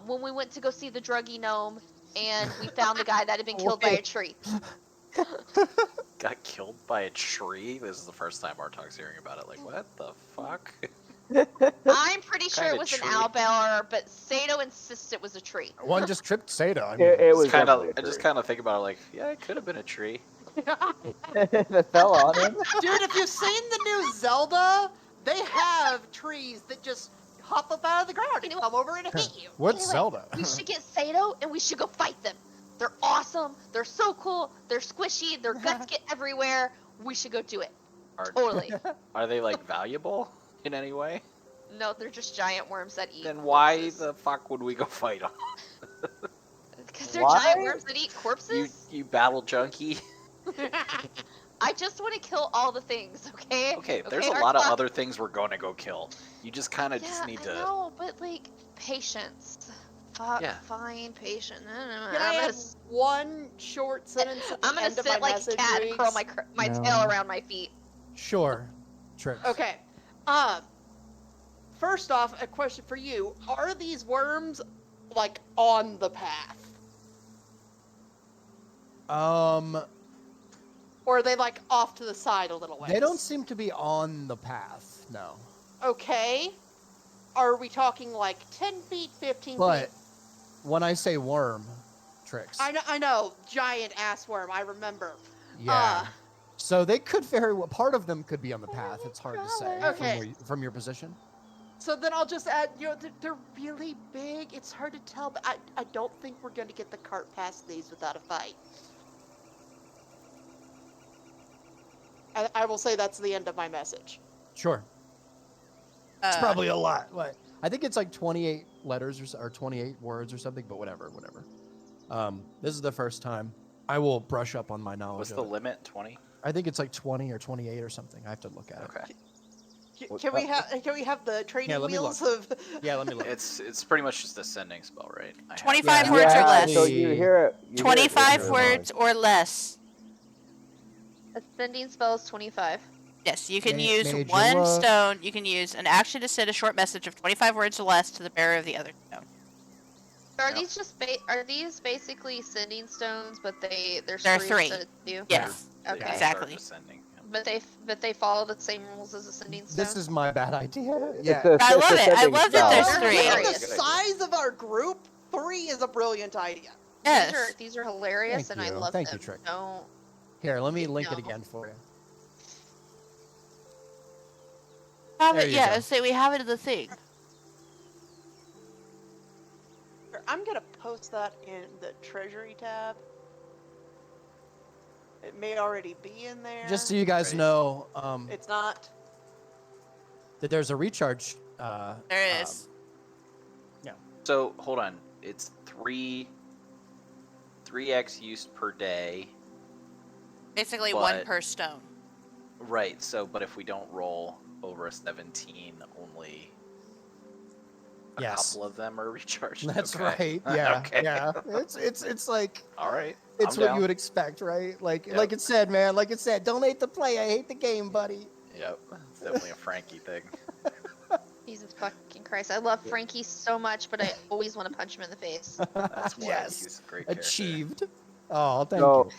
Speaker 3: When we went to go see the druggy gnome, and we found the guy that had been killed by a tree.
Speaker 5: Got killed by a tree. This is the first time Artok's hearing about it. Like, what the fuck?
Speaker 3: I'm pretty sure it
Speaker 5: Kinda
Speaker 3: was an
Speaker 5: tree.
Speaker 3: owlbear, but Sato insists it was a tree.
Speaker 6: One just tripped Sato. I mean,
Speaker 7: It was
Speaker 5: Kind of.
Speaker 7: definitely a
Speaker 5: I just
Speaker 7: tree.
Speaker 5: kind of think about it like, yeah, it could have been a tree.
Speaker 1: That fell on him.
Speaker 4: Dude, if you've seen the new Zelda, they have trees that just hop up out of the ground and come over and hit you.
Speaker 6: What's
Speaker 3: Anyway,
Speaker 6: Zelda?
Speaker 3: We should get Sato and we should go fight them. They're awesome. They're so cool. They're squishy. Their guts get everywhere. We should go do it.
Speaker 5: Are,
Speaker 3: Totally.
Speaker 5: are they like valuable in any way?
Speaker 3: No, they're just giant worms that eat.
Speaker 5: Then why
Speaker 3: corpses.
Speaker 5: the fuck would we go fight them?
Speaker 3: Because they're
Speaker 1: Why?
Speaker 3: giant worms that eat
Speaker 5: You
Speaker 3: corpses.
Speaker 5: you battle junkie.
Speaker 3: I just want to kill all the things. Okay.
Speaker 5: Okay, there's a lot
Speaker 3: Artok?
Speaker 5: of other things we're going to go kill. You just kind of
Speaker 3: Yeah,
Speaker 5: just need
Speaker 3: I
Speaker 5: to.
Speaker 3: know, but like patience.
Speaker 5: Yeah.
Speaker 3: Fine, patient.
Speaker 4: Can I have one short sentence at the
Speaker 3: I'm gonna
Speaker 4: end of
Speaker 3: sit
Speaker 4: my
Speaker 3: like a
Speaker 4: message,
Speaker 3: cat and curl
Speaker 4: Riggs?
Speaker 3: my
Speaker 8: No.
Speaker 3: tail around my feet.
Speaker 6: Sure. Trix.
Speaker 4: Okay. First off, a question for you. Are these worms, like, on the path? Or are they, like, off to the side a little ways?
Speaker 6: They don't seem to be on the path. No.
Speaker 4: Okay. Are we talking, like, 10 feet, 15
Speaker 6: But
Speaker 4: feet?
Speaker 6: when I say worm, Trix.
Speaker 4: I know. Giant ass worm. I remember.
Speaker 6: Yeah. So they could very well. Part of them could be on the path. It's hard to say
Speaker 4: Okay.
Speaker 6: from your position.
Speaker 4: So then I'll just add, they're really big. It's hard to tell, but I don't think we're going to get the cart past these without a fight. I will say that's the end of my message.
Speaker 6: Sure. It's probably a lot. What? I think it's like 28 letters or 28 words or something. But whatever. This is the first time. I will brush up on my knowledge.
Speaker 5: What's
Speaker 6: of
Speaker 5: the
Speaker 6: it.
Speaker 5: limit? 20.
Speaker 6: I think it's like 20 or 28 or something. I have to look at it.
Speaker 5: Okay.
Speaker 4: Can we have the training
Speaker 6: Yeah, let me
Speaker 4: wheels
Speaker 6: look.
Speaker 4: of?
Speaker 6: Yeah, let me look.
Speaker 5: It's pretty much just a sending spell, right? I have-
Speaker 2: 25
Speaker 6: Yeah.
Speaker 2: words or
Speaker 7: Yeah,
Speaker 2: less.
Speaker 7: so you hear it. you hear it
Speaker 2: 25
Speaker 7: in your
Speaker 2: words or less.
Speaker 3: Ascending spell is 25.
Speaker 2: Yes, you can
Speaker 6: Ma-
Speaker 2: use
Speaker 6: major
Speaker 2: one
Speaker 6: luck.
Speaker 2: stone. You can use an action to send a short message of 25 words or less to the bearer of the other stone.
Speaker 3: Are
Speaker 5: Yep.
Speaker 3: these just are these basically sending stones, but there's
Speaker 2: There are
Speaker 3: three
Speaker 2: three.
Speaker 3: instead of two?
Speaker 2: Yes.
Speaker 5: They
Speaker 3: Okay.
Speaker 5: start
Speaker 2: Exactly.
Speaker 5: descending, yeah.
Speaker 3: But they follow the same rules as ascending stone.
Speaker 6: This is my bad idea.
Speaker 7: It's
Speaker 6: Yeah.
Speaker 7: a-
Speaker 2: I
Speaker 7: it's
Speaker 2: love
Speaker 7: a
Speaker 2: it. I
Speaker 7: sending
Speaker 2: love that
Speaker 7: spell.
Speaker 2: there's
Speaker 3: They're
Speaker 2: three.
Speaker 4: Given the
Speaker 3: hilarious.
Speaker 4: size of our group, 3 is a brilliant idea.
Speaker 2: Yes.
Speaker 3: These are hilarious,
Speaker 6: Thank
Speaker 3: and I
Speaker 6: you.
Speaker 3: love
Speaker 6: Thank
Speaker 3: them.
Speaker 6: you, Trick.
Speaker 3: Don't.
Speaker 6: Here, let me link it
Speaker 3: No.
Speaker 6: again for you.
Speaker 2: Have
Speaker 6: There
Speaker 2: it,
Speaker 6: you
Speaker 2: yeah,
Speaker 6: go.
Speaker 2: say we have it in the thing.
Speaker 4: I'm gonna post that in the treasury tab. It may already be in there.
Speaker 6: Just so you guys
Speaker 5: Right.
Speaker 6: know,
Speaker 4: It's not.
Speaker 6: that there's a recharge.
Speaker 2: There is.
Speaker 5: So hold on. It's 3x use per day.
Speaker 2: Basically one
Speaker 5: but-
Speaker 2: per stone.
Speaker 5: Right. So, but if we don't roll over a 17, only a
Speaker 6: Yes.
Speaker 5: couple of them are recharged.
Speaker 6: That's
Speaker 5: Okay.
Speaker 6: right. Yeah.
Speaker 5: Okay.
Speaker 6: Yeah. It's like
Speaker 5: All right.
Speaker 6: it's
Speaker 5: I'm
Speaker 6: what
Speaker 5: down.
Speaker 6: you would expect, right? Like
Speaker 5: Yep.
Speaker 6: like it said, man. Like it said, don't hate the play. I hate the game, buddy.
Speaker 5: Yep. It's definitely a Frankie thing.
Speaker 3: Jesus fucking Christ. I love Frankie so much, but I always want to punch him in the face.
Speaker 5: That's why
Speaker 6: Yes.
Speaker 5: he's a great character.
Speaker 6: Achieved. Oh, thank
Speaker 7: So,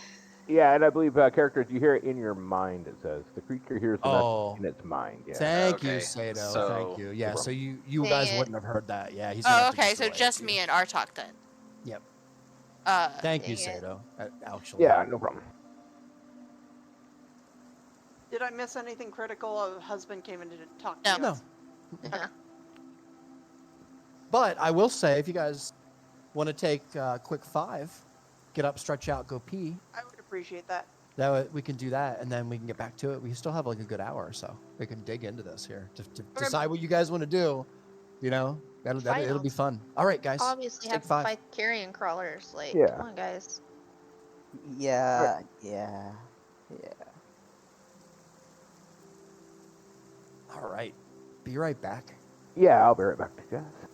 Speaker 6: you.
Speaker 7: yeah, and I believe characters, you hear it in your mind, it says. The creature hears the
Speaker 6: Oh.
Speaker 7: message in its mind. Yeah.
Speaker 6: Thank you,
Speaker 5: Okay,
Speaker 6: Sato.
Speaker 5: so-
Speaker 6: Thank you. Yeah.
Speaker 7: No
Speaker 6: So
Speaker 7: problem.
Speaker 6: you
Speaker 3: Dang
Speaker 6: guys
Speaker 3: it.
Speaker 6: wouldn't have heard that. Yeah. He's gonna
Speaker 2: Oh,
Speaker 6: have to
Speaker 2: okay, so
Speaker 6: destroy it
Speaker 2: just
Speaker 6: to
Speaker 2: me
Speaker 6: you.
Speaker 2: and Artok then.
Speaker 6: Yep.
Speaker 2: Thank
Speaker 6: Thank you,
Speaker 3: Dang it.
Speaker 6: Sato. Actually.
Speaker 7: Yeah, no problem.
Speaker 4: Did I miss anything critical? A husband came in to talk
Speaker 2: No.
Speaker 4: to you.
Speaker 6: No.
Speaker 3: Yeah.
Speaker 6: But I will say, if you guys want to take a quick 5, get up, stretch out, go pee.
Speaker 4: I would appreciate that.
Speaker 6: That way we can do that, and then we can get back to it. We still have like a good hour or so. We can dig into this here to decide what you guys want to do. You know, it'll be fun. All right, guys.
Speaker 3: Obviously,
Speaker 6: let's
Speaker 3: have
Speaker 6: take
Speaker 3: to
Speaker 6: 5.
Speaker 3: fight carrion crawlers. Like,
Speaker 7: Yeah.
Speaker 3: come on, guys.
Speaker 1: Yeah.
Speaker 6: All right. Be right back.
Speaker 7: Yeah, I'll be right back to you guys.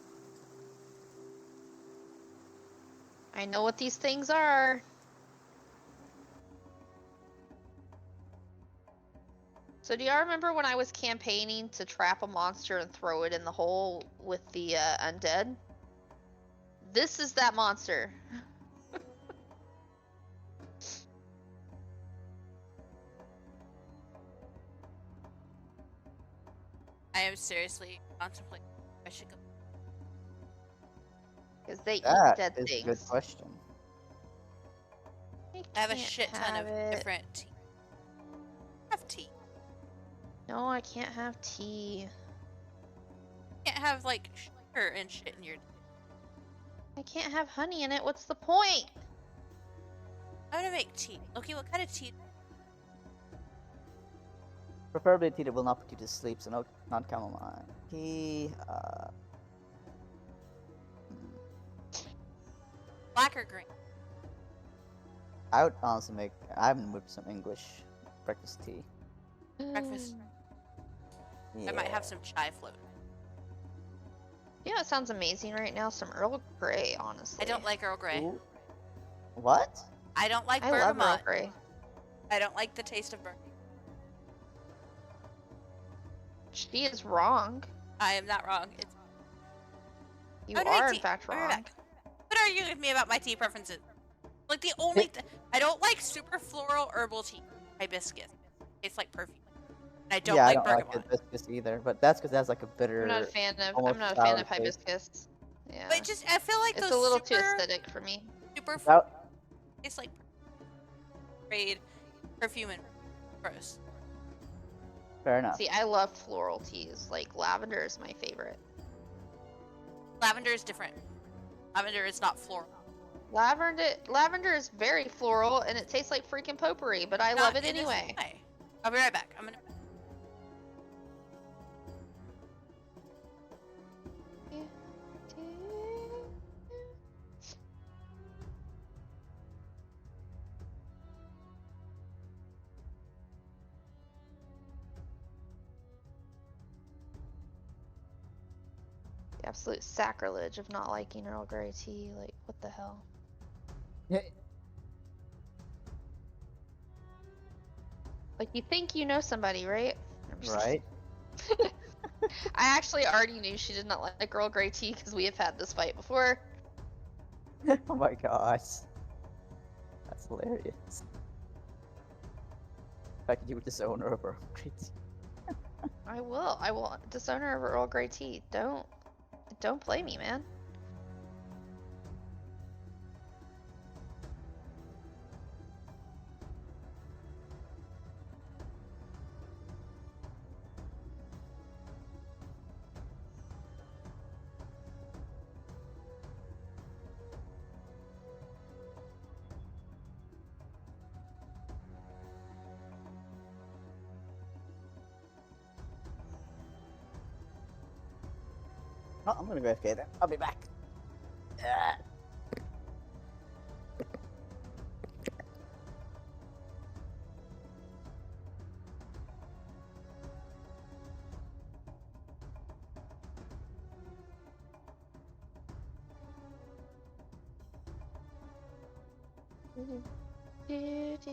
Speaker 3: I know what these things are. So do y'all remember when I was campaigning to trap a monster and throw it in the hole with the undead? This is that monster.
Speaker 2: I am seriously contemplating if I should go.
Speaker 3: Because they eat
Speaker 1: That
Speaker 3: dead
Speaker 1: is a
Speaker 3: things.
Speaker 1: good question.
Speaker 2: I have a
Speaker 3: can't
Speaker 2: shit ton
Speaker 3: have
Speaker 2: of
Speaker 3: it.
Speaker 2: different tea. I have tea.
Speaker 3: No, I can't have tea.
Speaker 2: You can't have like sugar and shit in your.
Speaker 3: I can't have honey in it. What's the point?
Speaker 2: I'm gonna make tea. Loki, what kind of tea?
Speaker 1: Preferably tea that will not put you to sleep, so no non-chamomile. Tea,
Speaker 2: Black or green?
Speaker 1: I would honestly make. I haven't whipped some English breakfast tea.
Speaker 2: Breakfast.
Speaker 1: Yeah.
Speaker 2: I might have some chai float.
Speaker 3: You know, it sounds amazing right now. Some Earl Grey, honestly.
Speaker 2: I don't like Earl Grey.
Speaker 1: Ooh. What?
Speaker 2: I don't like
Speaker 3: I love Earl
Speaker 2: bergamot.
Speaker 3: Grey.
Speaker 2: I don't like the taste of bergamot.
Speaker 3: She is wrong.
Speaker 2: I am not wrong. It's
Speaker 3: You
Speaker 2: I'm gonna make
Speaker 3: are,
Speaker 2: tea.
Speaker 3: in fact,
Speaker 2: I'll be
Speaker 3: wrong.
Speaker 2: back. Quit arguing with me about my tea preferences. Like the only I don't like super floral herbal tea. Hibiscus. It's like perfume. And I don't
Speaker 1: Yeah,
Speaker 2: like
Speaker 1: I don't
Speaker 2: bergamot.
Speaker 1: like hibiscus either, but that's because it has like a bitter.
Speaker 3: I'm not a fan of.
Speaker 1: almost
Speaker 3: I'm not a fan
Speaker 1: sour
Speaker 3: of
Speaker 1: taste.
Speaker 3: hibiscus. Yeah.
Speaker 2: But just I feel like
Speaker 3: it's
Speaker 2: those
Speaker 3: a little
Speaker 2: super,
Speaker 3: too acidic for me.
Speaker 2: super
Speaker 1: That-
Speaker 2: it's like grade perfume and gross.
Speaker 1: Fair enough.
Speaker 3: See, I love floral teas. Like lavender is my favorite.
Speaker 2: Lavender is different. Lavender is not floral.
Speaker 3: Lavender is very floral and it tastes like freaking potpourri, but I love
Speaker 2: Not
Speaker 3: it
Speaker 2: in the same
Speaker 3: anyway.
Speaker 2: way. I'll be right back. I'm gonna.
Speaker 3: The absolute sacrilege of not liking Earl Grey tea. Like, what the hell? Like, you think you know somebody, right? I'm just
Speaker 1: Right?
Speaker 3: kidding. I actually already knew she did not like Earl Grey tea because we have had this fight before.
Speaker 1: Oh my gosh. That's hilarious. If I could do with this owner of Earl Grey tea.
Speaker 3: I will. I will disown her over Earl Grey tea. Don't play me, man.
Speaker 1: Oh, I'm gonna go AFK then. I'll be back. Ah.
Speaker 3: Do, do.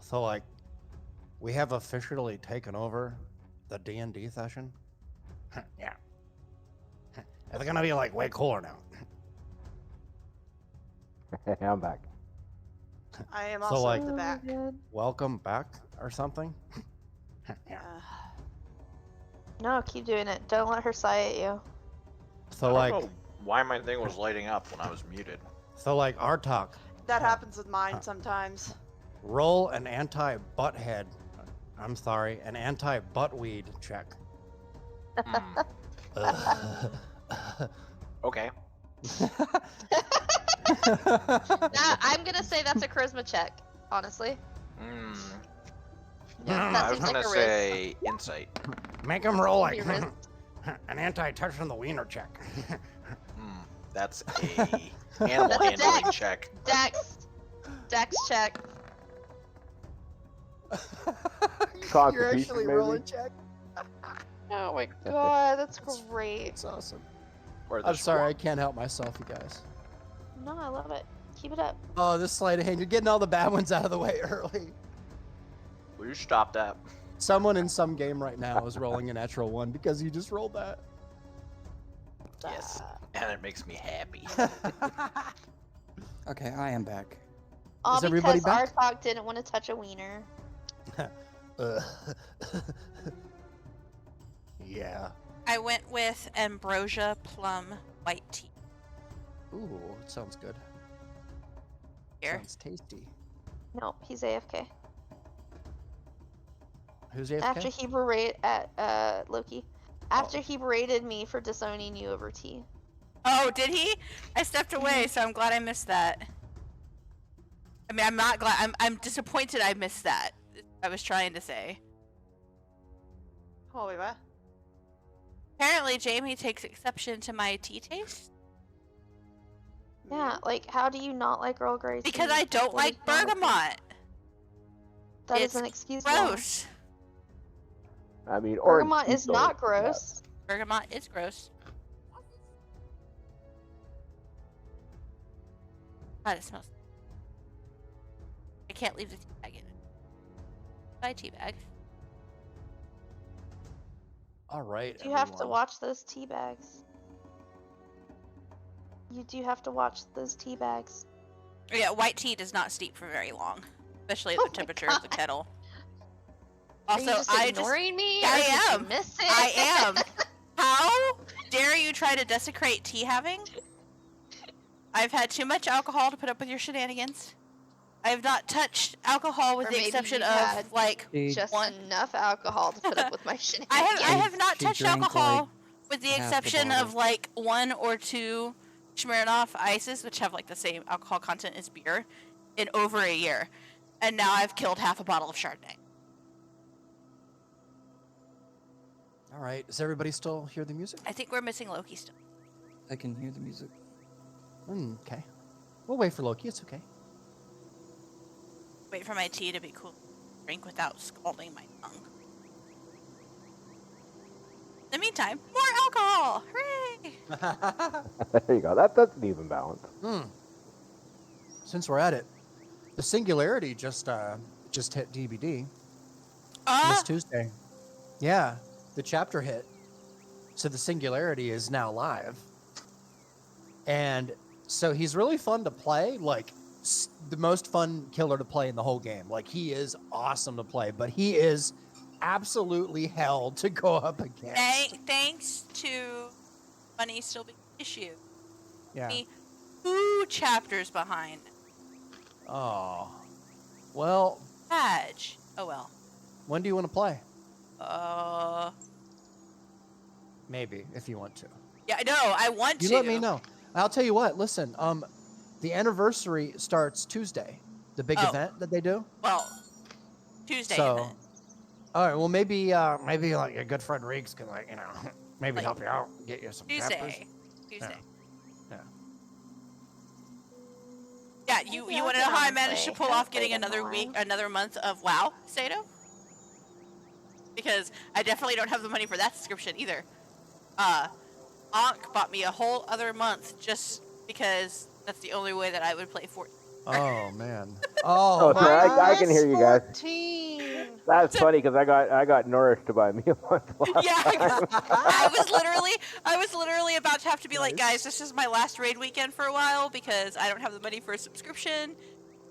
Speaker 6: So, like, we have officially taken over the D&D session? Yeah. It's gonna be, like, way cooler now.
Speaker 7: I'm back.
Speaker 4: I am
Speaker 6: So,
Speaker 4: also
Speaker 6: like-
Speaker 4: at the back.
Speaker 6: Welcome back or something? Yeah.
Speaker 3: No, keep doing it. Don't let her sigh at you.
Speaker 6: So,
Speaker 5: I don't
Speaker 6: like,
Speaker 5: know why my thing was lighting up when I was muted.
Speaker 6: Artok,
Speaker 4: That happens with mine sometimes.
Speaker 6: roll an anti-butthead. I'm sorry, an anti-buttweed check.
Speaker 5: Hmm. Okay.
Speaker 3: I'm gonna say that's a charisma check, honestly.
Speaker 5: Hmm.
Speaker 3: Yeah,
Speaker 6: I
Speaker 3: that
Speaker 5: I was
Speaker 3: seems like
Speaker 5: gonna
Speaker 3: a risk.
Speaker 5: say insight.
Speaker 6: Make him roll like
Speaker 3: Be risk.
Speaker 6: an anti-touch on the wiener check.
Speaker 5: Hmm. That's a animal
Speaker 3: That's a
Speaker 5: handling
Speaker 3: dex.
Speaker 5: check.
Speaker 3: Dex check.
Speaker 6: You're actually
Speaker 7: maybe?
Speaker 6: rolling check.
Speaker 3: Oh my god, that's great.
Speaker 6: It's awesome.
Speaker 5: Or
Speaker 6: I'm
Speaker 5: there's
Speaker 6: sorry, I can't help myself, you guys.
Speaker 3: No, I love it. Keep it up.
Speaker 6: Oh, this sleight of hand. You're getting all the bad ones out of the way early.
Speaker 5: Will you stop that?
Speaker 6: Someone in some game right now is rolling a natural 1 because you just rolled that.
Speaker 5: Yes, and it makes me happy.
Speaker 8: Okay, I am back.
Speaker 3: All
Speaker 6: Is everybody
Speaker 3: because
Speaker 6: back?
Speaker 3: Artok didn't want to touch a wiener.
Speaker 6: Yeah.
Speaker 2: I went with ambrosia plum white tea.
Speaker 6: Ooh, it sounds good.
Speaker 2: Here.
Speaker 6: Sounds tasty.
Speaker 3: Nope, he's AFK.
Speaker 6: Who's AFK?
Speaker 3: After he berated Loki. After he berated me for disowning you over tea.
Speaker 2: Oh, did he? I stepped away, so I'm glad I missed that. I mean, I'm not glad. I'm disappointed I missed that. I was trying to say.
Speaker 4: Oh, wait, what?
Speaker 2: Apparently, Jamie takes exception to my tea taste.
Speaker 3: Yeah, like, how do you not like Earl Grey tea?
Speaker 2: Because I don't
Speaker 3: What
Speaker 2: like
Speaker 3: is wrong with you?
Speaker 2: bergamot.
Speaker 3: That
Speaker 2: It's
Speaker 3: is an excuse. why.
Speaker 2: Gross.
Speaker 7: I mean, orange
Speaker 3: Bergamot
Speaker 7: tea
Speaker 3: is
Speaker 7: still
Speaker 3: not
Speaker 7: bad.
Speaker 3: gross.
Speaker 2: Bergamot is gross. God, it smells. I can't leave the tea bag in it. Bye, tea bag.
Speaker 6: All right.
Speaker 3: You have to
Speaker 6: everyone.
Speaker 3: watch those tea bags. You do have to watch those tea bags.
Speaker 2: Oh, yeah, white tea does not steep for very long, especially at
Speaker 3: Oh
Speaker 2: the
Speaker 3: my
Speaker 2: temperature of the
Speaker 3: God.
Speaker 2: kettle.
Speaker 3: Are
Speaker 2: Also,
Speaker 3: you just ignoring me?
Speaker 2: Yeah,
Speaker 3: or
Speaker 2: I
Speaker 3: did you
Speaker 2: am.
Speaker 3: miss it?
Speaker 2: I am. How dare you try to desecrate tea having? I've had too much alcohol to put up with your shenanigans. I have not touched alcohol with
Speaker 3: Or
Speaker 2: the
Speaker 3: maybe
Speaker 2: exception
Speaker 3: you've
Speaker 2: of
Speaker 3: had
Speaker 2: like
Speaker 8: She,
Speaker 3: Just
Speaker 2: one.
Speaker 3: enough alcohol to put up with my
Speaker 2: I
Speaker 3: shenanigans.
Speaker 2: have not
Speaker 8: She
Speaker 2: touched
Speaker 8: drank,
Speaker 2: alcohol
Speaker 8: like,
Speaker 2: with the
Speaker 8: half the
Speaker 2: exception of
Speaker 8: bottle.
Speaker 2: like 1 or 2 Smirnoff ices, which have like the same alcohol content as beer, in over a year, and now I've killed half a bottle of Chardonnay.
Speaker 6: All right. Does everybody still hear the music?
Speaker 2: I think we're missing Loki still.
Speaker 8: I can hear the music.
Speaker 6: Okay. We'll wait for Loki. It's okay.
Speaker 2: Wait for my tea to be cool. Drink without scalding my tongue. In the meantime, more alcohol! Hooray!
Speaker 7: There you go. That's an even balance.
Speaker 6: Since we're at it, the Singularity just hit DVD this Tuesday. Yeah, the chapter hit. So the Singularity is now live. And so he's really fun to play, like the most fun killer to play in the whole game. Like he is awesome to play, but he is absolutely hell to go up against.
Speaker 2: Thanks to money still being issued.
Speaker 6: Yeah.
Speaker 2: Me 2 chapters behind.
Speaker 6: Oh. Well,
Speaker 2: Badge. Oh well.
Speaker 6: when do you want to play? Maybe, if you want to.
Speaker 2: Yeah, I know. I want
Speaker 6: You
Speaker 2: to.
Speaker 6: let me know. I'll tell you what, listen, the anniversary starts Tuesday, the big event that they do.
Speaker 2: Well, Tuesday.
Speaker 6: So,
Speaker 2: Event.
Speaker 6: all right, well, maybe like your good friend Riggs can, like, maybe
Speaker 2: Like,
Speaker 6: help you out, get you some chapters.
Speaker 2: Tuesday.
Speaker 6: Yeah.
Speaker 2: Yeah, you
Speaker 3: Maybe I'll
Speaker 2: want to know
Speaker 3: get
Speaker 2: how
Speaker 3: on
Speaker 2: I
Speaker 3: and
Speaker 2: managed to
Speaker 3: play.
Speaker 2: pull
Speaker 3: I'll
Speaker 2: off
Speaker 3: play
Speaker 2: getting
Speaker 3: them
Speaker 2: another
Speaker 3: online.
Speaker 2: another month of WoW, Sato? Because I definitely don't have the money for that subscription either. Ankh bought me a whole other month just because that's the only way that I would play Fortnite.
Speaker 6: Oh, man.
Speaker 7: Oh,
Speaker 6: Oh,
Speaker 7: sorry, I can
Speaker 4: miss
Speaker 7: hear you guys.
Speaker 4: 14.
Speaker 7: That's funny because I got nourished to buy me a month last
Speaker 2: Yeah,
Speaker 7: time.
Speaker 2: I was literally about to have to be like, guys, this is my last raid weekend for a while because I don't have the money for a subscription,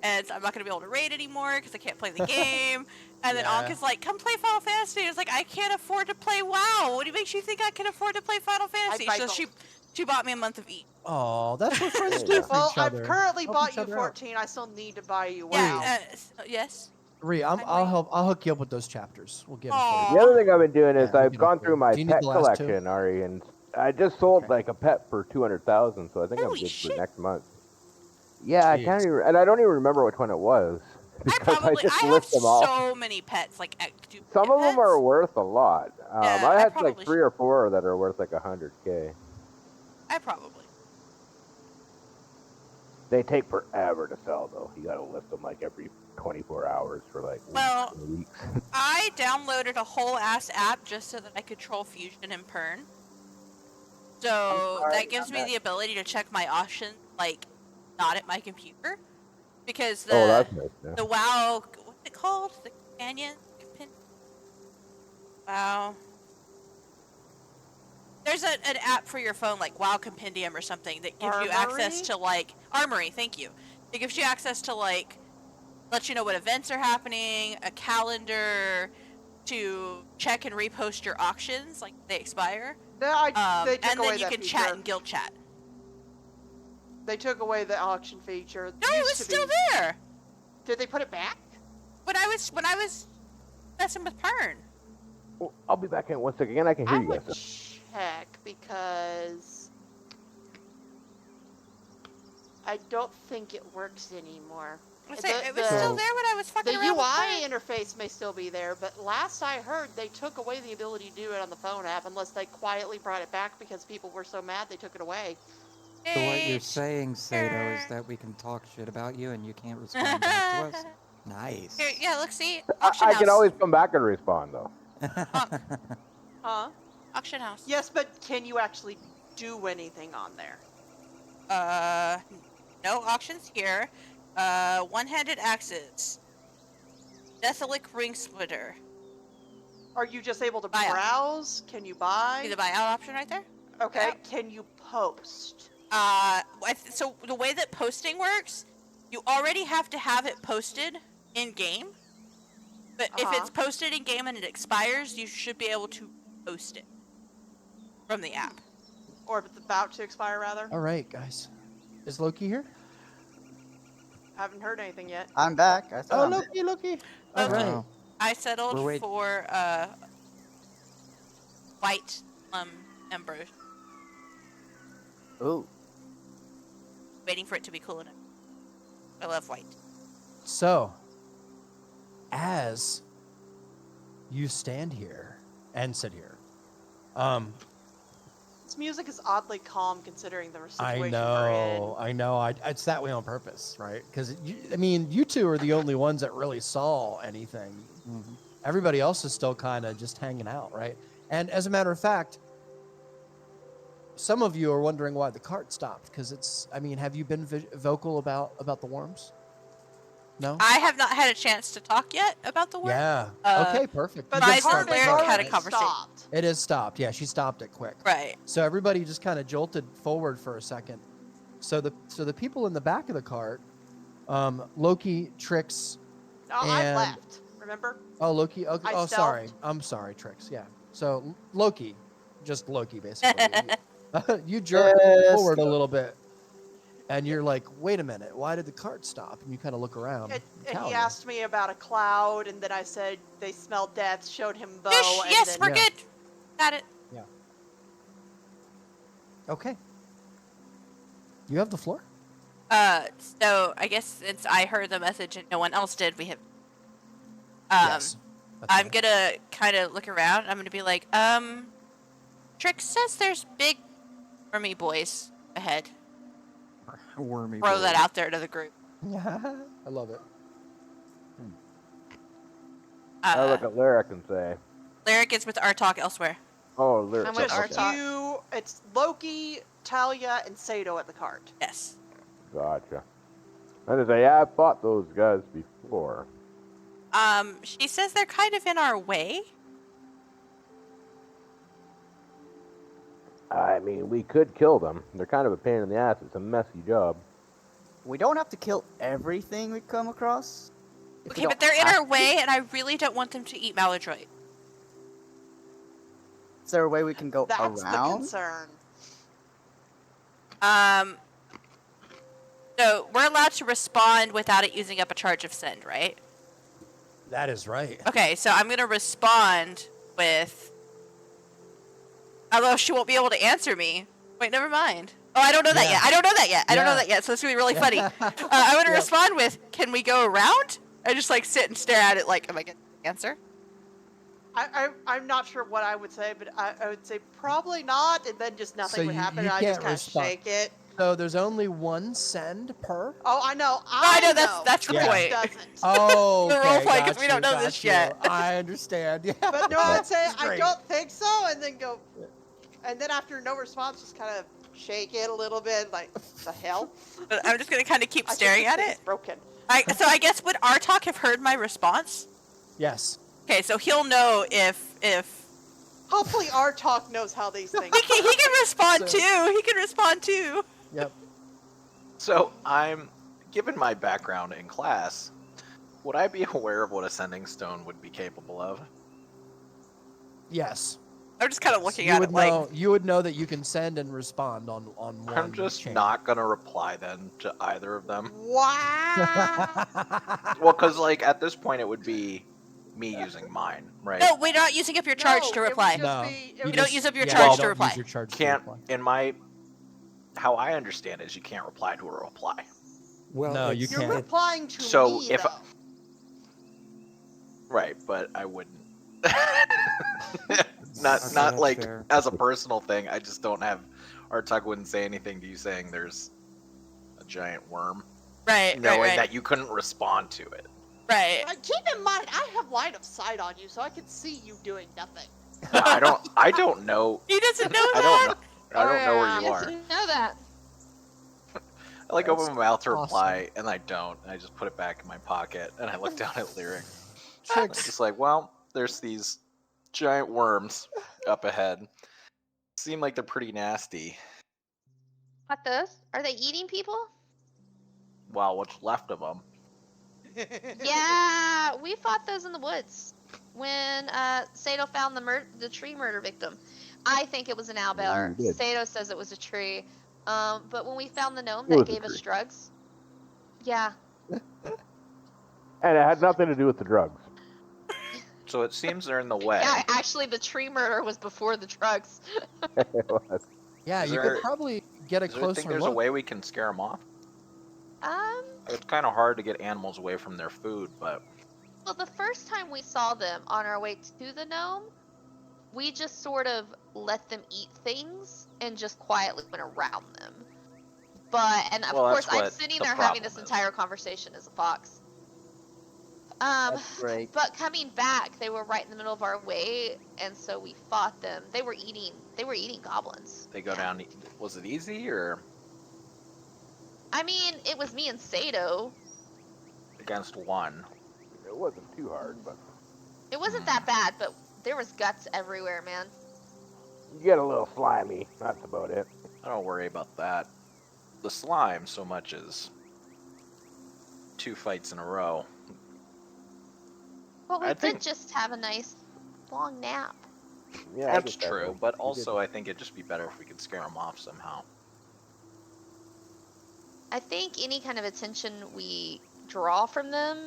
Speaker 2: and I'm not gonna be able to raid anymore because I can't play the game. And then
Speaker 6: Yeah.
Speaker 2: Ankh is like, come play Final Fantasy. It's like, I can't afford to play WoW. What makes you think I can afford to play Final Fantasy?
Speaker 4: buy
Speaker 2: So
Speaker 4: both.
Speaker 2: she bought me a month of each.
Speaker 6: Oh, that's what friends
Speaker 7: There
Speaker 6: do
Speaker 7: you go.
Speaker 6: for
Speaker 4: Well,
Speaker 6: each other.
Speaker 4: I've currently
Speaker 6: Help
Speaker 4: bought
Speaker 6: each
Speaker 4: you
Speaker 6: other out.
Speaker 4: 14. I still need to buy you
Speaker 2: Yeah.
Speaker 4: WoW.
Speaker 2: Yes.
Speaker 6: Rhea, I'll hook you up with those chapters. We'll get them for
Speaker 2: Aw.
Speaker 6: you.
Speaker 7: The other thing I've been doing is
Speaker 6: Yeah, I'll
Speaker 7: I've
Speaker 6: get 'em
Speaker 7: gone
Speaker 6: for
Speaker 7: through
Speaker 6: you.
Speaker 7: my
Speaker 6: Do you need
Speaker 7: pet
Speaker 6: the last two?
Speaker 7: collection, Ari, and I just sold
Speaker 6: Okay.
Speaker 7: like a pet for 200,000, so I think
Speaker 2: Holy
Speaker 7: I'm good
Speaker 2: shit.
Speaker 7: for next month. Yeah, I can't
Speaker 6: Jeez.
Speaker 7: even, and I don't even remember which one it was because I just
Speaker 2: I have
Speaker 7: list them all.
Speaker 2: so many pets, like duplicate
Speaker 7: Some of them
Speaker 2: pets.
Speaker 7: are worth a lot.
Speaker 2: Yeah,
Speaker 7: I
Speaker 2: I
Speaker 7: had
Speaker 2: probably
Speaker 7: like 3 or 4 that are worth like 100K.
Speaker 2: I probably.
Speaker 7: They take forever to sell though. You gotta list them like every 24 hours for like
Speaker 2: Well,
Speaker 7: weeks and weeks.
Speaker 2: I downloaded a whole ass app just so that I could troll Fusion and Pern. So
Speaker 7: sorry,
Speaker 2: that gives me
Speaker 7: I'm
Speaker 2: the ability to check my options, like, not at my computer. Because
Speaker 7: Oh, that's nice. Yeah.
Speaker 2: the WoW, what's it called? The companion? Wow. There's an app for your phone, like WoW Compendium or something, that gives you access to, like... Armory, thank you. It gives you access to, like, let you know what events are happening, a calendar, to check and repost your auctions, like, they expire.
Speaker 4: They took
Speaker 2: And
Speaker 4: away
Speaker 2: then you
Speaker 4: that
Speaker 2: can
Speaker 4: feature.
Speaker 2: chat in guild chat.
Speaker 4: They took away the auction feature.
Speaker 2: No, it was still there!
Speaker 4: Did they put it back?
Speaker 2: When I was messing with Pern.
Speaker 7: Well, I'll be back in 1 second. Again, I can hear
Speaker 4: I
Speaker 7: you
Speaker 4: would
Speaker 7: guys.
Speaker 4: check because I don't think it works anymore.
Speaker 2: It was still there when I was fucking
Speaker 4: The
Speaker 2: around with
Speaker 4: UI
Speaker 2: Pern.
Speaker 4: interface may still be there, but last I heard, they took away the ability to do it on the phone app unless they quietly brought it back because people were so mad they took it away.
Speaker 8: So what you're saying, Sato, is that we can talk shit about you and you can't respond back to us? Nice.
Speaker 2: Here, yeah, look, see? Auction
Speaker 7: I
Speaker 2: house.
Speaker 7: can always come back and respond, though.
Speaker 4: Huh?
Speaker 2: Auction house.
Speaker 4: Yes, but can you actually do anything on there?
Speaker 2: No auctions here. One-handed axes. Deathalic ring splitter.
Speaker 4: Are you just able to
Speaker 2: Buyout.
Speaker 4: browse? Can you buy?
Speaker 2: See the buyout option right there?
Speaker 4: Okay,
Speaker 2: Yep.
Speaker 4: can you post?
Speaker 2: So the way that posting works, you already have to have it posted in-game. But if it's posted in-game and it expires, you should be able to post it from the app.
Speaker 4: Or if it's about to expire, rather?
Speaker 6: All right, guys. Is Loki here?
Speaker 4: Haven't heard anything yet.
Speaker 1: I'm back. I thought I'm
Speaker 6: Loki. All
Speaker 2: Okay.
Speaker 6: right.
Speaker 8: Wow.
Speaker 2: I settled
Speaker 8: We're wait-
Speaker 2: for white embers,
Speaker 1: Ooh.
Speaker 2: waiting for it to be cool enough. I love white.
Speaker 6: So, as you stand here and sit here,
Speaker 4: This music is oddly calm considering the situation we're
Speaker 6: I know. It's that way on purpose, right? Because you two are the only ones that really saw anything.
Speaker 8: Mhm.
Speaker 6: Everybody else is still kind of just hanging out, right? And as a matter of fact, some of you are wondering why the cart stopped. Because have you been vocal about the worms? No.
Speaker 2: I have not had a chance to talk yet about the work.
Speaker 6: Yeah. Okay. Perfect.
Speaker 4: But
Speaker 6: You
Speaker 4: the
Speaker 6: just
Speaker 2: Liza
Speaker 4: card
Speaker 6: started
Speaker 2: and
Speaker 4: is
Speaker 2: Lyric
Speaker 6: the
Speaker 2: had a
Speaker 6: cart.
Speaker 2: conversation.
Speaker 4: stopped.
Speaker 6: It is stopped. Yeah, she stopped it quick.
Speaker 2: Right.
Speaker 6: So everybody just kind of jolted forward for a second. So the people in the back of the cart, Loki, Trix.
Speaker 4: No, I
Speaker 6: And-
Speaker 4: left. Remember?
Speaker 6: Oh, Loki. Okay.
Speaker 4: I
Speaker 6: Oh, sorry.
Speaker 4: stealthed.
Speaker 6: I'm sorry, Trix. Yeah. So Loki, just Loki, basically. You jerk forward a little bit, and you're like, "Wait a minute. Why did the cart stop?" And you kind of look around.
Speaker 4: And he
Speaker 6: Talia.
Speaker 4: asked me about a cloud, and then I said they smelled death, showed him bow,
Speaker 2: Fish,
Speaker 4: and
Speaker 2: yes,
Speaker 4: then...
Speaker 2: we're
Speaker 6: Yeah.
Speaker 2: good. Got it.
Speaker 6: Okay. You have the floor.
Speaker 2: So I guess since I heard the message and no one else did, we have.
Speaker 6: Yes. That's
Speaker 2: I'm
Speaker 6: right.
Speaker 2: gonna kind of look around. I'm gonna be like, Trix says there's big wormy boys ahead.
Speaker 8: Wormy
Speaker 2: Throw
Speaker 8: boy.
Speaker 2: that out there to the group.
Speaker 6: I love it.
Speaker 7: I look at Lyric and say,
Speaker 2: Lyric is with our talk elsewhere.
Speaker 7: "Oh, Lyric."
Speaker 3: I'm with
Speaker 4: Just
Speaker 3: Artok.
Speaker 4: it's Loki, Talia, and Sato at the cart.
Speaker 2: Yes.
Speaker 7: Gotcha. And I say, "Yeah, I've fought those guys before."
Speaker 2: She says they're kind of in our way.
Speaker 7: I mean, we could kill them. They're kind of a pain in the ass. It's a messy job.
Speaker 1: We don't have to kill everything we come across. If we
Speaker 2: Okay, but
Speaker 1: don't
Speaker 2: they're in
Speaker 1: have
Speaker 2: our way, and I really don't want them to eat maladroit.
Speaker 1: Is there a way we can go
Speaker 4: That's the
Speaker 1: around?
Speaker 4: concern.
Speaker 2: So we're allowed to respond without it using up a charge of send, right?
Speaker 6: That is right.
Speaker 2: Okay, so I'm gonna respond with. Although she won't be able to answer me. Wait, never mind. Oh, I don't know that
Speaker 6: Yeah.
Speaker 2: yet. I don't know that yet. I don't know
Speaker 6: Yeah.
Speaker 2: that yet. So this is gonna be really funny. I'm gonna respond with, "Can we go around?" I just like sit and stare at it, like, am I gonna answer?
Speaker 4: I'm not sure what I would say, but I would say probably not, and then just nothing
Speaker 6: So
Speaker 4: would
Speaker 6: you-
Speaker 4: happen,
Speaker 6: you
Speaker 4: and I just
Speaker 6: can't
Speaker 4: kind of
Speaker 6: respond.
Speaker 4: shake it.
Speaker 6: So there's only one send per.
Speaker 4: Oh, I know.
Speaker 2: I know,
Speaker 4: know.
Speaker 2: that's the
Speaker 6: Yeah.
Speaker 2: point.
Speaker 4: Doesn't.
Speaker 6: Oh,
Speaker 2: We're
Speaker 6: okay,
Speaker 2: role-playing 'cause we
Speaker 6: got
Speaker 2: don't
Speaker 6: you,
Speaker 2: know this
Speaker 6: got you.
Speaker 2: yet.
Speaker 6: I understand. Yeah.
Speaker 4: But no, I'd say
Speaker 6: That's
Speaker 4: I
Speaker 6: great.
Speaker 4: don't think so, and then go, and then after no response, just kind of shake it a little bit, like the hell.
Speaker 2: But I'm just gonna kind of keep
Speaker 4: I think
Speaker 2: staring
Speaker 4: this
Speaker 2: at
Speaker 4: thing's
Speaker 2: it.
Speaker 4: broken.
Speaker 2: So I guess would Artok have heard my response?
Speaker 6: Yes.
Speaker 2: Okay, so he'll know if
Speaker 4: Hopefully our talk knows how these things
Speaker 2: he can respond
Speaker 6: So-
Speaker 2: too. He can respond too.
Speaker 6: Yep.
Speaker 5: So given my background in class, would I be aware of what a sending stone would be capable of?
Speaker 6: Yes.
Speaker 2: I'm just kind of looking
Speaker 6: you
Speaker 2: at
Speaker 6: would
Speaker 2: it like,
Speaker 6: know. You would know that you can send and respond on one.
Speaker 5: I'm just
Speaker 6: chain.
Speaker 5: not gonna reply then to either of them.
Speaker 4: Wow.
Speaker 5: Well, because like at this point it would be me using mine, right?
Speaker 2: no, we're not using up your charge to reply.
Speaker 6: No,
Speaker 2: You don't use up your
Speaker 6: yeah,
Speaker 2: charge
Speaker 6: you
Speaker 2: to
Speaker 6: don't
Speaker 2: reply.
Speaker 6: Use your charge to
Speaker 5: Can't
Speaker 6: reply.
Speaker 5: how I understand it is you can't reply to a reply.
Speaker 8: Well,
Speaker 6: No, you
Speaker 8: it's-
Speaker 4: You're
Speaker 6: can't.
Speaker 4: replying to
Speaker 5: So
Speaker 4: me,
Speaker 5: if-
Speaker 4: though.
Speaker 5: Right, but I wouldn't.
Speaker 8: Okay,
Speaker 5: not
Speaker 8: that's
Speaker 5: like
Speaker 8: fair.
Speaker 5: as a personal thing. I just don't have. Artug wouldn't say anything to you saying there's a giant worm,
Speaker 2: Right,
Speaker 5: knowing
Speaker 2: right, right.
Speaker 5: that you couldn't respond to it.
Speaker 2: Right.
Speaker 4: Keep in mind, I have line of sight on you, so I can see you doing nothing.
Speaker 5: I don't know.
Speaker 2: He doesn't know
Speaker 5: I
Speaker 2: that.
Speaker 5: don't know. I don't know where
Speaker 3: You
Speaker 5: you are.
Speaker 3: didn't know that.
Speaker 5: I like open my mouth to
Speaker 6: awesome.
Speaker 5: reply, and I don't. And I just put it back in my pocket, and I look down at Lyric.
Speaker 6: Tricks.
Speaker 5: Just like, well, there's these giant worms up ahead. Seem like they're pretty nasty.
Speaker 3: What those? Are they eating people?
Speaker 5: Wow, what's left of them?
Speaker 3: Yeah, we fought those in the woods when Sato found the tree murder victim. I think it was an owlbear.
Speaker 7: you did.
Speaker 3: Sato says it was a tree. But when we found the gnome
Speaker 7: It was
Speaker 3: that
Speaker 7: a
Speaker 3: gave us
Speaker 7: tree.
Speaker 3: drugs, yeah,
Speaker 7: And it had nothing to do with the drugs.
Speaker 5: So it seems they're in the way.
Speaker 3: yeah. Actually, the tree murder was before the drugs.
Speaker 7: It was.
Speaker 6: Yeah,
Speaker 5: Is
Speaker 6: you
Speaker 5: there-
Speaker 6: could probably get a
Speaker 5: Is there,
Speaker 6: closer
Speaker 5: think there's
Speaker 6: look.
Speaker 5: a way we can scare them off? It's kind of hard to get animals away from their food, but
Speaker 3: Well, the first time we saw them on our way to the gnome, we just sort of let them eat things and just quietly went around them. But, and of
Speaker 5: Well, that's
Speaker 3: course, I'm
Speaker 5: what
Speaker 3: sitting
Speaker 5: the
Speaker 3: there having
Speaker 5: problem
Speaker 3: this
Speaker 5: is.
Speaker 3: entire conversation as a fox.
Speaker 1: That's great.
Speaker 3: But coming back, they were right in the middle of our way, and so we fought them. They were eating goblins.
Speaker 5: they go
Speaker 3: Yeah.
Speaker 5: down. Was it easy or
Speaker 3: I mean, it was me and Sato.
Speaker 5: against one?
Speaker 7: It wasn't too hard, but
Speaker 3: It wasn't that bad, but there was guts everywhere, man.
Speaker 7: you get a little slimy. That's about it.
Speaker 5: I don't worry about that. The slime so much as 2 fights in a row.
Speaker 3: Well, we
Speaker 5: I
Speaker 3: did
Speaker 5: think-
Speaker 3: just have a nice long nap.
Speaker 7: Yeah, I
Speaker 5: That's
Speaker 7: get that,
Speaker 5: true,
Speaker 7: though.
Speaker 5: but
Speaker 7: You
Speaker 5: also
Speaker 7: did.
Speaker 5: I think it'd just be better if we could scare them off somehow.
Speaker 3: I think any kind of attention we draw from them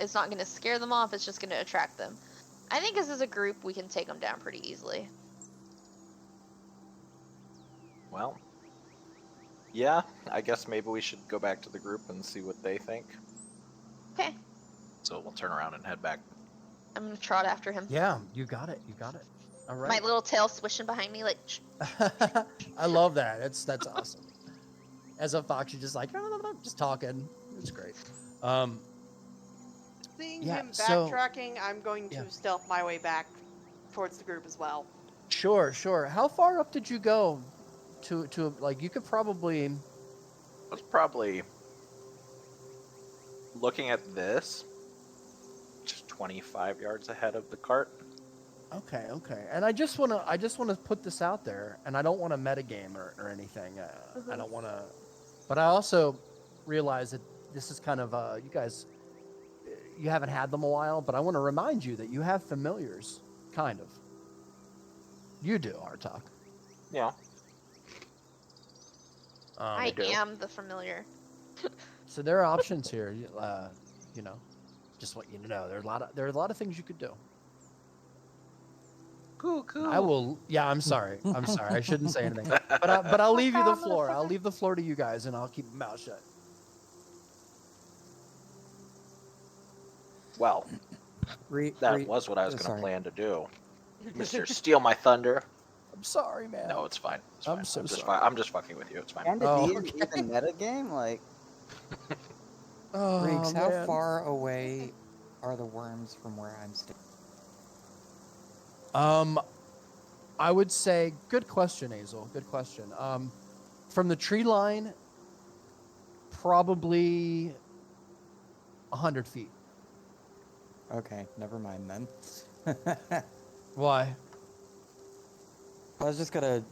Speaker 3: is not going to scare them off, it's just going to attract them. I think as a group, we can take them down pretty easily.
Speaker 5: Well, yeah, I guess maybe we should go back to the group and see what they think.
Speaker 3: Okay,
Speaker 5: So we'll turn around and head back.
Speaker 3: I'm going to trot after him.
Speaker 6: Yeah, you got it. You got it. All
Speaker 3: My
Speaker 6: right.
Speaker 3: little tail swishing behind me, like, shh.
Speaker 6: I love that. That's awesome. As a fox, you're just like just talking. It's great.
Speaker 4: Seeing
Speaker 6: Yeah,
Speaker 4: him
Speaker 6: so-
Speaker 4: backtracking, I'm going to
Speaker 6: Yeah.
Speaker 4: stealth my way back towards the group as well.
Speaker 6: Sure. How far up did you go? To like you could probably.
Speaker 5: That's probably looking at this, just 25 yards ahead of the cart.
Speaker 6: Okay. And I just wanna put this out there, and I don't want to metagame or anything. I don't want to, but I also realize that this is kind of you guys. You haven't had them a while, but I want to remind you that you have familiars, kind of. You do, Artok.
Speaker 5: Yeah.
Speaker 3: I
Speaker 5: do.
Speaker 3: am the familiar.
Speaker 6: So there are options here. You know, just want you to know there are a lot of things you could do.
Speaker 5: Cool.
Speaker 6: I will. Yeah, I'm sorry. I shouldn't say anything. But I'll leave you the floor. I'll leave the floor to you guys, and I'll keep my mouth shut.
Speaker 5: Well, that was what I was going to
Speaker 8: sorry.
Speaker 5: plan to do. Mr. Steal My Thunder.
Speaker 6: I'm sorry, man.
Speaker 5: No, it's fine. It's
Speaker 6: I'm
Speaker 5: fine.
Speaker 6: so
Speaker 5: just
Speaker 6: sorry.
Speaker 5: I'm just fucking with you. It's fine.
Speaker 1: Can
Speaker 6: Oh,
Speaker 1: it be even meta game? Like,
Speaker 6: Oh,
Speaker 8: Riggs, how
Speaker 6: man.
Speaker 8: far away are the worms from where I'm staying?
Speaker 6: I would say, good question, Hazel. Good question. From the tree line, probably 100 feet.
Speaker 8: Okay, never mind then.
Speaker 6: Why?
Speaker 8: I was just gonna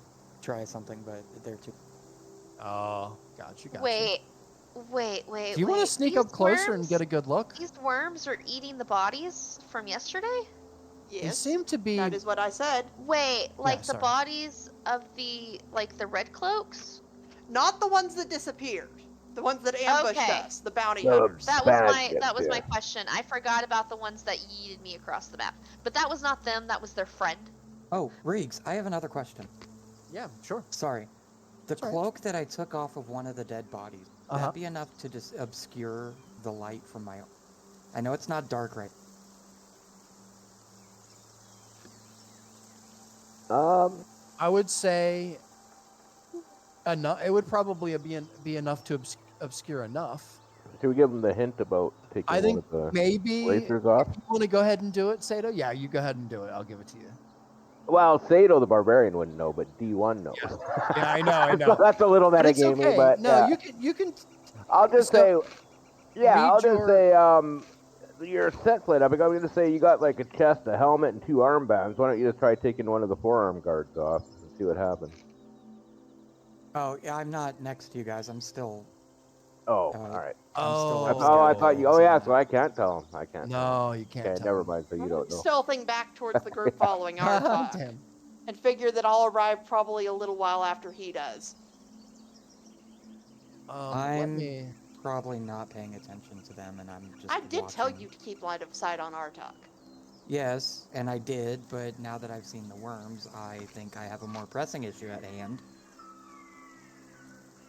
Speaker 8: try something, but they're too.
Speaker 6: Oh, got you.
Speaker 3: Wait,
Speaker 6: Do you want to sneak up closer and get a good look?
Speaker 3: These worms are eating the bodies from yesterday?
Speaker 6: They
Speaker 4: Yes,
Speaker 6: seem to be.
Speaker 4: that is what I said.
Speaker 3: Wait, like the
Speaker 6: sorry.
Speaker 3: bodies of the red cloaks?
Speaker 4: Not the ones that disappeared. The ones that ambushed
Speaker 3: Okay.
Speaker 4: us, the bounty
Speaker 7: The
Speaker 4: hunters.
Speaker 3: That was
Speaker 7: Baskets,
Speaker 3: my
Speaker 7: yeah.
Speaker 3: question. I forgot about the ones that yeeted me across the map. But that was not them, that was their friend.
Speaker 8: Oh, Riggs, I have another question.
Speaker 6: Yeah, sure.
Speaker 8: Sorry. The
Speaker 6: all right.
Speaker 8: cloak that I took off of one of the dead bodies, would
Speaker 6: Uh-huh.
Speaker 8: that be enough to just obscure the light from my... I know it's not dark right.
Speaker 6: I would say enough. It would probably be enough to obscure enough.
Speaker 7: Should we give him the hint about taking
Speaker 6: I
Speaker 7: one
Speaker 6: think
Speaker 7: of the
Speaker 6: maybe
Speaker 7: racers off?
Speaker 6: if you want to go ahead and do it, Sato. Yeah, you go ahead and do it. I'll give it to you.
Speaker 7: Well, Sato the Barbarian wouldn't know, but D1 knows.
Speaker 6: Yeah, I know.
Speaker 7: So that's a little
Speaker 6: But it's
Speaker 7: metagaming,
Speaker 6: okay.
Speaker 7: but
Speaker 6: No,
Speaker 7: yeah.
Speaker 6: you can.
Speaker 7: I'll just
Speaker 6: so
Speaker 7: say, yeah,
Speaker 6: read
Speaker 7: I'll just
Speaker 6: your-
Speaker 7: say, your set plate. I'm going to say you got like a chest, a helmet, and 2 armbands. Why don't you just try taking one of the forearm guards off and see what happens?
Speaker 8: Oh, yeah, I'm not next to you guys. I'm still...
Speaker 7: Oh,
Speaker 8: Uh,
Speaker 7: all right.
Speaker 8: I'm still
Speaker 7: I thought you. Oh, yeah. So
Speaker 8: I...
Speaker 7: I can't tell him. I can't.
Speaker 6: No, you can't.
Speaker 7: Okay,
Speaker 6: tell
Speaker 7: never
Speaker 6: him.
Speaker 7: mind. So you
Speaker 4: I'm
Speaker 7: don't know.
Speaker 4: stealthing back towards the group following our talk.
Speaker 6: Damn.
Speaker 4: And figure that I'll arrive probably a little while after he does.
Speaker 6: Let
Speaker 8: I'm
Speaker 6: me.
Speaker 8: probably not paying attention to them, and I'm just
Speaker 4: I did tell
Speaker 8: watching.
Speaker 4: you to keep line of sight on our talk.
Speaker 8: Yes, and I did, but now that I've seen the worms, I think I have a more pressing issue at hand.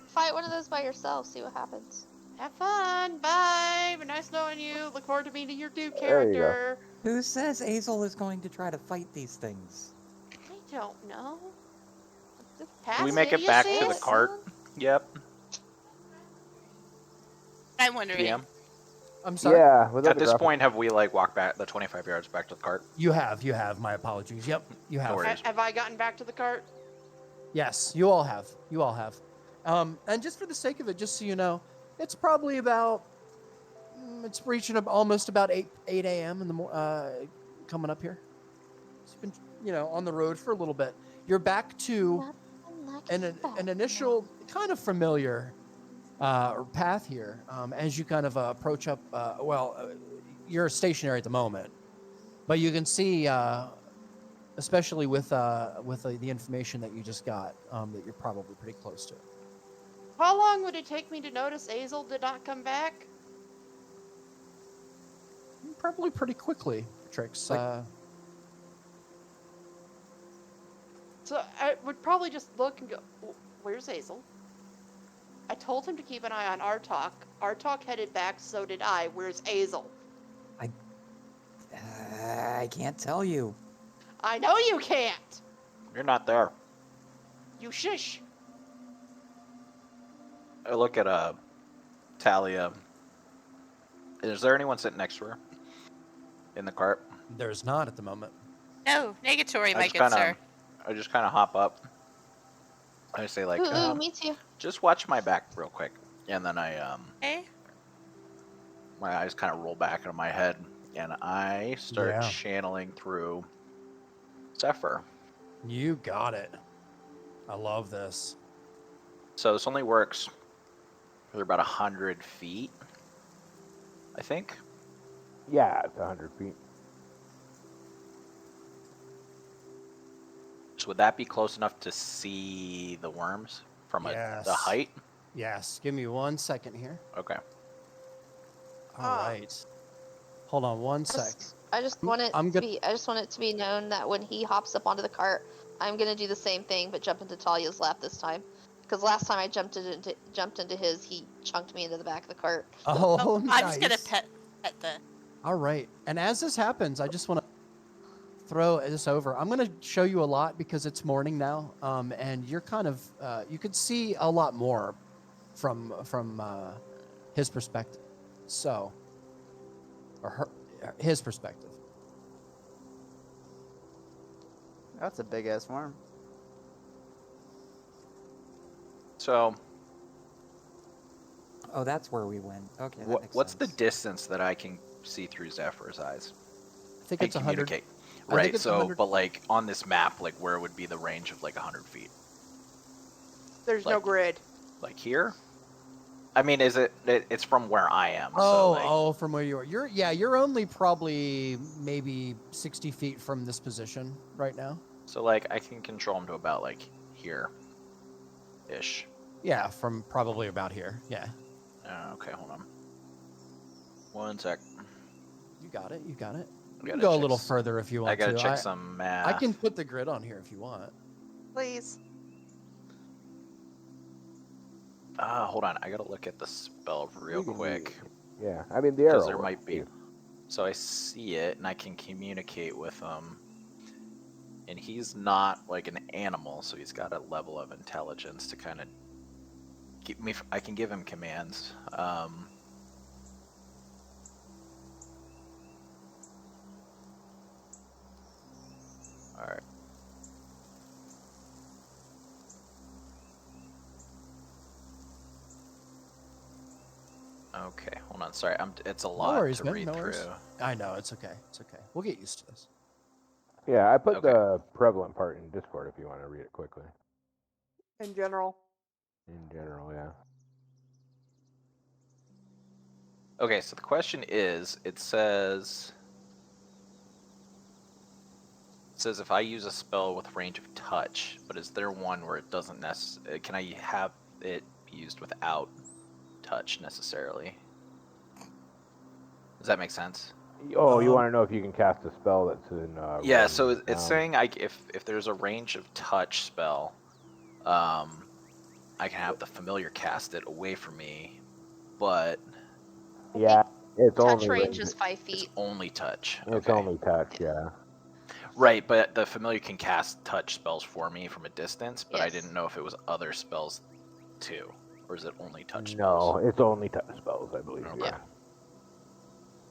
Speaker 3: Fight one of those by yourself, see what happens.
Speaker 4: Have fun. Bye. Been nice knowing you. Look forward to meeting your new
Speaker 7: There you go.
Speaker 4: character.
Speaker 8: Who says Azel is going to try to fight these things?
Speaker 4: I don't know.
Speaker 5: Do we make it back to the cart? Yep.
Speaker 2: I'm wondering.
Speaker 5: DM.
Speaker 6: I'm sorry.
Speaker 7: Yeah. without
Speaker 5: At
Speaker 7: the
Speaker 5: this
Speaker 7: graphic.
Speaker 5: point, have we like walked back the 25 yards back to the cart?
Speaker 6: You have. My apologies. Yep, you have.
Speaker 5: No worries.
Speaker 4: Have I gotten back to the cart?
Speaker 6: Yes, you all have. And just for the sake of it, just so you know, it's probably about. It's reaching almost about 8 a.m. in the coming up here. It's been on the road for a little bit. You're back to an initial kind of familiar path here as you kind of approach up. You're stationary at the moment, but you can see, especially with the information that you just got, that you're probably pretty close to it.
Speaker 4: How long would it take me to notice Azel did not come back?
Speaker 6: Probably pretty quickly, Trix.
Speaker 4: So I would probably just look and go, where's Azel? I told him to keep an eye on Artok. Artok headed back, so did I. Where's Azel?
Speaker 8: I can't tell you.
Speaker 4: I know you can't.
Speaker 5: You're not there.
Speaker 4: You shush.
Speaker 5: I look at Talia. Is there anyone sitting next to her in the cart?
Speaker 6: There's not at the moment.
Speaker 2: No, negatory, my
Speaker 5: just
Speaker 2: good
Speaker 5: kinda-
Speaker 2: sir.
Speaker 5: I just kind of hop up. I say like,
Speaker 3: Ooh, me too.
Speaker 5: just watch my back real quick, and then I
Speaker 2: Okay.
Speaker 5: my eyes kind of roll back into my head, and I start
Speaker 6: Yeah.
Speaker 5: channeling through Zephyr.
Speaker 6: You got it. I love this.
Speaker 5: So this only works for about 100 feet, I think.
Speaker 7: Yeah, it's 100 feet.
Speaker 5: So would that be close enough to see the worms from the
Speaker 6: Yes.
Speaker 5: height?
Speaker 6: Yes. Give me 1 second here.
Speaker 5: Okay.
Speaker 6: All right. Hold on 1 sec.
Speaker 3: I just want it
Speaker 6: I'm
Speaker 3: to
Speaker 6: gonna-
Speaker 3: be. I just want it to be known that when he hops up onto the cart, I'm gonna do the same thing, but jump into Talia's lap this time. Because last time I jumped into his, he chunked me into the back of the cart.
Speaker 6: Oh, nice.
Speaker 2: I'm just gonna pet the.
Speaker 6: All right. And as this happens, I just want to throw this over. I'm going to show you a lot because it's morning now, and you're kind of you could see a lot more from his perspective. So, or his perspective.
Speaker 1: That's a big ass worm.
Speaker 5: So
Speaker 8: Oh, that's where we went. Okay, that makes
Speaker 5: what's the
Speaker 8: sense.
Speaker 5: distance that I can see through Zephyr's eyes.
Speaker 6: I think
Speaker 5: And
Speaker 6: it's 100.
Speaker 5: communicate.
Speaker 6: I think
Speaker 5: Right.
Speaker 6: it's
Speaker 5: So,
Speaker 6: 100.
Speaker 5: but like on this map, like where would be the range of like 100 feet?
Speaker 4: There's no
Speaker 5: Like-
Speaker 4: grid.
Speaker 5: Like here? I mean, is it's from where I am. So like,
Speaker 6: From where you are. You're only probably maybe 60 feet from this position right now.
Speaker 5: so like I can control him to about like here, ish.
Speaker 6: Yeah, from probably about here. Yeah.
Speaker 5: Okay, hold on. One sec.
Speaker 6: You got it. You got it. You
Speaker 5: Gotta
Speaker 6: can go a
Speaker 5: check
Speaker 6: little
Speaker 5: s-
Speaker 6: further if you want
Speaker 5: I gotta
Speaker 6: to.
Speaker 5: check some math.
Speaker 6: I can put the grid on here if you want.
Speaker 4: Please.
Speaker 5: Hold on. I gotta look at the spell real
Speaker 7: We can do
Speaker 5: quick.
Speaker 7: Yeah, I mean the arrow.
Speaker 5: Because there
Speaker 7: works,
Speaker 5: might be.
Speaker 7: too.
Speaker 5: So I see it, and I can communicate with him. And he's not like an animal, so he's got a level of intelligence to kind of keep me. I can give him commands. All right. Okay, hold on. Sorry, it's a lot
Speaker 6: worries,
Speaker 5: to
Speaker 6: man,
Speaker 5: read
Speaker 6: no
Speaker 5: through.
Speaker 6: worries. I know, it's okay. It's okay. We'll get used to this.
Speaker 7: Yeah, I put
Speaker 5: Okay.
Speaker 7: the prevalent part in Discord if you want to read it quickly.
Speaker 4: In general.
Speaker 7: In general, yeah.
Speaker 5: Okay, so the question is, it says if I use a spell with range of touch, but is there one where it doesn't can I have it be used without touch necessarily? Does that make sense?
Speaker 7: Oh, you want to know if you can cast a spell that's in?
Speaker 5: Yeah,
Speaker 7: range?
Speaker 5: so it's saying if there's a range of touch spell, I can have the familiar cast it away from me, but
Speaker 7: Yeah, it's
Speaker 3: Touch
Speaker 7: only
Speaker 3: range is 5
Speaker 5: it's
Speaker 3: feet.
Speaker 5: only touch.
Speaker 7: It's
Speaker 5: Okay.
Speaker 7: only touch. Yeah.
Speaker 5: Right, but the familiar can cast touch spells for me from a distance, but I
Speaker 3: Yes.
Speaker 5: didn't know if it was other spells too, or is it only touch
Speaker 7: No,
Speaker 5: spells?
Speaker 7: it's only touch spells, I believe.
Speaker 5: Okay.
Speaker 7: Yeah.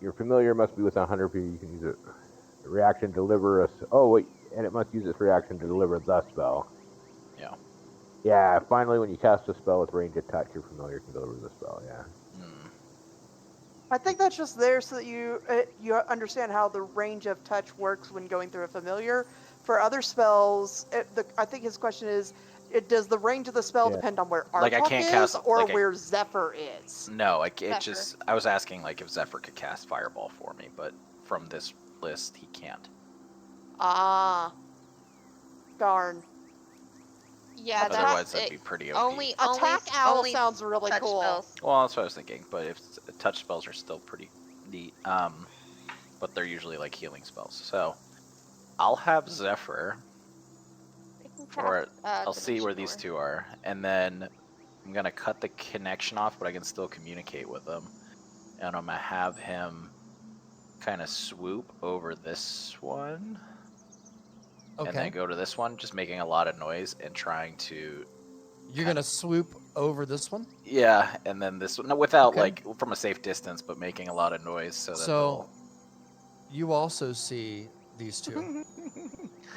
Speaker 7: Your familiar must be within 100 feet. You can use it. Reaction deliver Oh wait, and it must use its reaction to deliver the spell.
Speaker 5: Yeah.
Speaker 7: Yeah. Finally, when you cast a spell with range of touch, your familiar can deliver the spell. Yeah.
Speaker 5: Hmm.
Speaker 4: I think that's just there so that you understand how the range of touch works when going through a familiar. For other spells, I think his question is, does the range of the spell
Speaker 7: Yeah.
Speaker 4: depend on where
Speaker 5: Like, I
Speaker 4: Artok
Speaker 5: can't
Speaker 4: is
Speaker 5: cast-
Speaker 4: or
Speaker 5: like, I-
Speaker 4: where Zephyr is?
Speaker 5: No, it
Speaker 3: Zephyr.
Speaker 5: just I was asking like if Zephyr could cast Fireball for me, but from this list he can't.
Speaker 4: Ah. Darn.
Speaker 3: Yeah,
Speaker 5: Otherwise
Speaker 3: that's
Speaker 5: that'd
Speaker 3: it.
Speaker 5: be pretty OP.
Speaker 3: Only
Speaker 4: Attack Owl
Speaker 3: only
Speaker 4: sounds really
Speaker 3: touch
Speaker 4: cool.
Speaker 3: spells.
Speaker 5: Well, that's what I was thinking, but if touch spells are still pretty neat, but they're usually like healing spells. So I'll have Zephyr.
Speaker 3: They can
Speaker 5: Or
Speaker 3: cast,
Speaker 5: I'll see where
Speaker 3: Dimension
Speaker 5: these
Speaker 3: Door.
Speaker 5: two are, and then I'm gonna cut the connection off, but I can still communicate with them, and I'm gonna have him kind of swoop over this one, and then
Speaker 6: Okay.
Speaker 5: go to this one, just making a lot of noise and trying to,
Speaker 6: You're going to swoop over this one?
Speaker 5: yeah, and then this one, no, without
Speaker 6: Okay.
Speaker 5: like from a safe distance, but making a lot of noise so that
Speaker 6: So, you also see these two.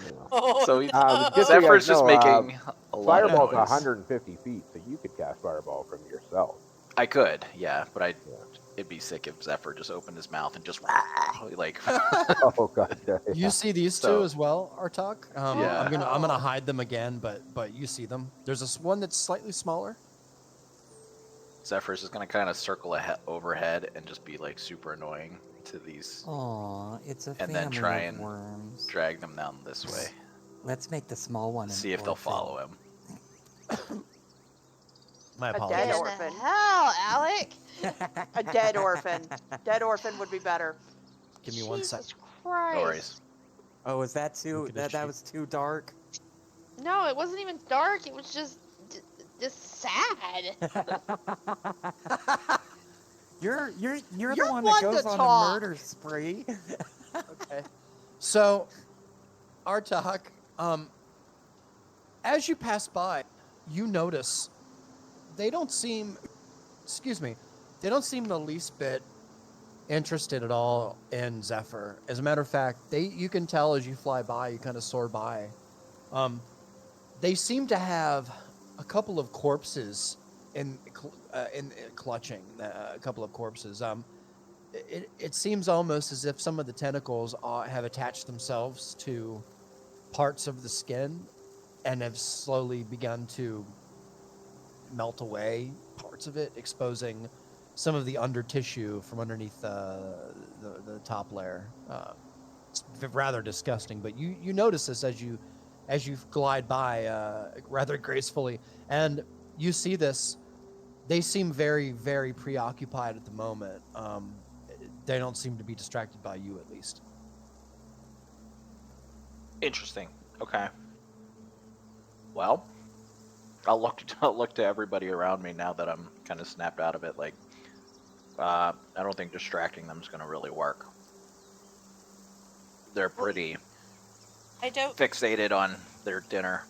Speaker 7: Yeah.
Speaker 2: Oh,
Speaker 5: So
Speaker 2: no.
Speaker 7: just so you
Speaker 5: Zephyr's
Speaker 7: guys
Speaker 5: just
Speaker 7: know,
Speaker 5: making a lot of
Speaker 7: Fireball's
Speaker 5: noise.
Speaker 7: 150 feet, so you could cast fireball from yourself.
Speaker 5: I could, yeah, but
Speaker 7: Yeah.
Speaker 5: it'd be sick if Zephyr just opened his mouth and just like.
Speaker 7: Oh god. Yeah.
Speaker 6: You see these two
Speaker 5: So-
Speaker 6: as well, Artok?
Speaker 5: Yeah.
Speaker 6: I'm gonna hide them again, but you see them. There's this one that's slightly smaller.
Speaker 5: Zephyr's just gonna kind of circle overhead and just be like super annoying to these,
Speaker 8: Aw, it's a
Speaker 5: And
Speaker 8: family
Speaker 5: then try
Speaker 8: of
Speaker 5: and
Speaker 8: worms.
Speaker 5: drag them down this way,
Speaker 8: Let's make the small one.
Speaker 5: see if they'll follow him.
Speaker 6: My
Speaker 4: A dead
Speaker 6: apologies.
Speaker 3: What
Speaker 4: orphan.
Speaker 3: the hell, Alec?
Speaker 4: A dead orphan. Dead orphan would be better.
Speaker 6: Give me 1 sec.
Speaker 3: Jesus Christ.
Speaker 5: No worries.
Speaker 8: Oh, is that too?
Speaker 6: Look at this
Speaker 8: That
Speaker 6: sheet.
Speaker 8: was too dark.
Speaker 3: No, it wasn't even dark. It was just sad.
Speaker 8: You're
Speaker 4: You're
Speaker 8: the one
Speaker 4: one
Speaker 8: that goes
Speaker 4: to
Speaker 8: on
Speaker 4: talk.
Speaker 8: a murder spree.
Speaker 6: Okay. So, Artak, as you pass by, you notice they don't seem, they don't seem the least bit interested at all in Zephyr. As a matter of fact, you can tell as you fly by, you kind of soar by. They seem to have a couple of corpses in clutching, a couple of corpses. it seems almost as if some of the tentacles have attached themselves to parts of the skin and have slowly begun to melt away parts of it, exposing some of the under tissue from underneath the top layer. It's rather disgusting, but you notice this as you glide by rather gracefully, and you see this. They seem very, very preoccupied at the moment. They don't seem to be distracted by you, at least.
Speaker 5: Interesting. Okay. Well, I'll look to everybody around me now that I'm kind of snapped out of it. Like, I don't think distracting them is going to really work. They're pretty
Speaker 2: I don't.
Speaker 5: fixated on their dinner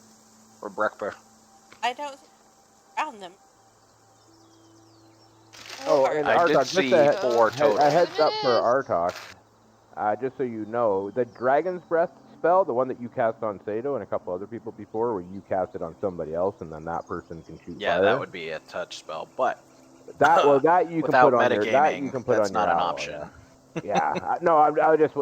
Speaker 5: or breakfast.
Speaker 2: I don't around them.
Speaker 7: Oh,
Speaker 2: Or-
Speaker 7: and
Speaker 5: I did
Speaker 7: Artok, just
Speaker 5: see
Speaker 7: a,
Speaker 5: 4 total.
Speaker 7: a heads up for Artok. Just so you know, the Dragon's Breath spell, the one that you cast on Sato and a couple other people before, where you cast it on somebody else and then that person can shoot
Speaker 5: Yeah,
Speaker 7: fire.
Speaker 5: that would be a touch spell, but
Speaker 7: that you can
Speaker 5: without
Speaker 7: put on your
Speaker 5: metagaming, that's
Speaker 7: on
Speaker 5: not
Speaker 7: your
Speaker 5: an
Speaker 7: ally,
Speaker 5: option.
Speaker 7: Yeah, no, I was just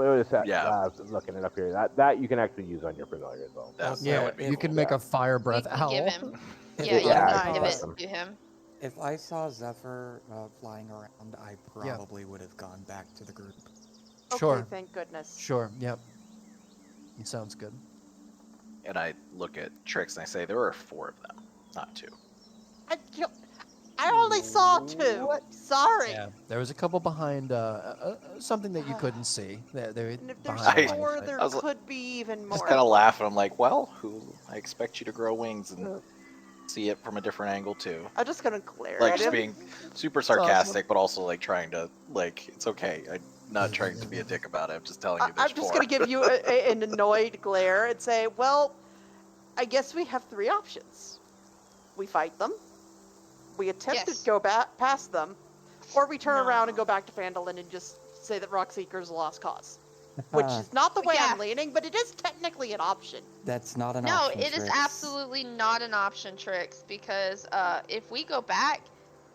Speaker 5: Yeah.
Speaker 7: looking it up here. That you can actually use on your familiar as well.
Speaker 5: That
Speaker 8: Also,
Speaker 5: would be
Speaker 6: you
Speaker 5: cool.
Speaker 6: can make a fire
Speaker 3: You
Speaker 6: breath
Speaker 3: can
Speaker 6: owl.
Speaker 3: give him.
Speaker 8: If
Speaker 3: Yeah, you
Speaker 7: Yeah,
Speaker 3: can give
Speaker 7: awesome.
Speaker 3: it to him.
Speaker 8: If I saw Zephyr flying around, I probably would have gone back to the group.
Speaker 4: Okay,
Speaker 6: Sure.
Speaker 4: thank goodness.
Speaker 6: Sure. Yep. It sounds good.
Speaker 5: And I look at Trix and I say, there are 4 of them, not 2.
Speaker 4: I only saw 2. Sorry.
Speaker 6: Yeah, there was a couple behind something that you couldn't see. They're
Speaker 4: And if there's
Speaker 6: behind a line of
Speaker 4: 4,
Speaker 6: sight.
Speaker 4: there
Speaker 5: I was like-
Speaker 4: could be even more.
Speaker 5: Just kind of laugh, and I'm like, well, I expect you to grow wings and see it from a different angle too.
Speaker 4: I'm just gonna glare
Speaker 5: Like
Speaker 4: at
Speaker 5: just
Speaker 4: him.
Speaker 5: being super sarcastic, but also like trying to it's okay. I'm not trying to be a dick about it. I'm just telling you there's
Speaker 4: I'm just
Speaker 5: 4.
Speaker 4: gonna give you an annoyed glare and say, well, I guess we have 3 options. We fight them, we attempt
Speaker 3: Yes.
Speaker 4: to go past them, or we turn around and
Speaker 3: No.
Speaker 4: go back to Phandelver and just say that Rockseeker's a lost cause. Which is not the way I'm
Speaker 3: Yeah.
Speaker 4: leaning, but it is technically an option.
Speaker 8: That's not an
Speaker 3: No,
Speaker 8: option.
Speaker 3: it is
Speaker 8: Trix.
Speaker 3: absolutely not an option, Trix, because if we go back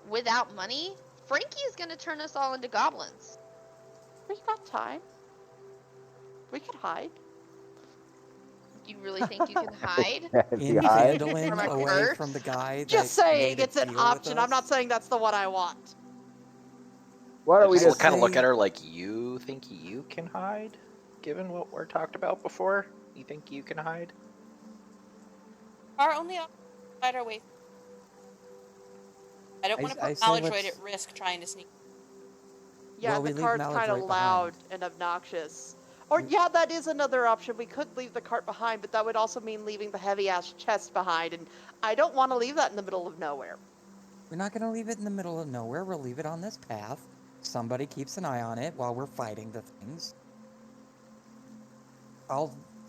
Speaker 3: without money, Frankie is going to turn us all into goblins.
Speaker 4: We got time. We could hide.
Speaker 3: You really think you can hide?
Speaker 8: In
Speaker 7: The eye.
Speaker 8: Phandalin,
Speaker 3: From a
Speaker 8: away
Speaker 3: curse?
Speaker 8: from the guy.
Speaker 4: Just
Speaker 8: that
Speaker 4: saying,
Speaker 8: made a
Speaker 4: it's an
Speaker 8: deal with
Speaker 4: option. I'm not
Speaker 8: us.
Speaker 4: saying that's the one I want.
Speaker 7: Why
Speaker 5: I
Speaker 7: don't we
Speaker 5: just
Speaker 7: just
Speaker 5: kind of look
Speaker 8: say-
Speaker 5: at her like, you think you can hide, given what we're talked about before? You think you can hide?
Speaker 2: Our only option is to fight our way. I don't want to
Speaker 8: I
Speaker 2: put
Speaker 8: say
Speaker 2: Maladroid
Speaker 8: let's-
Speaker 2: at risk trying to sneak.
Speaker 4: Yeah,
Speaker 8: Well, we
Speaker 4: the
Speaker 8: leave
Speaker 4: cart's kind of
Speaker 8: Maladroit
Speaker 4: loud
Speaker 8: behind.
Speaker 4: and obnoxious. Or, yeah, that is another option. We could leave the cart behind, but that would also mean leaving the heavy-ass chest behind, and I don't want to leave that in the middle of nowhere.
Speaker 8: We're not going to leave it in the middle of nowhere. We'll leave it on this path. Somebody keeps an eye on it while we're fighting the things.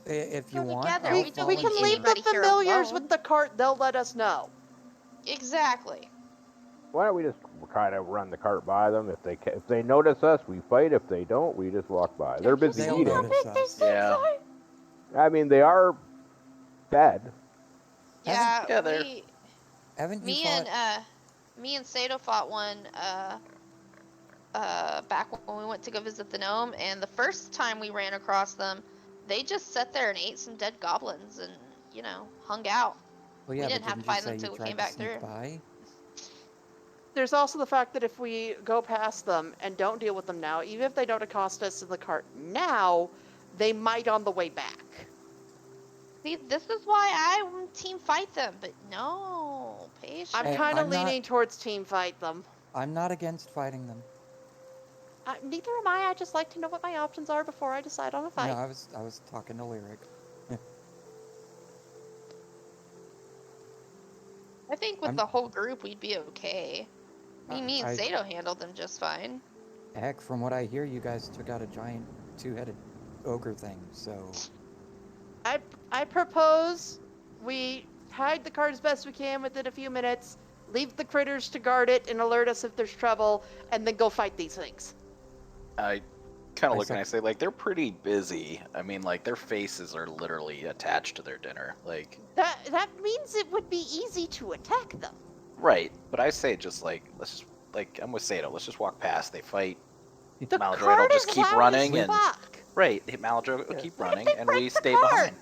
Speaker 8: If you
Speaker 3: Go
Speaker 8: want,
Speaker 3: together.
Speaker 8: I'll
Speaker 3: We
Speaker 4: We,
Speaker 3: don't
Speaker 8: follow
Speaker 4: we
Speaker 3: leave
Speaker 4: can
Speaker 8: you.
Speaker 4: leave the
Speaker 3: anybody here
Speaker 4: familiars
Speaker 3: alone.
Speaker 4: with the cart. They'll let us know.
Speaker 3: Exactly.
Speaker 7: Why don't we just try to run the cart by them? If they notice us, we fight. If they don't, we just walk by. They're busy
Speaker 8: They'll
Speaker 7: eating.
Speaker 8: notice us.
Speaker 5: Yeah.
Speaker 7: I mean, they are fed.
Speaker 3: Yeah,
Speaker 5: Yeah, they're-
Speaker 8: Haven't you
Speaker 3: me
Speaker 8: fought?
Speaker 3: and me and Sato fought one back when we went to go visit the gnome, and the first time we ran across them, they just sat there and ate some dead goblins and hung out.
Speaker 8: Well, yeah,
Speaker 3: we didn't
Speaker 8: but
Speaker 3: have to
Speaker 8: didn't you
Speaker 3: fight
Speaker 8: say
Speaker 3: them
Speaker 8: you
Speaker 3: till we
Speaker 8: tried
Speaker 3: came
Speaker 8: to
Speaker 3: back
Speaker 8: sneak
Speaker 3: through.
Speaker 8: by?
Speaker 4: There's also the fact that if we go past them and don't deal with them now, even if they don't accost us in the cart now, they might on the way back.
Speaker 3: See, this is why I team fight them, but no, patience.
Speaker 4: I'm
Speaker 8: Hey,
Speaker 4: kind of
Speaker 8: I'm not-
Speaker 4: leaning towards team fight them.
Speaker 8: I'm not against fighting them.
Speaker 4: Neither am I. I just like to know what my options are before I decide on a fight.
Speaker 8: No, I was talking to Lyric.
Speaker 3: I think with
Speaker 8: I'm-
Speaker 3: the whole group, we'd be okay. Me and
Speaker 8: I-
Speaker 3: Sato handled them just fine.
Speaker 8: Heck, from what I hear, you guys took out a giant two-headed ogre thing. So
Speaker 4: I propose we hide the cart as best we can within a few minutes, leave the critters to guard it and alert us if there's trouble, and then go fight these things.
Speaker 5: I kind
Speaker 8: I
Speaker 5: of look and I
Speaker 8: said-
Speaker 5: say, like, they're pretty busy. I mean, like, their faces are literally attached to their dinner. Like,
Speaker 4: That means it would be easy to attack them.
Speaker 5: right. But I say just, like, let's just, like, I'm with Sato. Let's just walk past. They fight.
Speaker 4: The
Speaker 5: Maladroit will
Speaker 4: cart
Speaker 5: just
Speaker 4: is
Speaker 5: keep
Speaker 4: loud
Speaker 5: running
Speaker 4: as
Speaker 5: and
Speaker 4: fuck.
Speaker 5: right. Maladroit will
Speaker 1: Yeah.
Speaker 5: keep
Speaker 4: What if
Speaker 5: running,
Speaker 4: they
Speaker 5: and
Speaker 4: break
Speaker 5: we
Speaker 4: the
Speaker 5: stay
Speaker 4: cart?
Speaker 5: behind.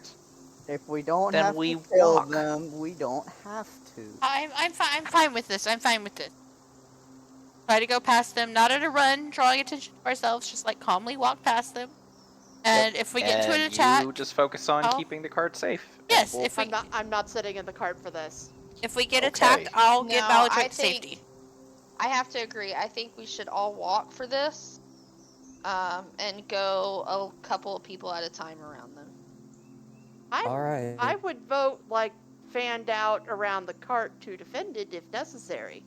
Speaker 1: If we don't
Speaker 5: Then
Speaker 1: have
Speaker 5: we
Speaker 1: to kill
Speaker 5: walk.
Speaker 1: them, we don't have to.
Speaker 2: I'm fine with this. I'm fine with this. Try to go past them, not at a run, drawing attention to ourselves. Just like calmly walk past them. And if we get into an
Speaker 5: And
Speaker 2: attack,
Speaker 5: you just focus on
Speaker 2: Oh.
Speaker 5: keeping the cart safe.
Speaker 2: yes.
Speaker 5: And we'll-
Speaker 4: I'm not sitting in the cart for this.
Speaker 2: If we get
Speaker 5: Okay.
Speaker 2: attacked, I'll get
Speaker 3: No, I
Speaker 2: Maladroit to
Speaker 3: think-
Speaker 2: safety.
Speaker 3: I have to agree. I think we should all walk for this, and go a couple of people at a time around them.
Speaker 8: All right.
Speaker 4: I would vote like fanned out around the cart to defend it if necessary.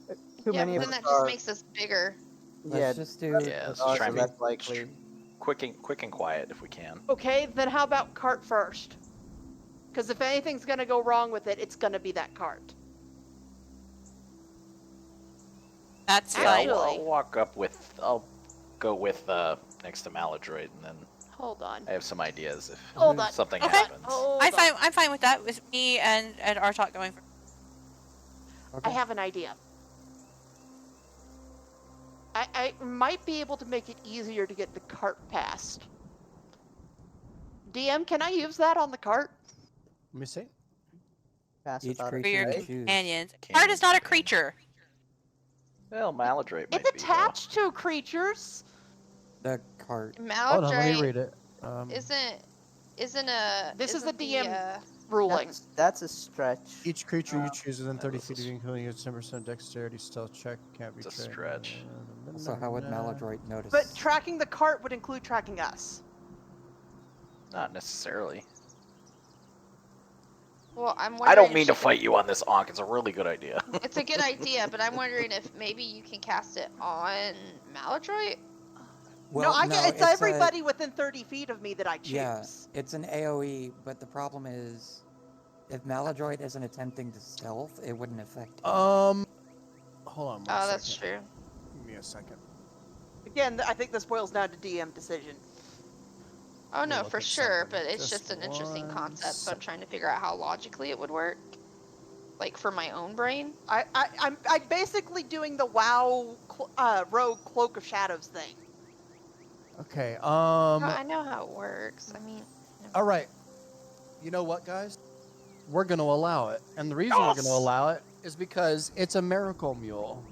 Speaker 1: Too
Speaker 3: Yeah,
Speaker 1: many
Speaker 3: but
Speaker 1: of
Speaker 3: then
Speaker 1: us
Speaker 3: that just
Speaker 1: are.
Speaker 3: makes us bigger.
Speaker 8: Let's
Speaker 1: Yeah,
Speaker 8: just do.
Speaker 5: Yeah, let's
Speaker 1: are,
Speaker 5: try
Speaker 1: so
Speaker 5: and be
Speaker 1: that's likely.
Speaker 5: quick and quiet if we can.
Speaker 4: Okay, then how about cart first? Because if anything's gonna go wrong with it, it's gonna be that cart.
Speaker 2: That's
Speaker 5: Yeah,
Speaker 2: fine.
Speaker 4: Actually-
Speaker 5: I'll go with next to Maladroit, and then
Speaker 4: Hold on.
Speaker 5: I have some ideas if
Speaker 4: Hold on.
Speaker 5: something
Speaker 2: Okay.
Speaker 5: happens.
Speaker 4: Hold
Speaker 2: I'm
Speaker 4: on.
Speaker 2: fine. I'm fine with that. With me and Artok going first.
Speaker 8: Okay.
Speaker 4: I have an idea. I might be able to make it easier to get the cart past. DM, can I use that on the cart?
Speaker 6: Let me see.
Speaker 1: Pass
Speaker 8: Each
Speaker 1: without a
Speaker 8: creature
Speaker 2: your
Speaker 8: you
Speaker 1: trace.
Speaker 8: choose.
Speaker 2: Companions.
Speaker 5: Can't
Speaker 2: Card is not a
Speaker 5: use
Speaker 2: creature.
Speaker 5: Well, Maladroit might
Speaker 4: It's
Speaker 5: be.
Speaker 4: attached to creatures.
Speaker 8: The cart.
Speaker 6: Hold on, let me
Speaker 3: Maladroit
Speaker 6: read it.
Speaker 3: isn't a.
Speaker 4: This is
Speaker 3: isn't
Speaker 4: the DM.
Speaker 3: uh,
Speaker 4: Ruling.
Speaker 1: That's a stretch.
Speaker 6: Each creature you choose within
Speaker 5: that
Speaker 6: 30
Speaker 5: was a
Speaker 6: feet of you, including your 10% dexterity stealth check, can't be
Speaker 5: It's a
Speaker 6: trained.
Speaker 5: stretch.
Speaker 8: So how would Maladroit notice?
Speaker 4: But tracking the cart would include tracking us.
Speaker 5: Not necessarily.
Speaker 3: Well, I'm wondering.
Speaker 5: I don't
Speaker 3: if
Speaker 5: mean to
Speaker 3: she-
Speaker 5: fight you on this, Ankh. It's a really good idea.
Speaker 3: It's a good idea, but I'm wondering if maybe you can cast it on Maladroit.
Speaker 8: Well,
Speaker 4: It's everybody within 30 feet of me that I choose.
Speaker 8: Yeah, it's an AoE, but the problem is, if Maladroit isn't attempting to stealth, it wouldn't affect him.
Speaker 6: Hold on one
Speaker 3: Oh, that's
Speaker 6: second.
Speaker 3: true.
Speaker 6: Give me a second.
Speaker 4: Again, I think this boils down to DM decision.
Speaker 3: Oh
Speaker 6: Let me
Speaker 3: no,
Speaker 6: look
Speaker 3: for
Speaker 6: at
Speaker 3: sure,
Speaker 6: something.
Speaker 3: but it's
Speaker 6: Just
Speaker 3: just an interesting
Speaker 6: one
Speaker 3: concept. So I'm
Speaker 6: sec.
Speaker 3: trying to figure out how logically it would work, like for my own brain.
Speaker 4: I'm basically doing the WoW rogue Cloak of Shadows thing.
Speaker 6: Okay,
Speaker 3: No, I know how it works. I mean,
Speaker 6: all right. You know what, guys? We're going to allow it. And the reason we're going to
Speaker 5: Yes!
Speaker 6: allow it is because it's a miracle mule.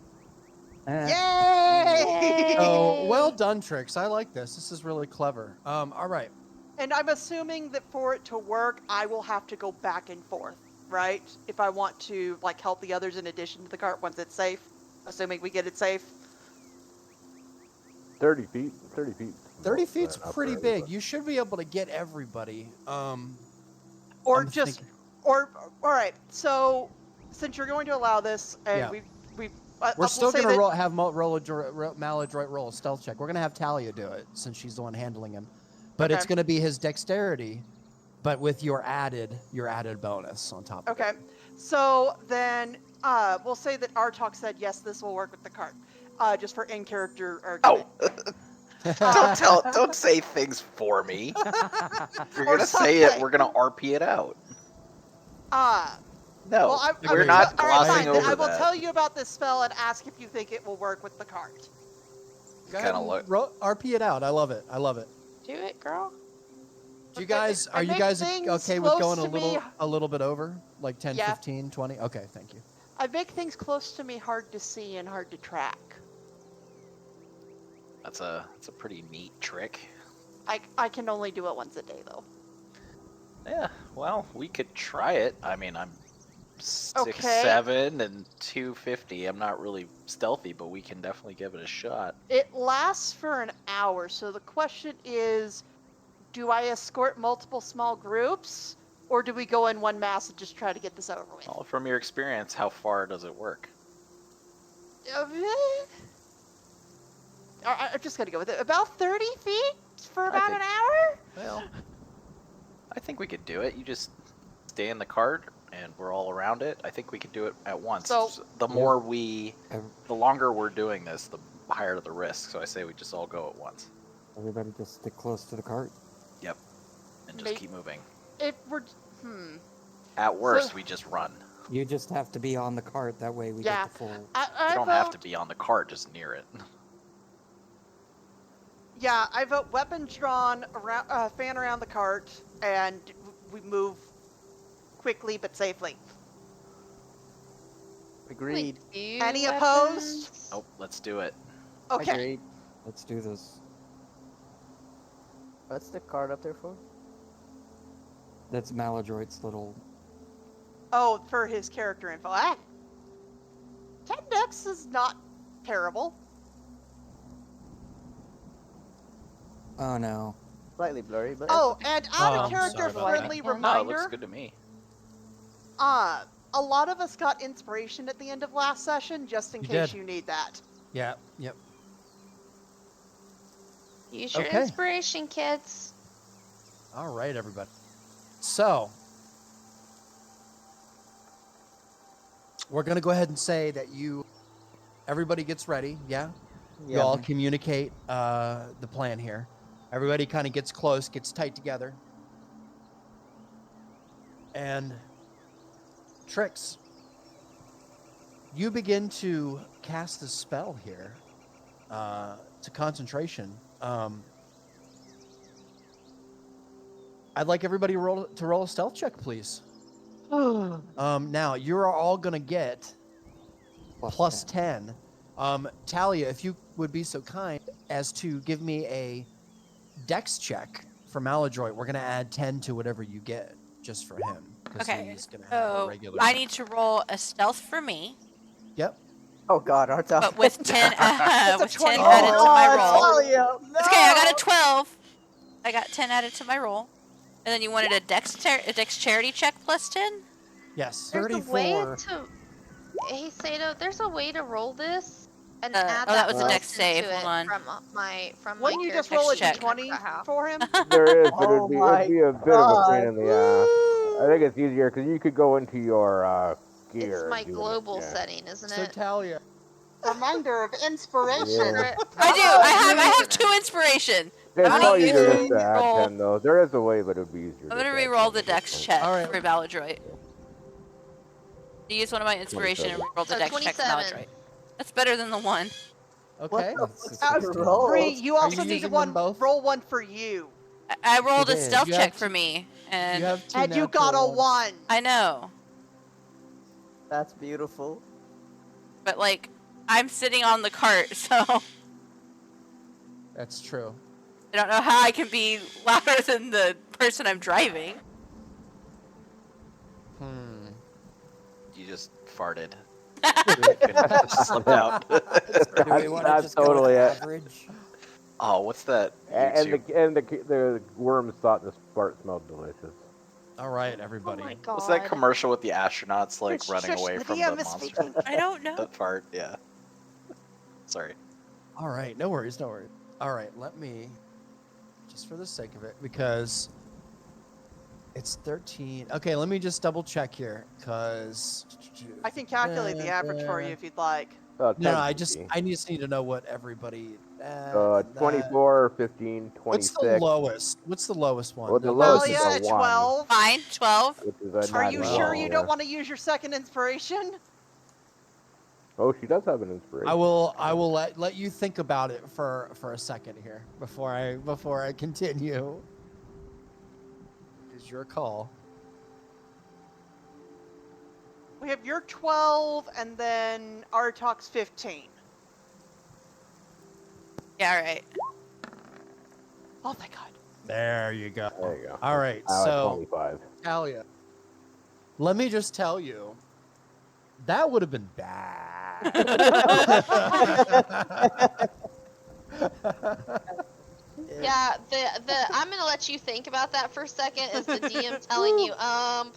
Speaker 4: Yay!
Speaker 6: Oh, well done, Trix. I like this. This is really clever. All right.
Speaker 4: And I'm assuming that for it to work, I will have to go back and forth, right? If I want to like help the others in addition to the cart once it's safe, assuming we get it safe.
Speaker 7: 30 feet. 30 feet.
Speaker 6: 30 feet's
Speaker 7: Not
Speaker 6: pretty
Speaker 7: for
Speaker 6: big.
Speaker 7: everybody.
Speaker 6: You should be able to get everybody.
Speaker 4: Or
Speaker 6: I'm
Speaker 4: just
Speaker 6: thinking-
Speaker 4: or all right. So since you're going to allow this, and
Speaker 6: Yeah.
Speaker 4: we're
Speaker 6: We're still
Speaker 4: say
Speaker 6: going to
Speaker 4: that-
Speaker 6: have Maladroit roll a stealth check. We're going to have Talia do it since she's the one handling him. But it's
Speaker 4: Okay.
Speaker 6: going to be his dexterity, but with your added bonus on top of it.
Speaker 4: Okay, so then we'll say that Artok said yes, this will work with the cart, just for in character argument.
Speaker 5: Oh, don't say things for me. If you're
Speaker 4: Or
Speaker 5: gonna say it,
Speaker 4: something.
Speaker 5: we're gonna RP it out. No,
Speaker 4: Well,
Speaker 5: we're not
Speaker 4: all right,
Speaker 5: glossing
Speaker 4: fine, then
Speaker 5: over
Speaker 4: I will
Speaker 5: that.
Speaker 4: tell you about this spell and ask if you think it will work with the cart.
Speaker 6: Go
Speaker 5: Kinda
Speaker 6: ahead and
Speaker 5: look-
Speaker 6: RP it out. I love it. I love it.
Speaker 3: do it, girl.
Speaker 6: Do you guys
Speaker 4: I
Speaker 6: are you
Speaker 4: make
Speaker 6: guys
Speaker 4: things
Speaker 6: okay with
Speaker 4: close
Speaker 6: going
Speaker 4: to me-
Speaker 6: a little bit over, like 10,
Speaker 4: Yeah.
Speaker 6: 15, 20? Okay, thank you.
Speaker 4: I make things close to me hard to see and hard to track.
Speaker 5: That's a pretty neat trick.
Speaker 4: I can only do it once a day though.
Speaker 5: Yeah, well, we could try it. I mean, I'm 6'7" and 250. I'm not really stealthy, but we can definitely give it a shot.
Speaker 4: It lasts for an hour, so the question is, do I escort multiple small groups, or do we go in one mass and just try to get this over with?
Speaker 5: Well, from your experience, how far does it work?
Speaker 4: I'm just gonna go with it. About 30 feet for
Speaker 5: I
Speaker 4: about
Speaker 5: think-
Speaker 4: an hour?
Speaker 5: Well, I think we could do it. You just stay in the cart, and we're all around it. I think we could do it at once.
Speaker 4: So-
Speaker 5: the longer we're doing this, the higher the risk. So I say we just all go at once.
Speaker 8: Everybody just stick close to the cart.
Speaker 5: Yep, and just
Speaker 4: May-
Speaker 5: keep moving.
Speaker 4: If we're...
Speaker 5: At worst, we just run.
Speaker 8: You just have to be on the cart. That way we
Speaker 4: Yeah.
Speaker 8: get the full.
Speaker 4: I
Speaker 5: You don't have to
Speaker 4: vote-
Speaker 5: be on the cart, just near it.
Speaker 4: Yeah, I vote weapons drawn, around, fan around the cart, and we move quickly but safely.
Speaker 1: Agreed.
Speaker 4: Any opposed?
Speaker 5: Nope, let's do it.
Speaker 4: Okay.
Speaker 1: Agreed.
Speaker 8: Let's do this.
Speaker 1: What's the card up there for?
Speaker 8: That's Maladroit's little.
Speaker 4: Oh, for his character info. 10 decks is not terrible.
Speaker 8: Oh no.
Speaker 1: Slightly blurry, but
Speaker 4: Oh, and out of
Speaker 6: I'm
Speaker 4: character
Speaker 6: sorry about
Speaker 4: friendly
Speaker 5: No, it
Speaker 4: reminder.
Speaker 5: looks good to me.
Speaker 4: A lot of us got inspiration at the end of last session, just in
Speaker 6: You
Speaker 4: case
Speaker 6: did.
Speaker 4: you need that.
Speaker 6: Yeah. Yep.
Speaker 3: Use your
Speaker 6: Okay.
Speaker 3: inspiration, kids.
Speaker 6: All right, everybody. So we're gonna go ahead and say that everybody gets ready. Yeah. You all communicate the plan here. Everybody kind of gets close, gets tight together. And Trix, you begin to cast the spell here to concentration. I'd like everybody to roll a stealth check, please. Now, you're all going to get plus 10. Talia, if you would be so kind as to give me a dex check for Maladroit, we're going to add 10 to whatever you get just for him. Because
Speaker 2: Okay.
Speaker 6: he's going to have a
Speaker 2: So
Speaker 6: regular.
Speaker 2: I need to roll a stealth for me,
Speaker 6: Yep.
Speaker 1: Oh God, our top.
Speaker 2: but with 10 with 10
Speaker 4: 20.
Speaker 2: added to my roll.
Speaker 1: Talia, no!
Speaker 2: It's okay, I got a 12. I got 10 added to my roll. And then you wanted a dexterity check plus 10?
Speaker 6: Yes.
Speaker 3: There's a way
Speaker 8: 34.
Speaker 3: to. Hey, Sato, there's a way to roll this and
Speaker 2: Oh,
Speaker 3: add
Speaker 2: that was a
Speaker 3: plus
Speaker 2: dex save,
Speaker 3: into
Speaker 2: hold
Speaker 3: it
Speaker 2: on.
Speaker 3: from
Speaker 4: Wouldn't
Speaker 3: my
Speaker 4: you just
Speaker 3: character
Speaker 4: roll a
Speaker 2: check.
Speaker 4: d20 for him?
Speaker 7: There is, but
Speaker 1: Oh my
Speaker 7: it'd be a bit of a pain
Speaker 1: God.
Speaker 7: in the ass. I think it's easier because you could go into your gear.
Speaker 3: It's my
Speaker 7: and do it,
Speaker 3: global
Speaker 7: yeah.
Speaker 3: setting, isn't
Speaker 6: So
Speaker 3: it?
Speaker 6: Talia.
Speaker 4: Reminder of inspiration.
Speaker 7: Yeah.
Speaker 2: I do. I have 2 inspiration.
Speaker 7: It's
Speaker 2: I'm
Speaker 7: probably
Speaker 2: gonna
Speaker 7: easier just to add
Speaker 2: re-roll.
Speaker 7: 10 though. There is a way, but it'd be easier.
Speaker 2: I'm
Speaker 7: just
Speaker 2: gonna
Speaker 7: to add
Speaker 2: re-roll
Speaker 7: 10
Speaker 2: the
Speaker 7: at this
Speaker 2: dex
Speaker 7: point.
Speaker 2: check
Speaker 6: All right.
Speaker 2: for Maladroit. You use one of my inspiration and re-roll the
Speaker 3: So
Speaker 2: dex check for
Speaker 3: 27.
Speaker 2: Maladroit. That's better than the 1.
Speaker 6: Okay.
Speaker 1: What
Speaker 8: It's
Speaker 1: the
Speaker 8: a
Speaker 1: fuck?
Speaker 8: 16.
Speaker 4: Bree, you
Speaker 6: Are
Speaker 4: also
Speaker 6: you
Speaker 4: need
Speaker 6: using
Speaker 4: one.
Speaker 6: them both?
Speaker 4: Roll one for you,
Speaker 2: I rolled a
Speaker 8: did.
Speaker 2: stealth
Speaker 6: You have
Speaker 2: check for me, and
Speaker 6: You have 2
Speaker 4: and you got a
Speaker 6: natural ones.
Speaker 4: 1.
Speaker 2: I know,
Speaker 1: That's beautiful.
Speaker 2: but like, I'm sitting on the cart, so I
Speaker 6: That's true.
Speaker 2: don't know how I can be louder than the person I'm driving.
Speaker 5: You just farted. Couldn't slip out.
Speaker 8: Do we want to
Speaker 7: That's
Speaker 8: just go
Speaker 7: totally
Speaker 8: with
Speaker 7: it.
Speaker 8: average?
Speaker 5: Oh, what's that?
Speaker 7: And
Speaker 5: YouTube?
Speaker 7: the worms thought the fart smelled delicious.
Speaker 6: All right,
Speaker 3: Oh
Speaker 6: everybody.
Speaker 3: my god.
Speaker 5: What's that commercial with the astronauts like
Speaker 4: Shush,
Speaker 5: running
Speaker 4: shush,
Speaker 5: away
Speaker 4: the
Speaker 5: from
Speaker 4: DM
Speaker 5: the
Speaker 4: is
Speaker 5: monster?
Speaker 4: speaking.
Speaker 2: I don't know.
Speaker 5: That fart, yeah. Sorry.
Speaker 6: All right, no worries, no worries. All right, let me, just for the sake of it, because it's 13. Okay, let me just double check here, because
Speaker 4: I can calculate the average for you if you'd like.
Speaker 6: No,
Speaker 7: 10
Speaker 6: I
Speaker 7: would
Speaker 6: just
Speaker 7: be.
Speaker 6: just need to know what everybody.
Speaker 7: 24, 15, 26.
Speaker 6: What's the lowest? What's the lowest one?
Speaker 7: Well, the
Speaker 6: No,
Speaker 7: lowest
Speaker 6: this
Speaker 7: is
Speaker 4: Talia
Speaker 7: a
Speaker 4: at
Speaker 7: 1.
Speaker 4: 12.
Speaker 2: Fine, 12.
Speaker 7: Which is a
Speaker 4: Are you
Speaker 6: Well,
Speaker 4: sure you
Speaker 7: yeah.
Speaker 4: don't want to use your second inspiration?
Speaker 7: Oh, she does have an inspiration.
Speaker 6: I will let you think about it for a second here before I continue. It's your call.
Speaker 4: We have your 12 and then Artok's 15.
Speaker 2: Yeah, right.
Speaker 4: Oh, thank God.
Speaker 6: There you go.
Speaker 7: There you go.
Speaker 6: All right,
Speaker 7: I like
Speaker 6: so
Speaker 7: 25.
Speaker 6: Talia, let me just tell you, that would have been bad.
Speaker 3: Yeah, the I'm gonna let you think about that for a second. Is the DM telling you,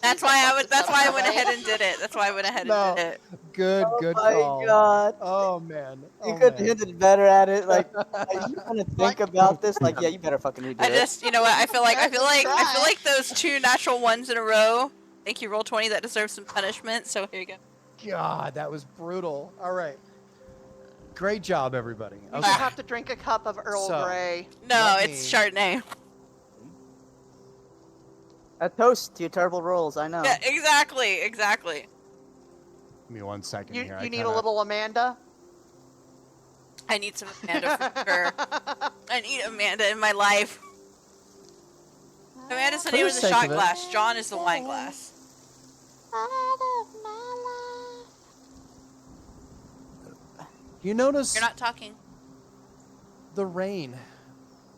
Speaker 2: That's
Speaker 3: please
Speaker 2: why
Speaker 3: don't
Speaker 2: I
Speaker 3: fuck
Speaker 2: would.
Speaker 3: this
Speaker 2: That's
Speaker 3: up,
Speaker 2: why I
Speaker 3: all
Speaker 2: went
Speaker 3: right?
Speaker 2: ahead and did it. That's why I went ahead
Speaker 6: No.
Speaker 2: and did it.
Speaker 6: Good
Speaker 1: my
Speaker 6: call.
Speaker 1: God.
Speaker 6: Oh man.
Speaker 1: You
Speaker 6: Oh,
Speaker 1: could
Speaker 6: man.
Speaker 1: hint it better at it. Like, you want to think about this? Like, yeah, you better fucking redo
Speaker 2: I
Speaker 1: it.
Speaker 2: just, you know what? I feel
Speaker 3: Let's try.
Speaker 2: like those 2 natural ones in a row. Thank you, roll 20. That deserves some punishment. So here you go.
Speaker 6: God, that was brutal. All right. Great job, everybody.
Speaker 4: You
Speaker 6: Okay.
Speaker 4: just have to drink a cup of Earl
Speaker 6: So-
Speaker 4: Grey.
Speaker 2: No,
Speaker 6: Let
Speaker 2: it's
Speaker 6: me-
Speaker 2: Chardonnay.
Speaker 1: A toast to your terrible rolls. I know.
Speaker 2: Yeah, exactly.
Speaker 6: Give me 1 second
Speaker 4: You
Speaker 6: here.
Speaker 4: need a little Amanda?
Speaker 2: I need some Amanda for sure. I need Amanda in my life. Amanda's the
Speaker 6: For
Speaker 2: name
Speaker 6: the
Speaker 2: of the
Speaker 6: sake
Speaker 2: shot
Speaker 6: of it.
Speaker 2: glass. John is the wine glass.
Speaker 6: You notice
Speaker 2: You're not talking.
Speaker 6: the rain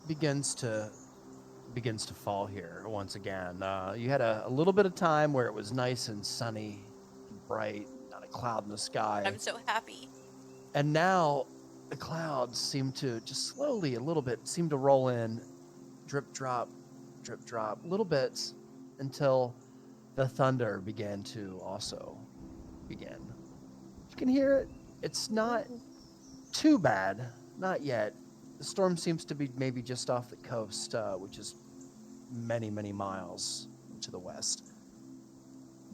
Speaker 6: begins to fall here once again. You had a little bit of time where it was nice and sunny, and bright, not a cloud in the sky.
Speaker 2: I'm so happy.
Speaker 6: And now the clouds seem to just slowly, a little bit, seem to roll in, drip, drop, little bits, until the thunder began to also begin. You can hear it. It's not too bad, not yet. The storm seems to be maybe just off the coast, which is many, many miles to the west.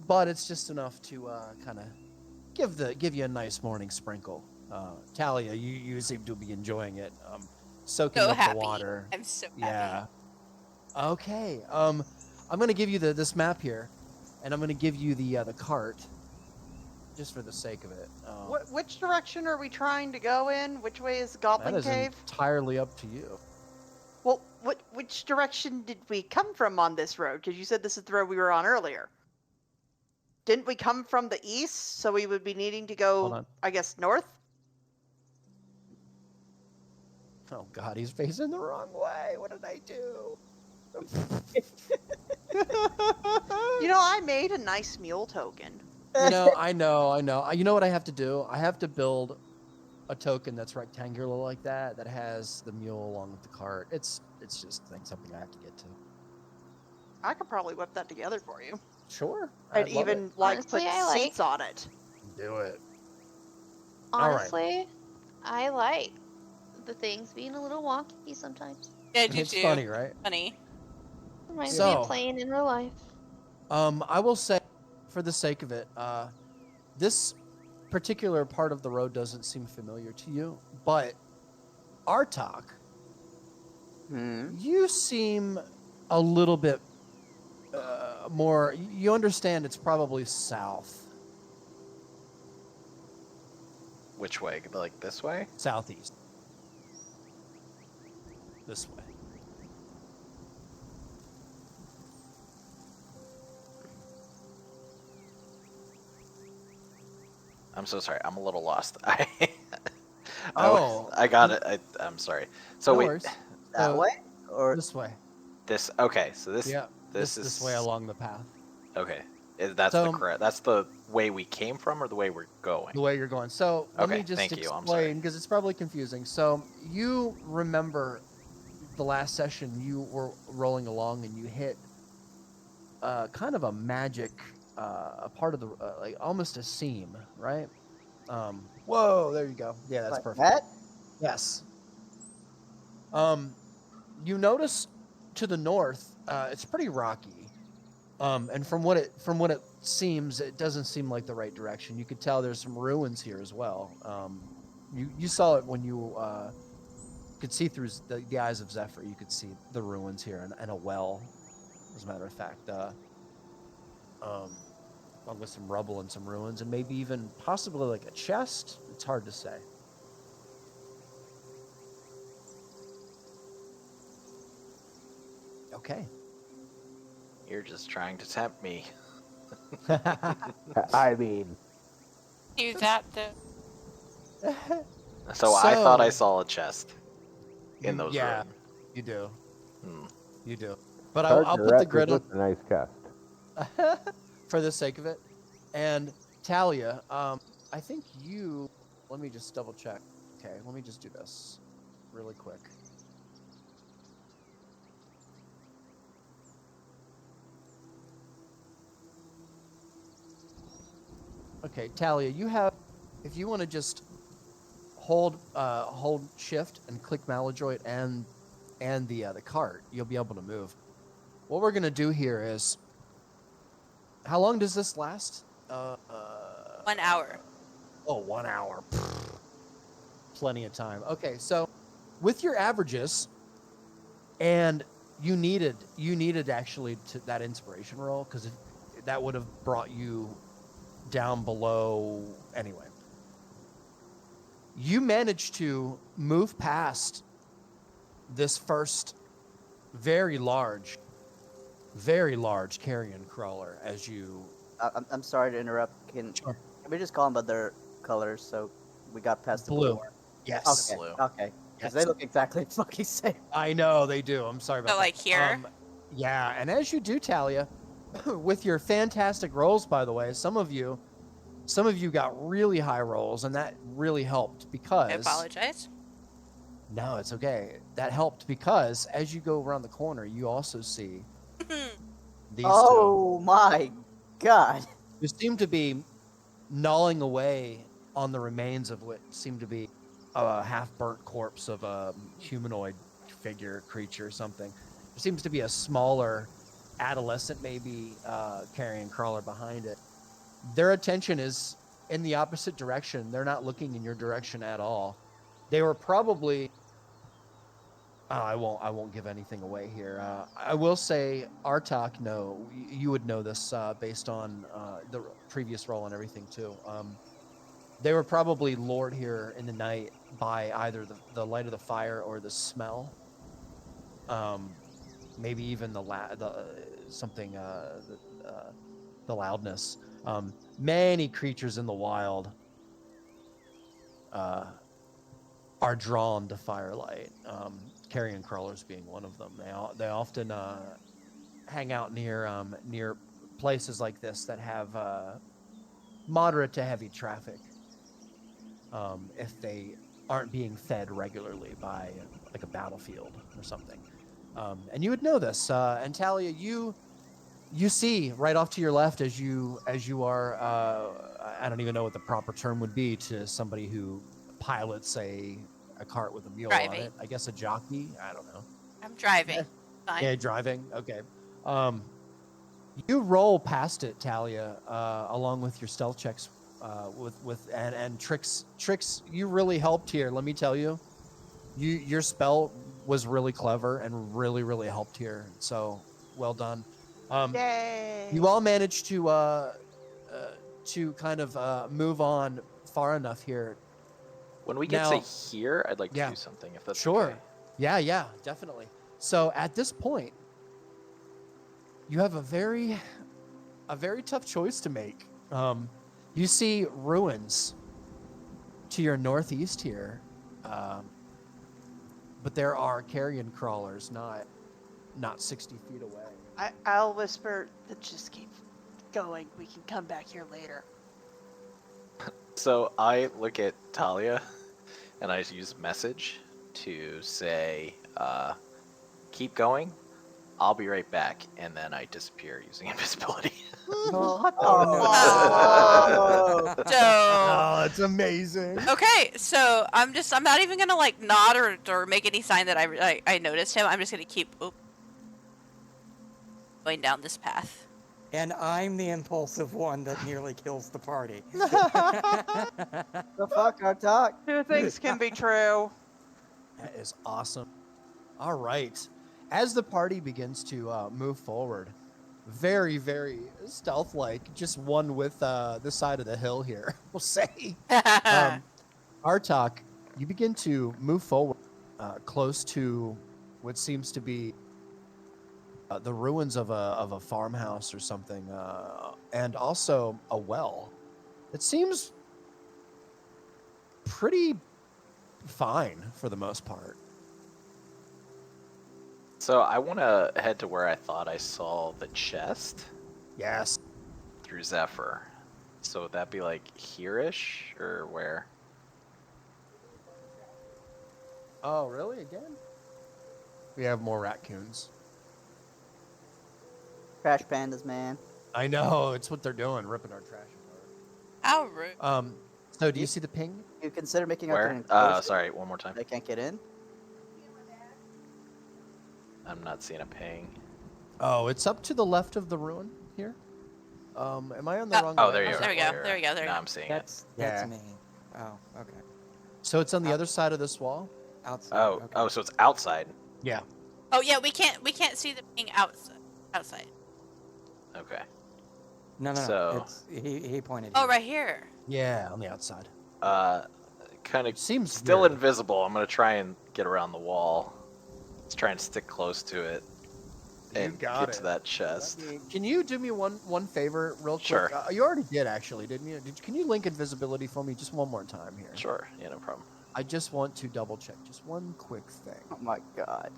Speaker 6: But it's just enough to kind of give you a nice morning sprinkle. Talia, you seem to be enjoying it. Soaking
Speaker 2: So
Speaker 6: up
Speaker 2: happy.
Speaker 6: the water.
Speaker 2: I'm so happy.
Speaker 6: Yeah. Okay. I'm gonna give you this map here, and I'm gonna give you the cart, just for the sake of it.
Speaker 4: Which direction are we trying to go in? Which way is the
Speaker 6: That
Speaker 4: Goblin
Speaker 6: is
Speaker 4: Cave?
Speaker 6: entirely up to you.
Speaker 4: Well, which direction did we come from on this road? Because you said this is the road we were on earlier. Didn't we come from the east, so we would be needing to
Speaker 6: Hold
Speaker 4: go,
Speaker 6: on.
Speaker 4: I guess, north?
Speaker 6: Oh God, he's facing the wrong way. What did I do?
Speaker 4: You know, I made a nice mule token.
Speaker 6: I know. You know what I have to do? I have to build a token that's rectangular like that has the mule along with the cart. It's just something I have to get to.
Speaker 4: I could probably whip that together for you.
Speaker 6: Sure.
Speaker 4: And
Speaker 6: I'd love
Speaker 4: even,
Speaker 6: it.
Speaker 3: Honestly,
Speaker 4: put
Speaker 3: I
Speaker 4: seats on it.
Speaker 6: Do it.
Speaker 3: Honestly, I like the things being a little wonky sometimes.
Speaker 2: Yeah, I do
Speaker 6: It's
Speaker 2: too.
Speaker 6: funny, right?
Speaker 2: Funny.
Speaker 3: Reminds me
Speaker 6: So-
Speaker 3: of playing in real life.
Speaker 6: I will say, for the sake of it, this particular part of the road doesn't seem familiar to you, but Artok, you seem a little bit more. You understand it's probably south,
Speaker 5: Which way? Like this way?
Speaker 6: southeast, this way.
Speaker 5: I'm so sorry. I'm a little lost.
Speaker 6: Oh.
Speaker 5: I got it. I'm sorry. So
Speaker 6: No
Speaker 5: wait,
Speaker 6: worries.
Speaker 1: That
Speaker 6: So,
Speaker 1: way? Or
Speaker 6: this way.
Speaker 5: this. Okay, so this.
Speaker 6: Yeah,
Speaker 5: This is
Speaker 6: this way along the path.
Speaker 5: Okay, that's
Speaker 6: So-
Speaker 5: the correct. That's the way we came from, or the way we're going.
Speaker 6: The way you're going. So let me
Speaker 5: Okay,
Speaker 6: just
Speaker 5: thank you. I'm sorry.
Speaker 6: explain, because it's probably confusing. So you remember the last session you were rolling along and you hit kind of a magic, a part of the, like almost a seam, right? Whoa, there you go. Yeah, that's
Speaker 1: like
Speaker 6: perfect.
Speaker 1: that?
Speaker 6: Yes. You notice to the north, it's pretty rocky. And from what it seems, it doesn't seem like the right direction. You could tell there's some ruins here as well. You saw it when you could see through the eyes of Zephyr. You could see the ruins here and a well, as a matter of fact. Along with some rubble and some ruins, and maybe even possibly like a chest. It's hard to say. Okay.
Speaker 5: You're just trying to tempt me.
Speaker 7: I mean,
Speaker 2: Do that though.
Speaker 5: So I thought I
Speaker 6: So-
Speaker 5: saw a chest in those
Speaker 6: yeah,
Speaker 5: ruins.
Speaker 6: you do.
Speaker 5: Hmm.
Speaker 6: You do. But I'll put the
Speaker 7: Tartaret
Speaker 6: grid
Speaker 7: was
Speaker 6: up
Speaker 7: a nice cast.
Speaker 6: for the sake of it. And Talia, I think you. Let me just double check. Okay, let me just do this really quick. Okay, Talia, you have. If you want to just hold shift and click Maladroit and the cart, you'll be able to move. What we're gonna do here is. How long does this last?
Speaker 2: 1 hour.
Speaker 6: Oh, 1 hour. Plenty of time. Okay, so with your averages, and you needed actually that inspiration roll, because that would have brought you down below anyway. You manage to move past this first very large carrion crawler as you.
Speaker 1: I'm sorry to interrupt. Can we just call them by their colors? So we got past the
Speaker 6: Blue.
Speaker 1: one?
Speaker 6: Yes.
Speaker 1: Okay.
Speaker 5: Blue.
Speaker 1: Okay. Because
Speaker 6: Yes.
Speaker 1: they look exactly fucking same.
Speaker 6: I know they do. I'm sorry about
Speaker 2: So
Speaker 6: that.
Speaker 2: like here.
Speaker 6: Yeah, and as you do, Talia, with your fantastic rolls, by the way, some of you got really high rolls, and that really helped because.
Speaker 2: I apologize.
Speaker 6: No, it's okay. That helped because as you go around the corner, you also see these
Speaker 1: Oh my god.
Speaker 6: two who seem to be gnawing away on the remains of what seemed to be a half-burnt corpse of a humanoid figure, creature, something. There seems to be a smaller adolescent, maybe carrion crawler behind it. Their attention is in the opposite direction. They're not looking in your direction at all. They were probably. I won't give anything away here. I will say, Artak, no, you would know this based on the previous role and everything too. They were probably lured here in the night by either the light of the fire or the smell. Maybe even the loudness. Many creatures in the wild are drawn to firelight. Carrion crawlers being one of them. They often hang out near places like this that have moderate to heavy traffic. If they aren't being fed regularly by like a battlefield or something. And you would know this. And Talia, you see right off to your left as you are. I don't even know what the proper term would be to somebody who pilots a cart with a mule on
Speaker 2: Driving.
Speaker 6: it. I guess a jockey. I don't know.
Speaker 2: I'm driving. Fine.
Speaker 6: Yeah, driving. Okay. You roll past it, Talia, along with your stealth checks, and tricks. Tricks, you really helped here. Let me tell you, your spell was really clever and really, really helped here. So well done.
Speaker 4: Yay!
Speaker 6: You all managed to kind of move on far enough here.
Speaker 5: When we get
Speaker 6: Now-
Speaker 5: to here, I'd like to
Speaker 6: Yeah.
Speaker 5: do something if that's
Speaker 6: Sure.
Speaker 5: okay.
Speaker 6: Yeah, definitely. So at this point, you have a very tough choice to make. You see ruins to your northeast here, but there are carrion crawlers not 60 feet away.
Speaker 4: I'll whisper that just keep going. We can come back here later.
Speaker 5: So I look at Talia, and I use message to say, keep going. I'll be right back, and then I disappear using invisibility.
Speaker 6: Oh,
Speaker 2: So
Speaker 6: that's amazing.
Speaker 2: okay, so I'm not even gonna like nod or make any sign that I noticed him. I'm just gonna keep going down this path.
Speaker 8: And I'm the impulsive one that nearly kills the party.
Speaker 1: The fuck, our talk.
Speaker 4: Two things can be true.
Speaker 6: That is awesome. All right. As the party begins to move forward, very, very stealth-like, just one with this side of the hill here, we'll say. Artak, you begin to move forward close to what seems to be the ruins of a farmhouse or something, and also a well. It seems pretty fine for the most part.
Speaker 5: So I want to head to where I thought I saw the chest
Speaker 6: Yes.
Speaker 5: through Zephyr. So would that be like here-ish, or where?
Speaker 6: Oh, really? Again? We have more raccoons.
Speaker 1: Trash pandas, man.
Speaker 6: I know, it's what they're doing, ripping our trash
Speaker 2: How rude.
Speaker 6: apart. So do you see the ping?
Speaker 1: You consider making out
Speaker 5: Where?
Speaker 1: an enclosure?
Speaker 5: Sorry, one more time.
Speaker 1: They can't get in.
Speaker 5: I'm not seeing a ping.
Speaker 6: Oh, it's up to the left of the ruin here. Am I on the
Speaker 2: Oh,
Speaker 6: wrong
Speaker 5: Oh,
Speaker 6: way?
Speaker 5: there you
Speaker 2: There
Speaker 5: go.
Speaker 2: we go, there we go, there we
Speaker 5: Now
Speaker 2: go.
Speaker 5: I'm seeing it.
Speaker 8: That's
Speaker 6: Yeah.
Speaker 8: me. Oh, okay.
Speaker 6: So it's on the other side of this wall?
Speaker 8: Outside.
Speaker 5: Oh,
Speaker 8: okay.
Speaker 5: oh, so it's outside.
Speaker 6: Yeah.
Speaker 2: Oh yeah, we can't see the ping outside.
Speaker 5: Okay.
Speaker 8: No.
Speaker 5: so-
Speaker 8: It's he pointed.
Speaker 2: Oh,
Speaker 8: here.
Speaker 2: right here.
Speaker 6: Yeah, on the outside.
Speaker 5: kind of
Speaker 6: Seems
Speaker 5: still
Speaker 6: weird.
Speaker 5: invisible. I'm gonna try and get around the wall. Let's try and stick close to it and get to that chest.
Speaker 6: Can you do me one favor real quick?
Speaker 5: Sure.
Speaker 6: You already did, actually, didn't you? Can you link invisibility for me just one more time here?
Speaker 5: Sure. Yeah, no problem.
Speaker 6: I just want to double check just one quick thing.
Speaker 1: Oh my god.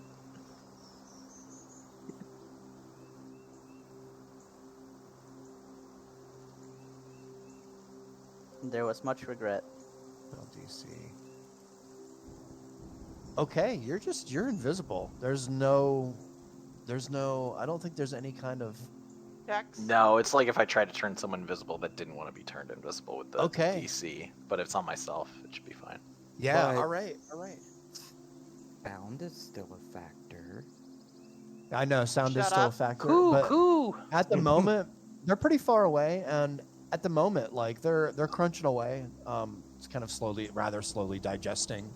Speaker 1: There was much regret.
Speaker 6: LDC. Okay, you're invisible. There's no I don't think there's any kind of
Speaker 4: Dex.
Speaker 5: No, it's like if I tried to turn someone invisible that didn't want to be turned invisible with the
Speaker 6: Okay.
Speaker 5: DC. But if it's on myself, it should be fine.
Speaker 6: Yeah,
Speaker 8: But-
Speaker 6: all right.
Speaker 8: Sound is still a factor.
Speaker 6: I know sound is
Speaker 4: Shut
Speaker 6: still
Speaker 4: up.
Speaker 6: a factor, but
Speaker 5: Coo!
Speaker 6: at the moment they're pretty far away, and at the moment, like they're crunching away. It's kind of rather slowly digesting.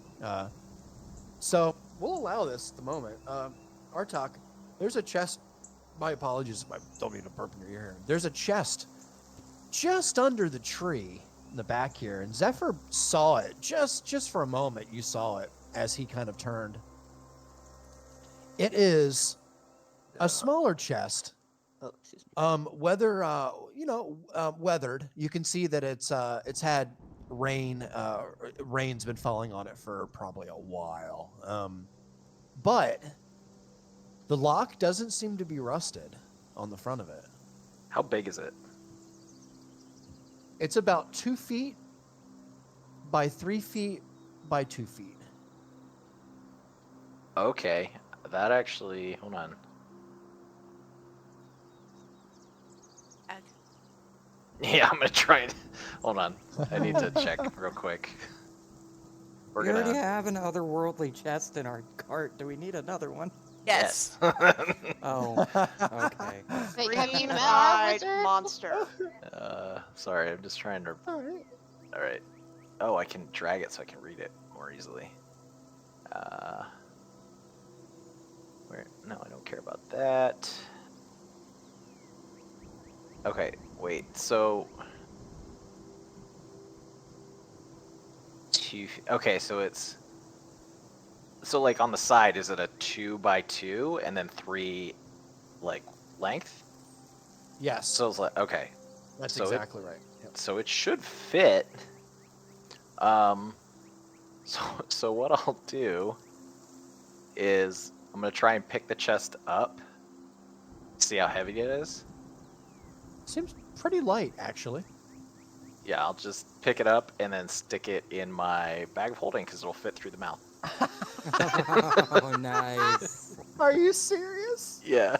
Speaker 6: So we'll allow this at the moment. Artok, there's a chest. My apologies if I don't mean to burp in your ear. There's a chest just under the tree in the back here, and Zephyr saw it just for a moment. You saw it as he kind of turned. It is a smaller chest.
Speaker 1: Oh, excuse me.
Speaker 6: Weathered. You can see that it's had rain. Rain's been falling on it for probably a while. But the lock doesn't seem to be rusted on the front of it.
Speaker 5: How big is it?
Speaker 6: It's about 2 feet by 3 feet by 2 feet.
Speaker 5: Okay, that actually. Hold on. Yeah, I'm gonna try and. Hold on. I need to check real quick. We're
Speaker 8: We already
Speaker 5: gonna.
Speaker 8: have an otherworldly chest in our cart. Do we need another one?
Speaker 2: Yes.
Speaker 8: Oh, okay.
Speaker 3: Wait, have you met our
Speaker 4: Green-eyed
Speaker 3: wizard?
Speaker 4: monster.
Speaker 5: Sorry, I'm just trying to.
Speaker 6: All right.
Speaker 5: All right. Oh, I can drag it so I can read it more easily. Where? No, I don't care about that. Okay, wait. So. Okay, so it's. So like on the side, is it a 2 by 2 and then 3, like length?
Speaker 6: Yes.
Speaker 5: So it's like okay.
Speaker 6: That's
Speaker 5: so
Speaker 6: exactly right. Yep.
Speaker 5: So it should fit. So what I'll do is I'm gonna try and pick the chest up. See how heavy it is.
Speaker 6: Seems pretty light, actually.
Speaker 5: Yeah, I'll just pick it up and then stick it in my bag of holding because it'll fit through the mouth.
Speaker 8: Oh, nice.
Speaker 6: Are you serious?
Speaker 5: Yeah.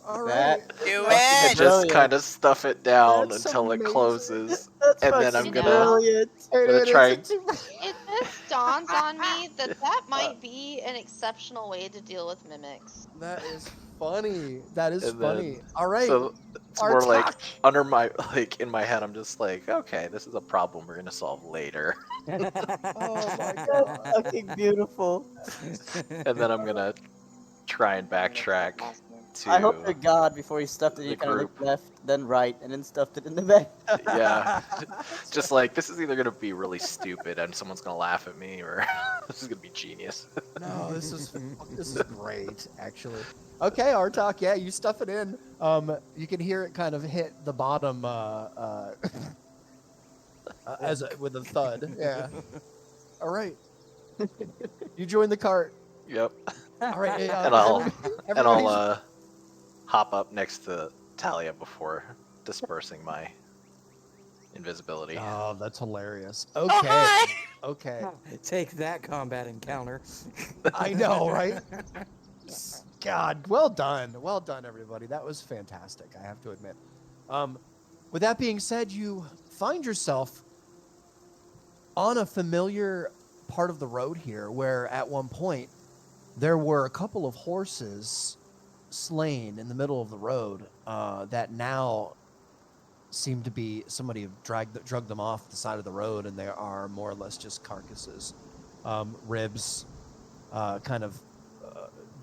Speaker 6: All
Speaker 1: That-
Speaker 6: right.
Speaker 2: Do
Speaker 5: And
Speaker 2: it.
Speaker 5: just
Speaker 1: Brilliant.
Speaker 5: kind of stuff it down
Speaker 6: That's
Speaker 5: until
Speaker 6: amazing.
Speaker 5: it closes.
Speaker 1: That's
Speaker 5: And then
Speaker 1: fucking
Speaker 5: I'm
Speaker 3: gonna-
Speaker 1: brilliant.
Speaker 5: gonna try.
Speaker 3: It just dawns on me that might be an exceptional way to deal with mimics.
Speaker 6: That is funny. That is
Speaker 5: And then-
Speaker 6: funny. All right.
Speaker 5: So it's more like
Speaker 6: Artok.
Speaker 5: under my in my head. I'm just like, okay, this is a problem we're gonna solve later.
Speaker 6: Oh my
Speaker 1: That's
Speaker 6: god.
Speaker 1: fucking beautiful.
Speaker 5: And then I'm gonna try and backtrack to.
Speaker 1: I hope to God before you stuffed it,
Speaker 5: the
Speaker 1: you kind of looked
Speaker 5: group.
Speaker 1: left, then right, and then stuffed it in the back.
Speaker 5: Yeah, just like this is either gonna be really stupid and someone's gonna laugh at me, or this is gonna be genius.
Speaker 6: No, this is great, actually. Okay, Artok, yeah, you stuff it in. You can hear it kind of hit the bottom with a thud. Yeah. All right. You join the cart.
Speaker 5: Yep.
Speaker 6: All right.
Speaker 5: And I'll
Speaker 6: everybody's-
Speaker 5: hop up next to Talia before dispersing my invisibility.
Speaker 6: Oh, that's hilarious.
Speaker 2: Oh,
Speaker 6: Okay.
Speaker 2: hi.
Speaker 6: Okay.
Speaker 8: Take that, combat encounter.
Speaker 6: I know, right? God, well done. Well done, everybody. That was fantastic, I have to admit. With that being said, you find yourself on a familiar part of the road here where at one point there were a couple of horses slain in the middle of the road that now seem to be somebody have drugged them off the side of the road, and they are more or less just carcasses, ribs, kind of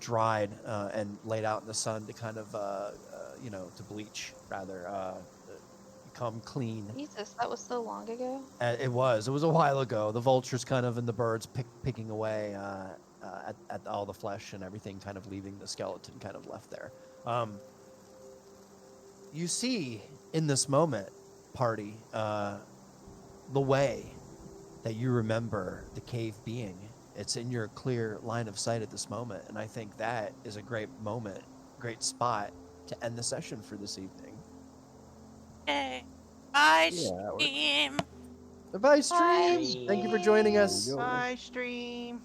Speaker 6: dried and laid out in the sun to kind of to bleach rather. You come clean.
Speaker 3: Jesus, that was so long ago.
Speaker 6: It was a while ago. The vultures kind of and the birds picking away at all the flesh and everything, kind of leaving the skeleton kind of left there. You see in this moment, party, the way that you remember the cave being. It's in your clear line of sight at this moment, and I think that is a great moment, great spot to end the session for this evening.
Speaker 2: Yay. Bye,
Speaker 7: Yeah, that works.
Speaker 2: stream.
Speaker 6: Bye, stream. Thank you for joining us.
Speaker 7: Yo.
Speaker 9: Bye, stream.